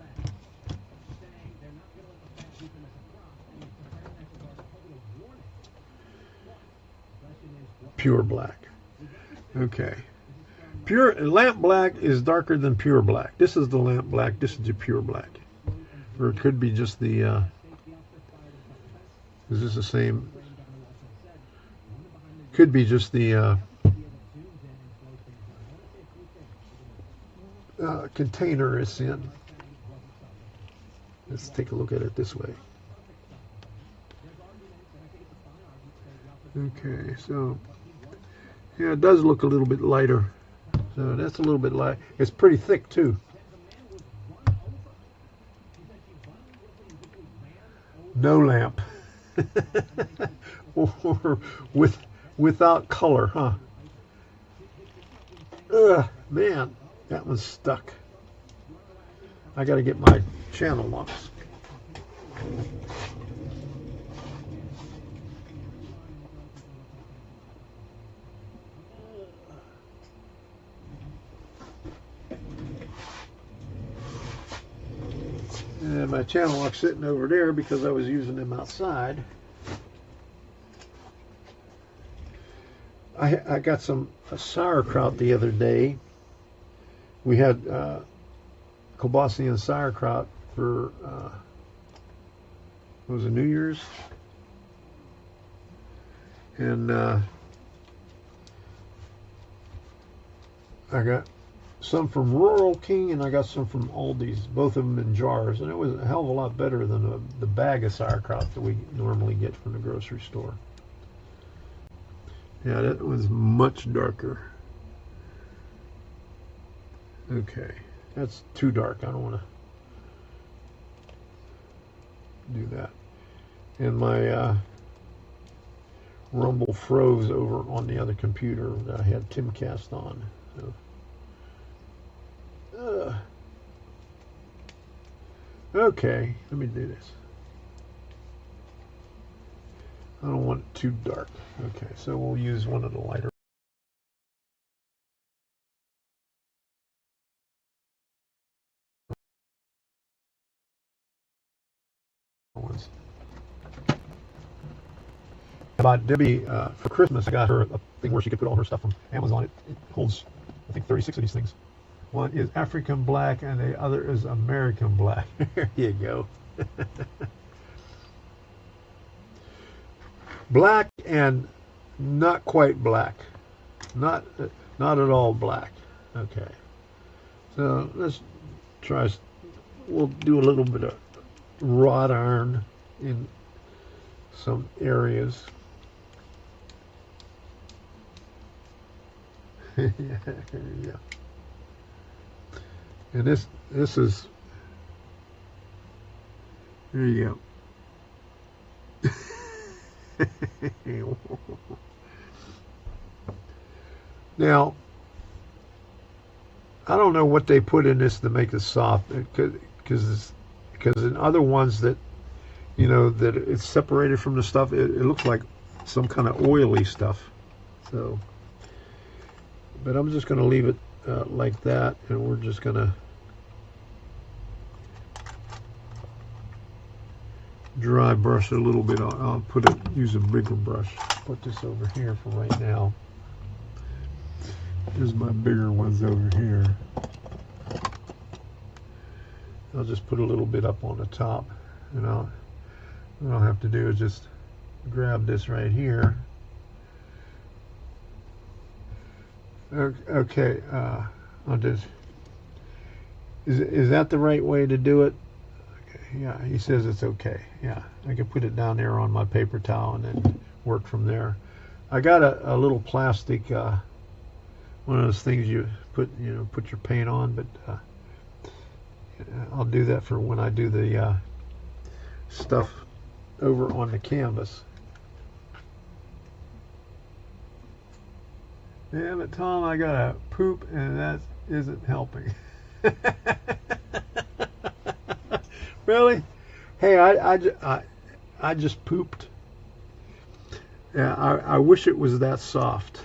A: pure black? Okay. Pure lamp black is darker than pure black. This is the lamp black. This is the pure black. Or it could be just the. Is this the same? Could be just the container it's in. Let's take a look at it this way. Okay, so yeah, it does look a little bit lighter. So that's a little bit light. It's pretty thick too. No lamp. Or without color, huh? Ugh, man, that one's stuck. I got to get my channel locks. And my channel lock's sitting over there because I was using them outside. I got some sauerkraut the other day. We had kielbasa and sauerkraut for what was it, New Year's? And I got some from Rural King and I got some from Aldi's, both of them in jars, and it was a hell of a lot better than the bag of sauerkraut that we normally get from the grocery store. Yeah, that was much darker. Okay, that's too dark. I don't want to do that. And my Rumble froze over on the other computer that I had TimCast on. So. Okay, let me do this. I don't want it too dark. Okay, so we'll use one of the lighter ones. About Debbie, for Christmas, I got her a thing where she could put all her stuff from Amazon. It holds, I think, 36 of these things. One is African black and the other is American black. There you go. Black and not quite black. Not at all black. Okay. So let's try. We'll do a little bit of wrought iron in some areas. Yeah, there you go. And this is, there you go. Now, I don't know what they put in this to make it soft, because in other ones that, you know, that it's separated from the stuff, it looks like some kind of oily stuff. So, but I'm just going to leave it like that, and we're just going to dry brush it a little bit. I'll use a bigger brush. Put this over here for right now. Here's my bigger ones over here. I'll just put a little bit up on the top, and what I'll have to do is just grab this right here. Okay, I'll just, is that the right way to do it? Okay, yeah, he says it's okay. Yeah, I can put it down there on my paper towel and then work from there. I got a little plastic, one of those things you put your paint on, but I'll do that for when I do the stuff over on the canvas. Damn it, Tom, I gotta poop and that isn't helping. Really? Hey, I just pooped. Yeah, I wish it was that soft.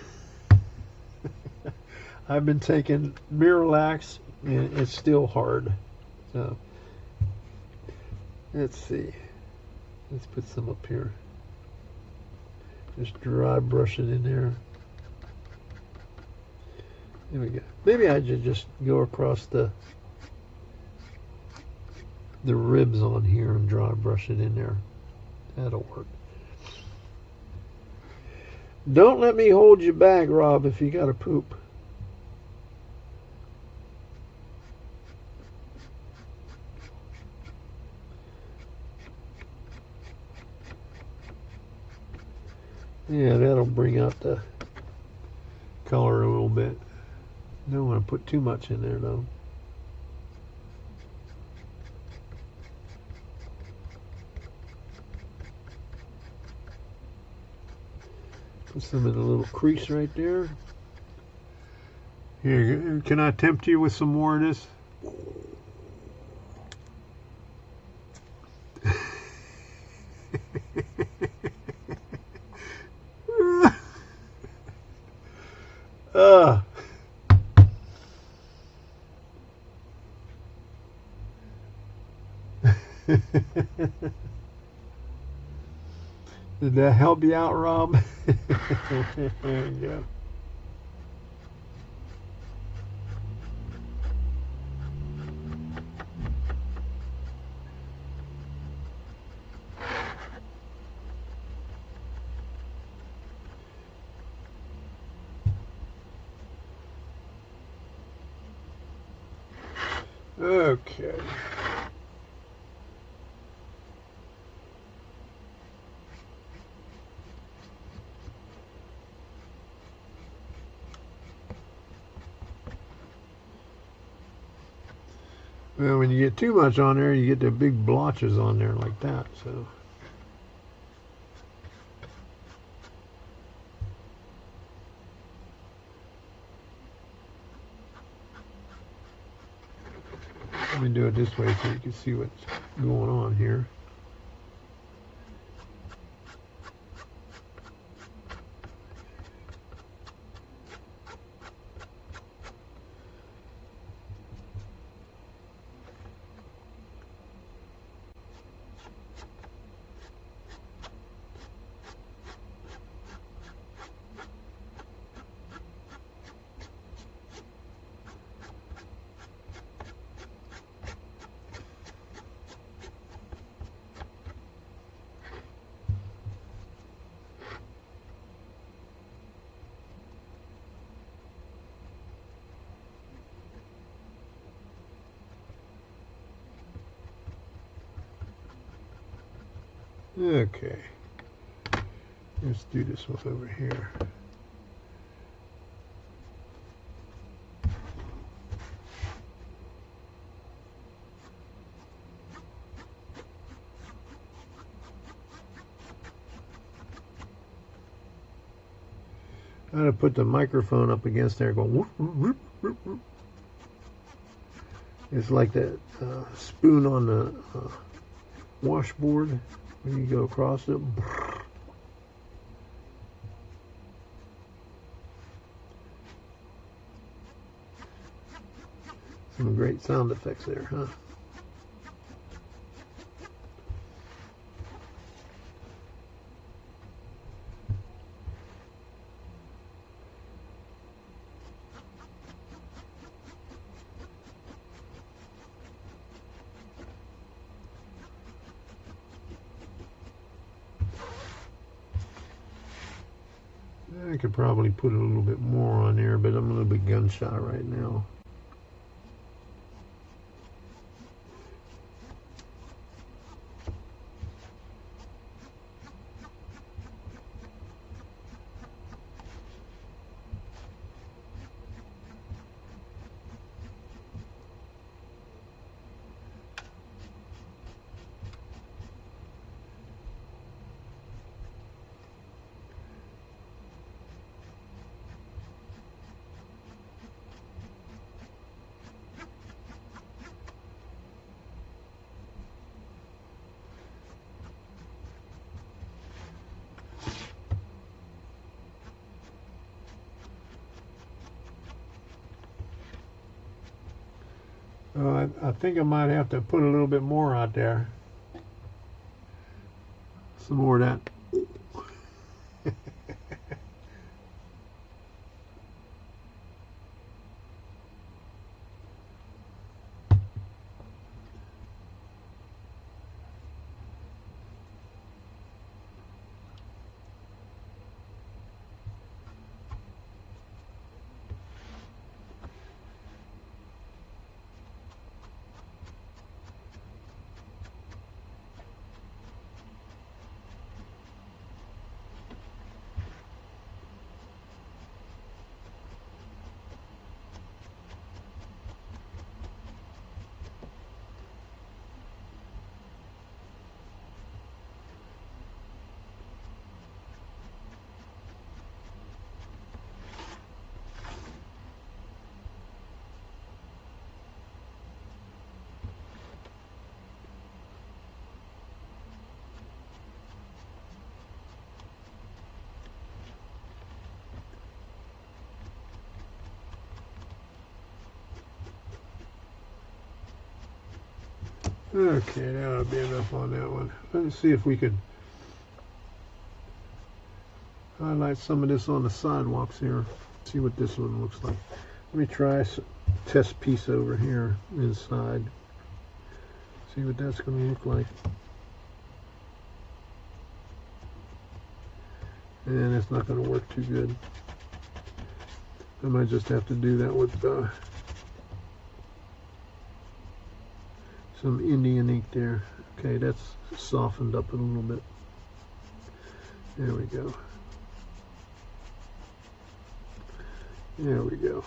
A: I've been taking Miralax and it's still hard. So let's see. Let's put some up here. Just dry brush it in there. There we go. Maybe I should just go across the ribs on here and dry brush it in there. That'll work. Don't let me hold you back, Rob, if you gotta poop. Yeah, that'll bring out the color a little bit. Don't want to put too much in there though. Put some in a little crease right there. Here, can I tempt you with some more of this? Did that help you out, Rob? There you go. Okay. Well, when you get too much on there, you get the big blotches on there like that, so. Let me do it this way so you can see what's going on here. Okay, let's do this one over here. I'm going to put the microphone up against there going whoop, whoop, whoop, whoop, whoop. It's like that spoon on the washboard when you go across it. Some great sound effects there, huh? I could probably put a little bit more on there, but I'm a little bit gun shy right now. I think I might have to put a little bit more out there. Some more of that. Okay, that'll be enough on that one. Let's see if we could highlight some of this on the sidewalks here. See what this one looks like. Let me try a test piece over here inside. See what that's going to look like. And it's not going to work too good. I might just have to do that with some Indian ink there. Okay, that's softened up a little bit. There we go. There we go.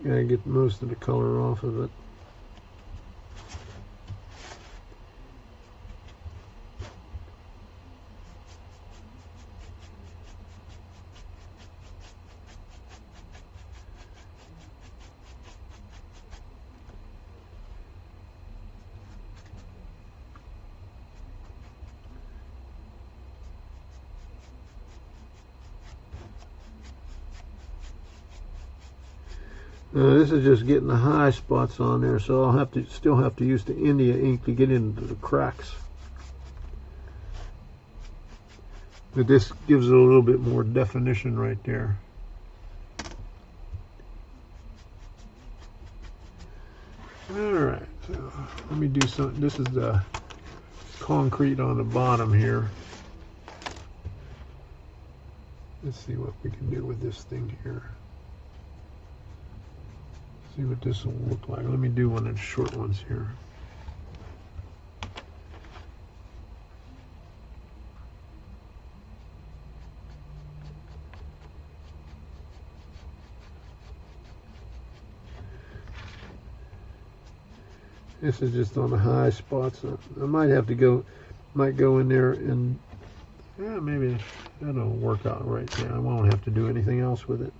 A: Gotta get most of the color off of it. This is just getting the high spots on there, so I'll have to still have to use the India ink to get into the cracks. But this gives it a little bit more definition right there. Alright, so let me do some. This is the concrete on the bottom here. Let's see what we can do with this thing here. See what this will look like. Let me do one of the short ones here. This is just on the high spots. I might have to go in there and maybe that'll work out right now. I won't have to do anything else with it.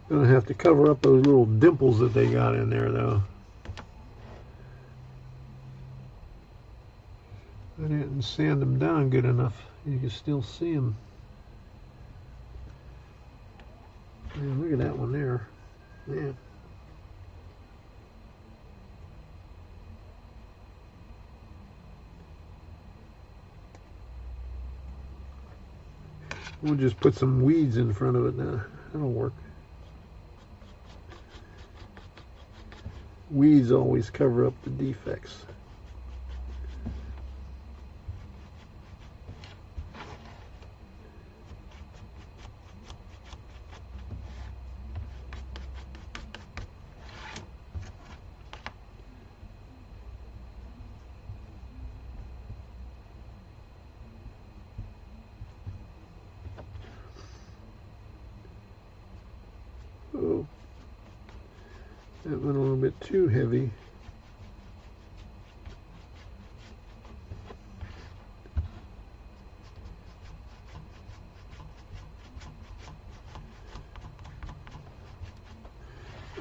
A: Gonna have to cover up those little dimples that they got in there, though. I didn't sand them down good enough. You can still see them. Man, look at that one there. Man. We'll just put some weeds in front of it now. That'll work. Weeds always cover up the defects. That went a little bit too heavy.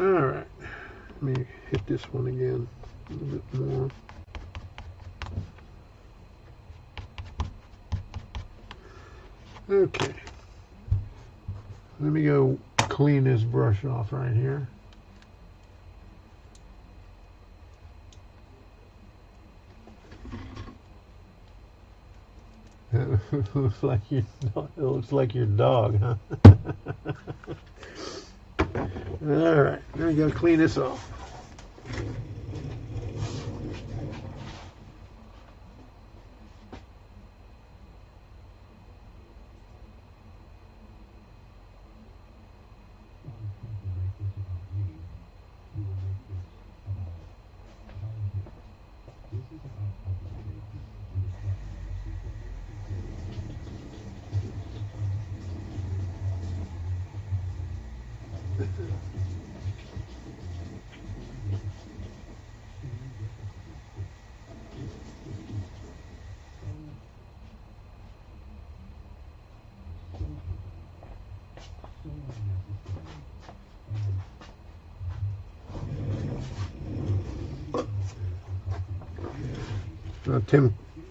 A: All right, let me hit this one again a little bit more. Okay, let me go clean this brush off right here. It looks like your dog, huh? All right, now we gotta clean this off.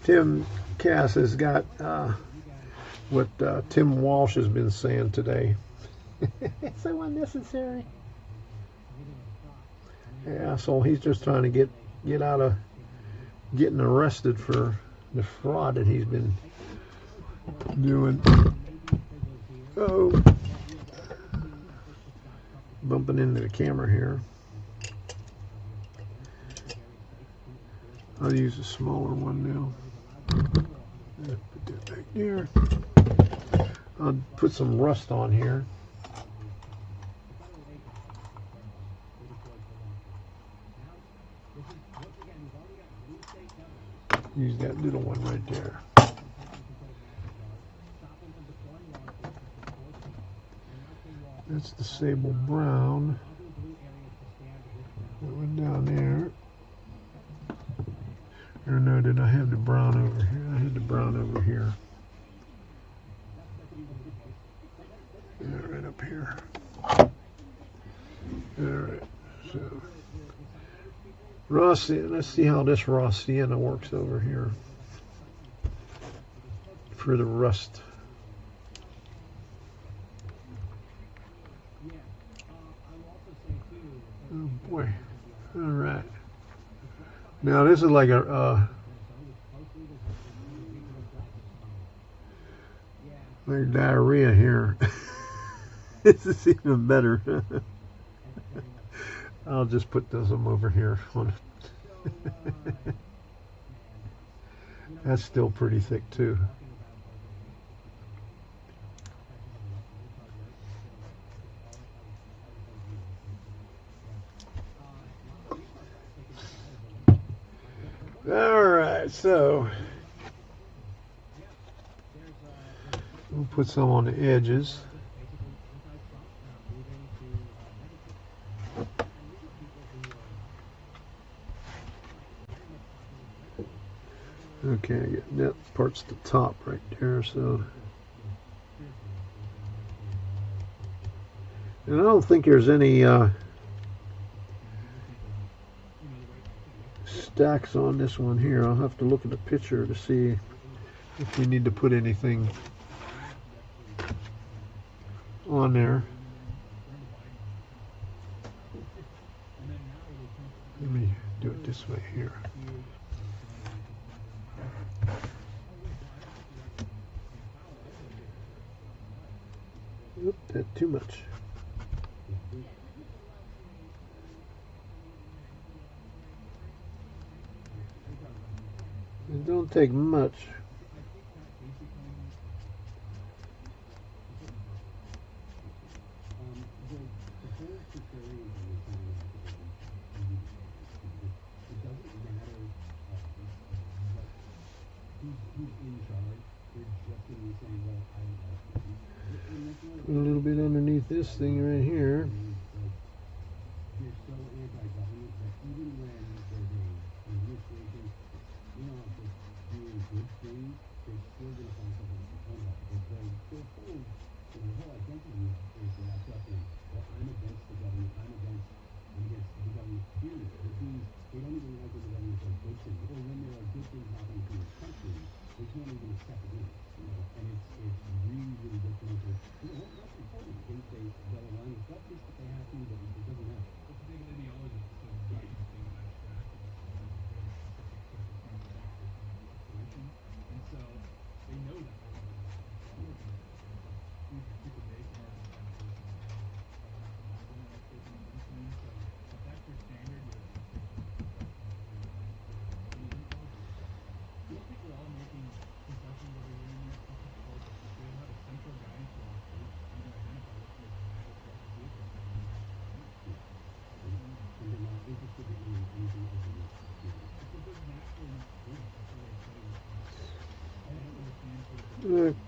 A: TimCast has got what Tim Walsh has been saying today. It's so unnecessary. Yeah, so he's just trying to get out of getting arrested for the fraud that he's been doing. Oh, bumping into the camera here. I'll use a smaller one now. Put that back there. I'll put some rust on here. Use that little one right there. That's the sable brown. That one down there. Or no, did I have the brown over here? I had the brown over here. Yeah, right up here. Alright, so raw sienna, let's see how this raw sienna works over here for the rust. Oh boy. Alright. Now this is like a like diarrhea here. This is even better. I'll just put some over here on it. That's still pretty thick too. All right, so we'll put some on the edges. Okay, I get that part's the top right there, so. And I don't think there's any stacks on this one here. I'll have to look at the picture to see if we need to put anything on there. Let me do it this way here. Oop, that's too much. It don't take much. A little bit underneath this thing right here.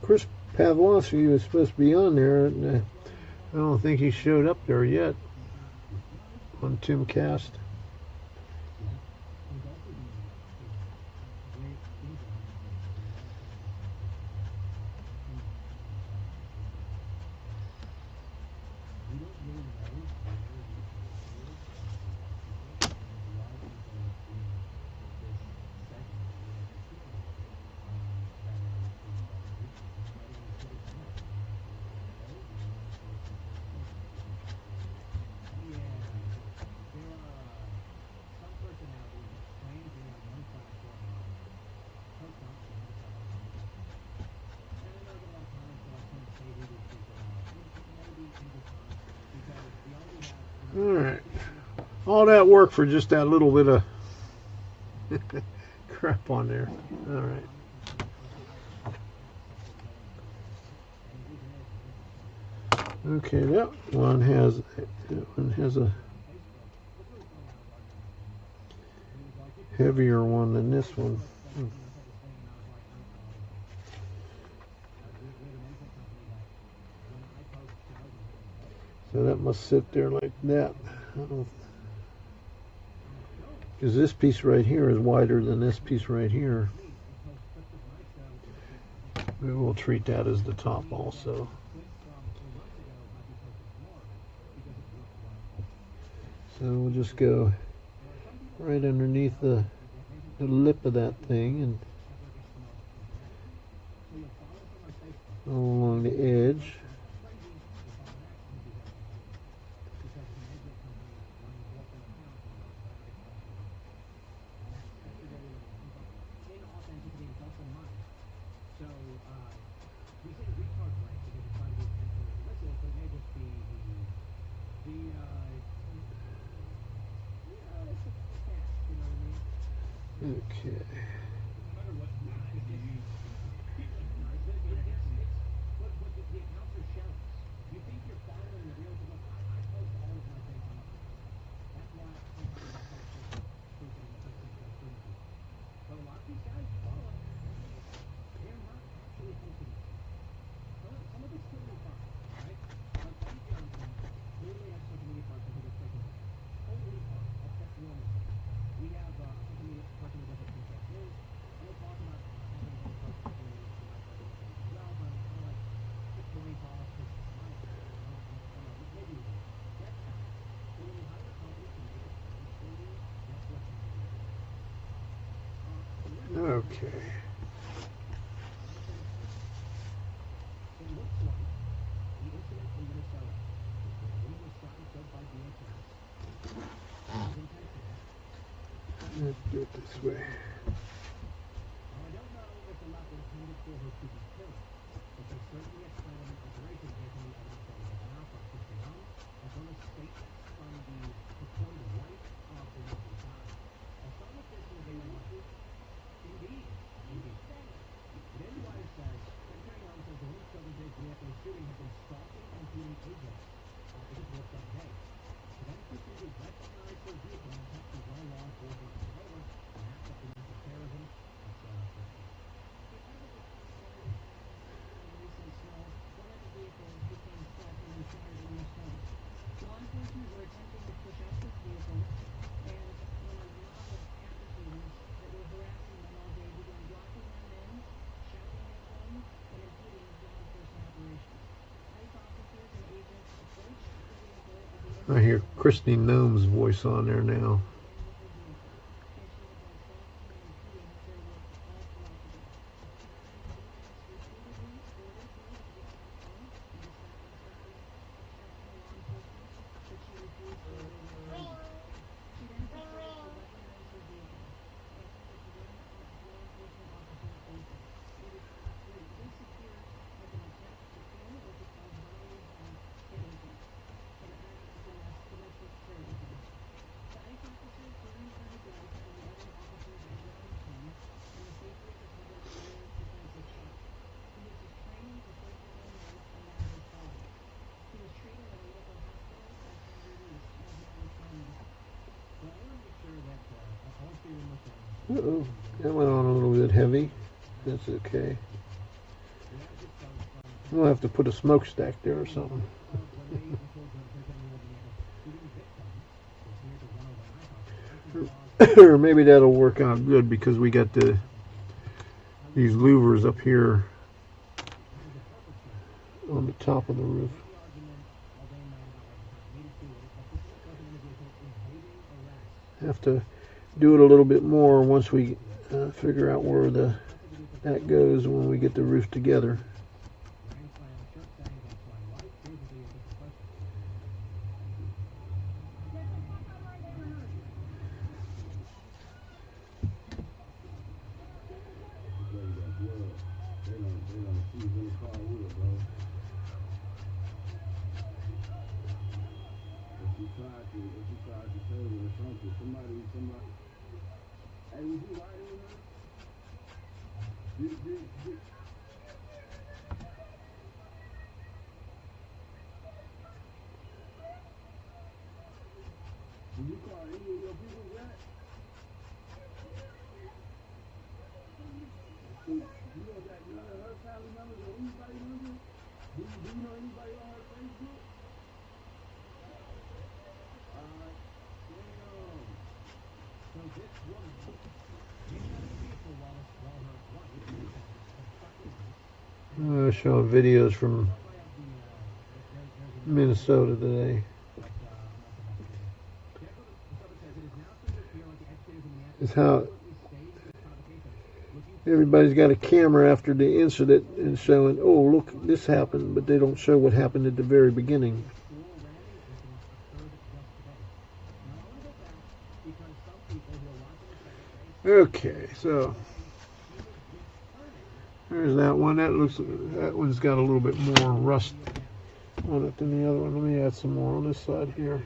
A: Chris Pavloski was supposed to be on there, and I don't think he showed up there yet on TimCast. Alright. All that work for just that little bit of crap on there. Alright. Okay, that one has a heavier one than this one. So that must sit there like that. Because this piece right here is wider than this piece right here. We will treat that as the top also. So we'll just go right underneath the lip of that thing and along the edge. Okay. Okay. Let's do it this way. I hear Christy Gnome's voice on there now. Uh-oh, that went on a little bit heavy. That's okay. We'll have to put a smokestack there or something. Or maybe that'll work out good because we got these louvers up here on the top of the roof. Have to do it a little bit more once we figure out where that goes when we get the roof together. Showing videos from Minnesota today. It's how everybody's got a camera after the incident and showing, oh, look, this happened, but they don't show what happened at the very beginning. Okay, so there's that one. That one's got a little bit more rust on it than the other one. Let me add some more on this side here.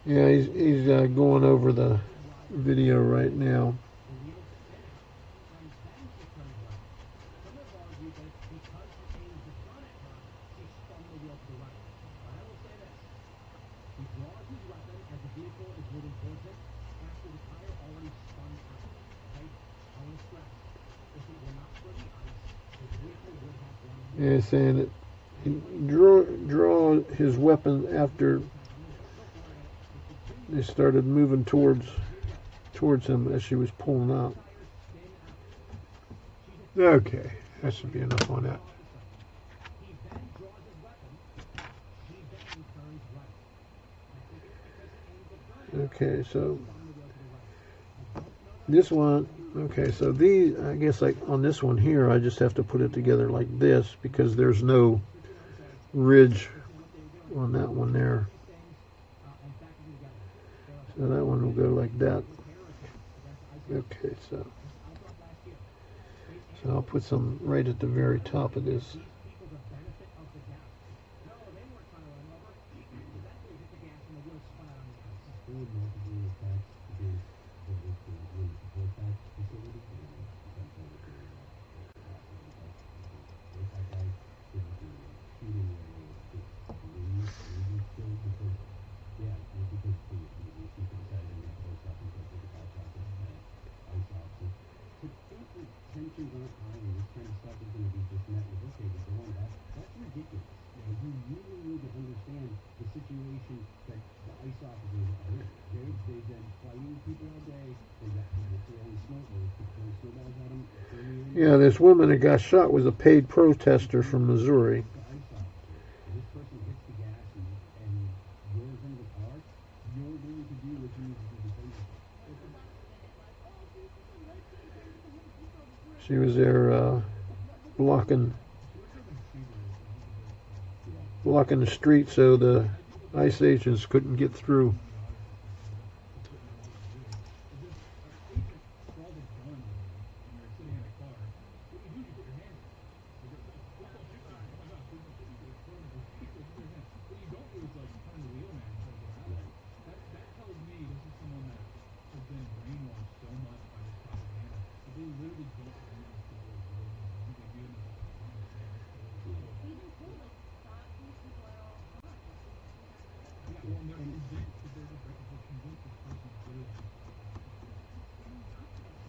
A: Yeah, he's going over the video right now. Yeah, saying that he draw his weapon after they started moving towards him as she was pulling out. Okay, that should be enough on that. Okay, so this one, okay, so these, I guess like on this one here, I just have to put it together like this because there's no ridge on that one there. So that one will go like that. Okay, so I'll put some right at the very top of this. Yeah, this woman that got shot was a paid protester from Missouri. She was there blocking the street so the ICE agents couldn't get through.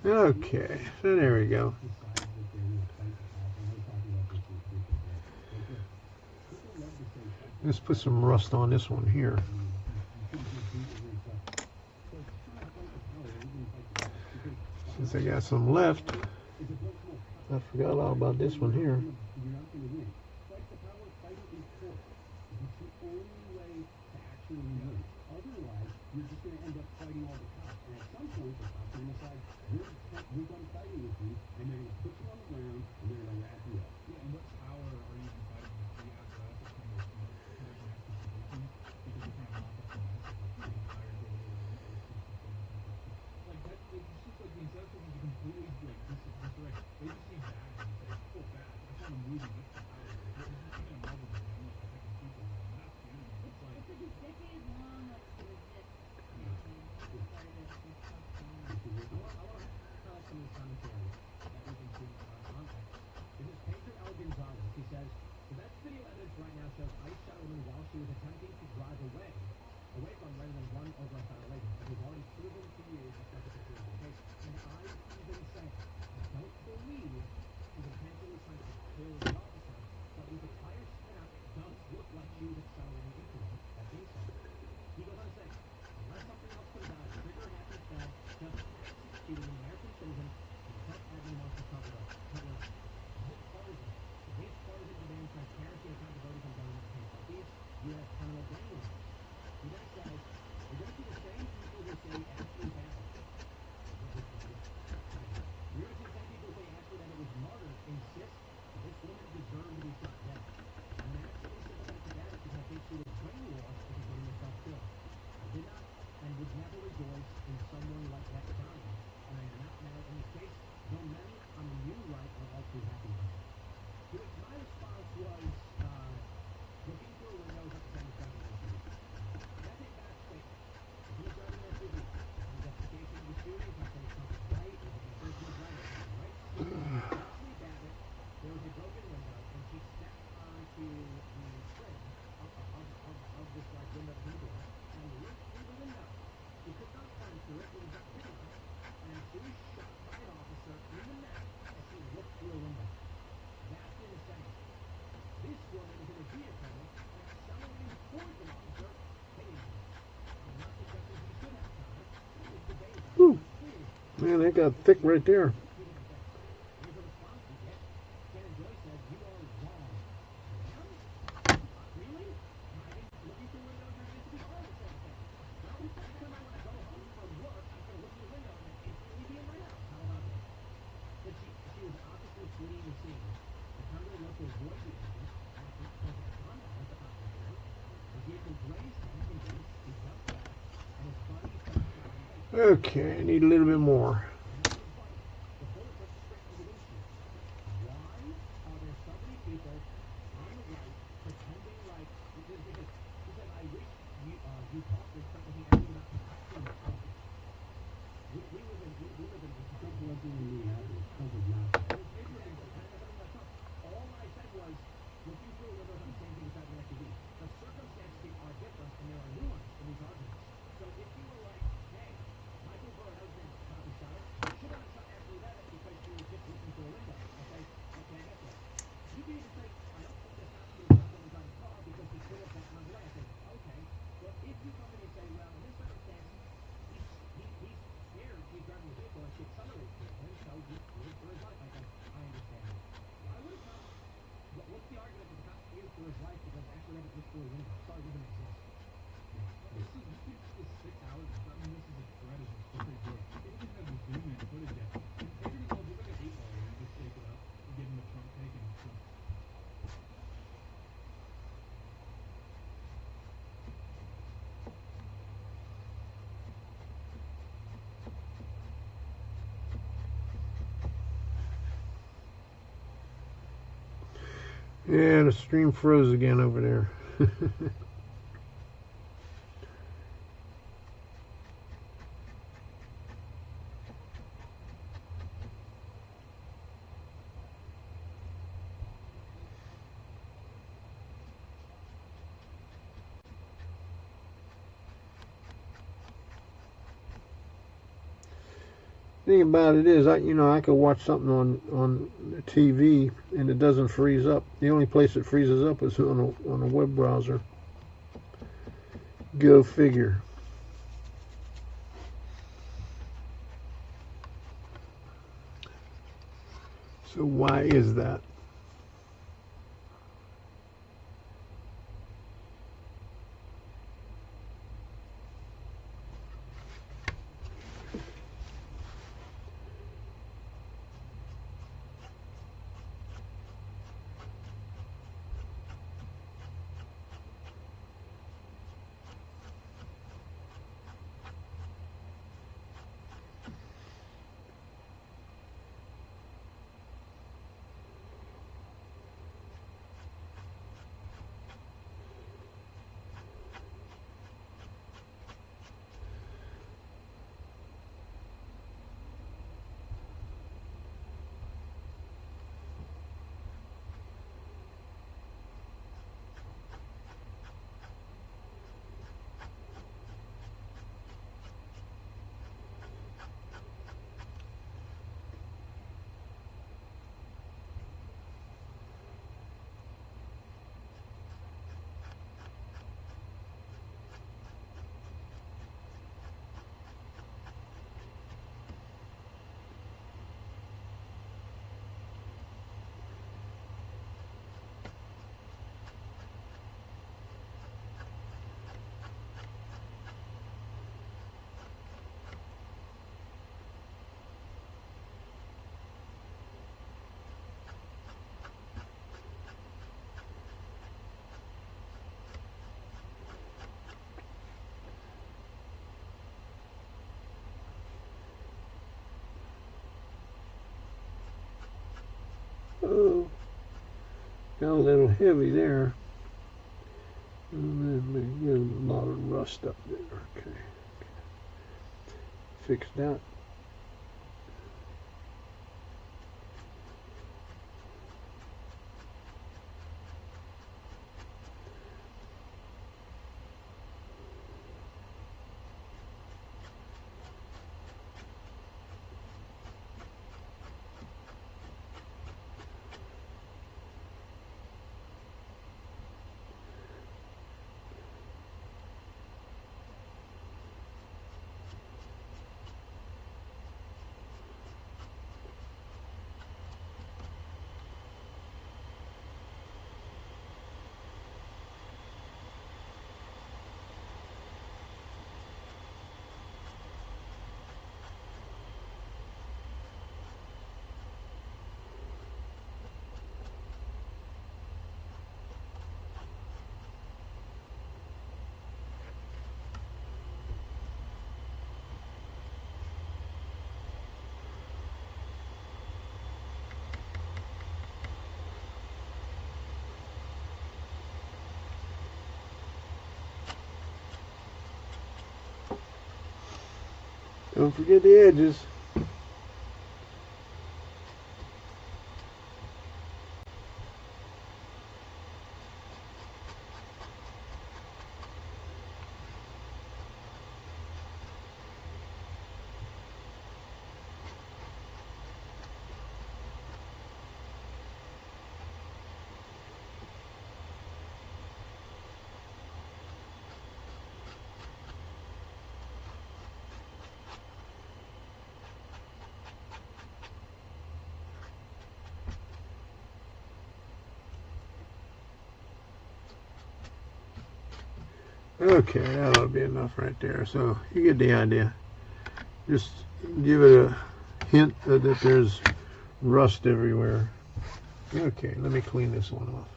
A: Okay, so there we go. Let's put some rust on this one here. Since I got some left, I forgot all about this one here. Whew. Man, they got thick right there. Okay, I need a little bit more. Yeah, the stream froze again over there. thing about it is, I could watch something on the TV and it doesn't freeze up. The only place it freezes up is on a web browser. Go figure. So why is that? Oh, got a little heavy there. And then we get a lot of rust up there. Okay. Fix that. Don't forget the edges. Okay, that ought to be enough right there. So you get the idea. Just give it a hint that there's rust everywhere. Okay, let me clean this one off.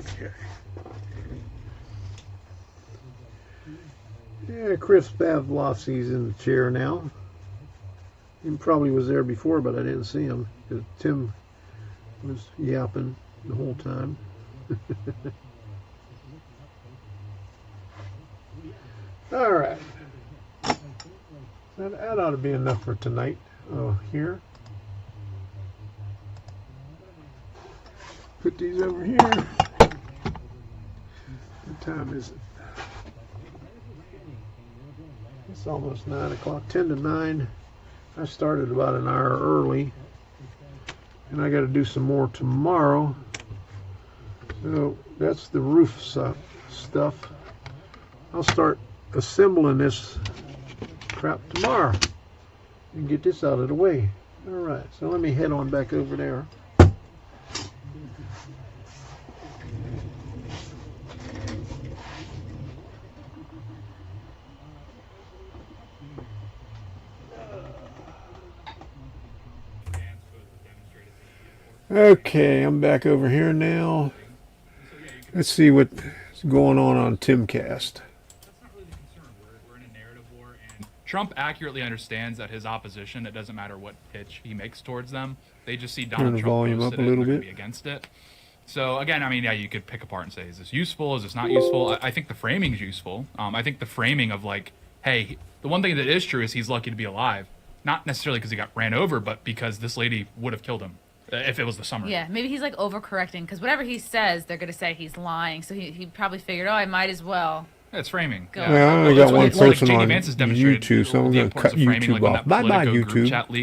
A: Okay. Yeah, Chris Pavloski's in the chair now. He probably was there before, but I didn't see him because Tim was yapping the whole time. All right. That ought to be enough for tonight. Oh, here. Put these over here. What time is it? It's almost 9 o'clock, 10 to 9. I started about an hour early, and I got to do some more tomorrow. So that's the roof stuff. I'll start assembling this crap tomorrow and get this out of the way. All right, so let me head on back over there. Okay, I'm back over here now. Let's see what's going on TimCast.
N: Trump accurately understands that his opposition, it doesn't matter what pitch he makes towards them, they just see
A: Turn
N: Donald
A: the
N: Trump
A: volume up
N: posted
A: a
N: it and
A: little
N: they're gonna
A: bit.
N: be against it. So again, I mean, yeah, you could pick apart and say, is this useful? Is this not useful? I think the framing is useful. I think the framing of like, hey, the one thing that is true is he's lucky to be alive. Not necessarily because he got ran over, but because this lady would have killed him if it was the summer.
O: Yeah, maybe he's like overcorrecting because whatever he says, they're going to say he's lying. So he probably figured, oh, I might as well.
N: Yeah, it's framing.
O: Go.
A: Yeah, I only
N: Well,
A: got one
N: it's like
A: person
N: J.D.
A: on
N: Vance has demonstrated
A: YouTube, so I'm
N: the
A: going to
N: importance
A: cut
N: of framing,
A: YouTube
N: like when
A: off.
N: that
A: Bye-bye,
N: Politico group
A: YouTube.
N: chat leak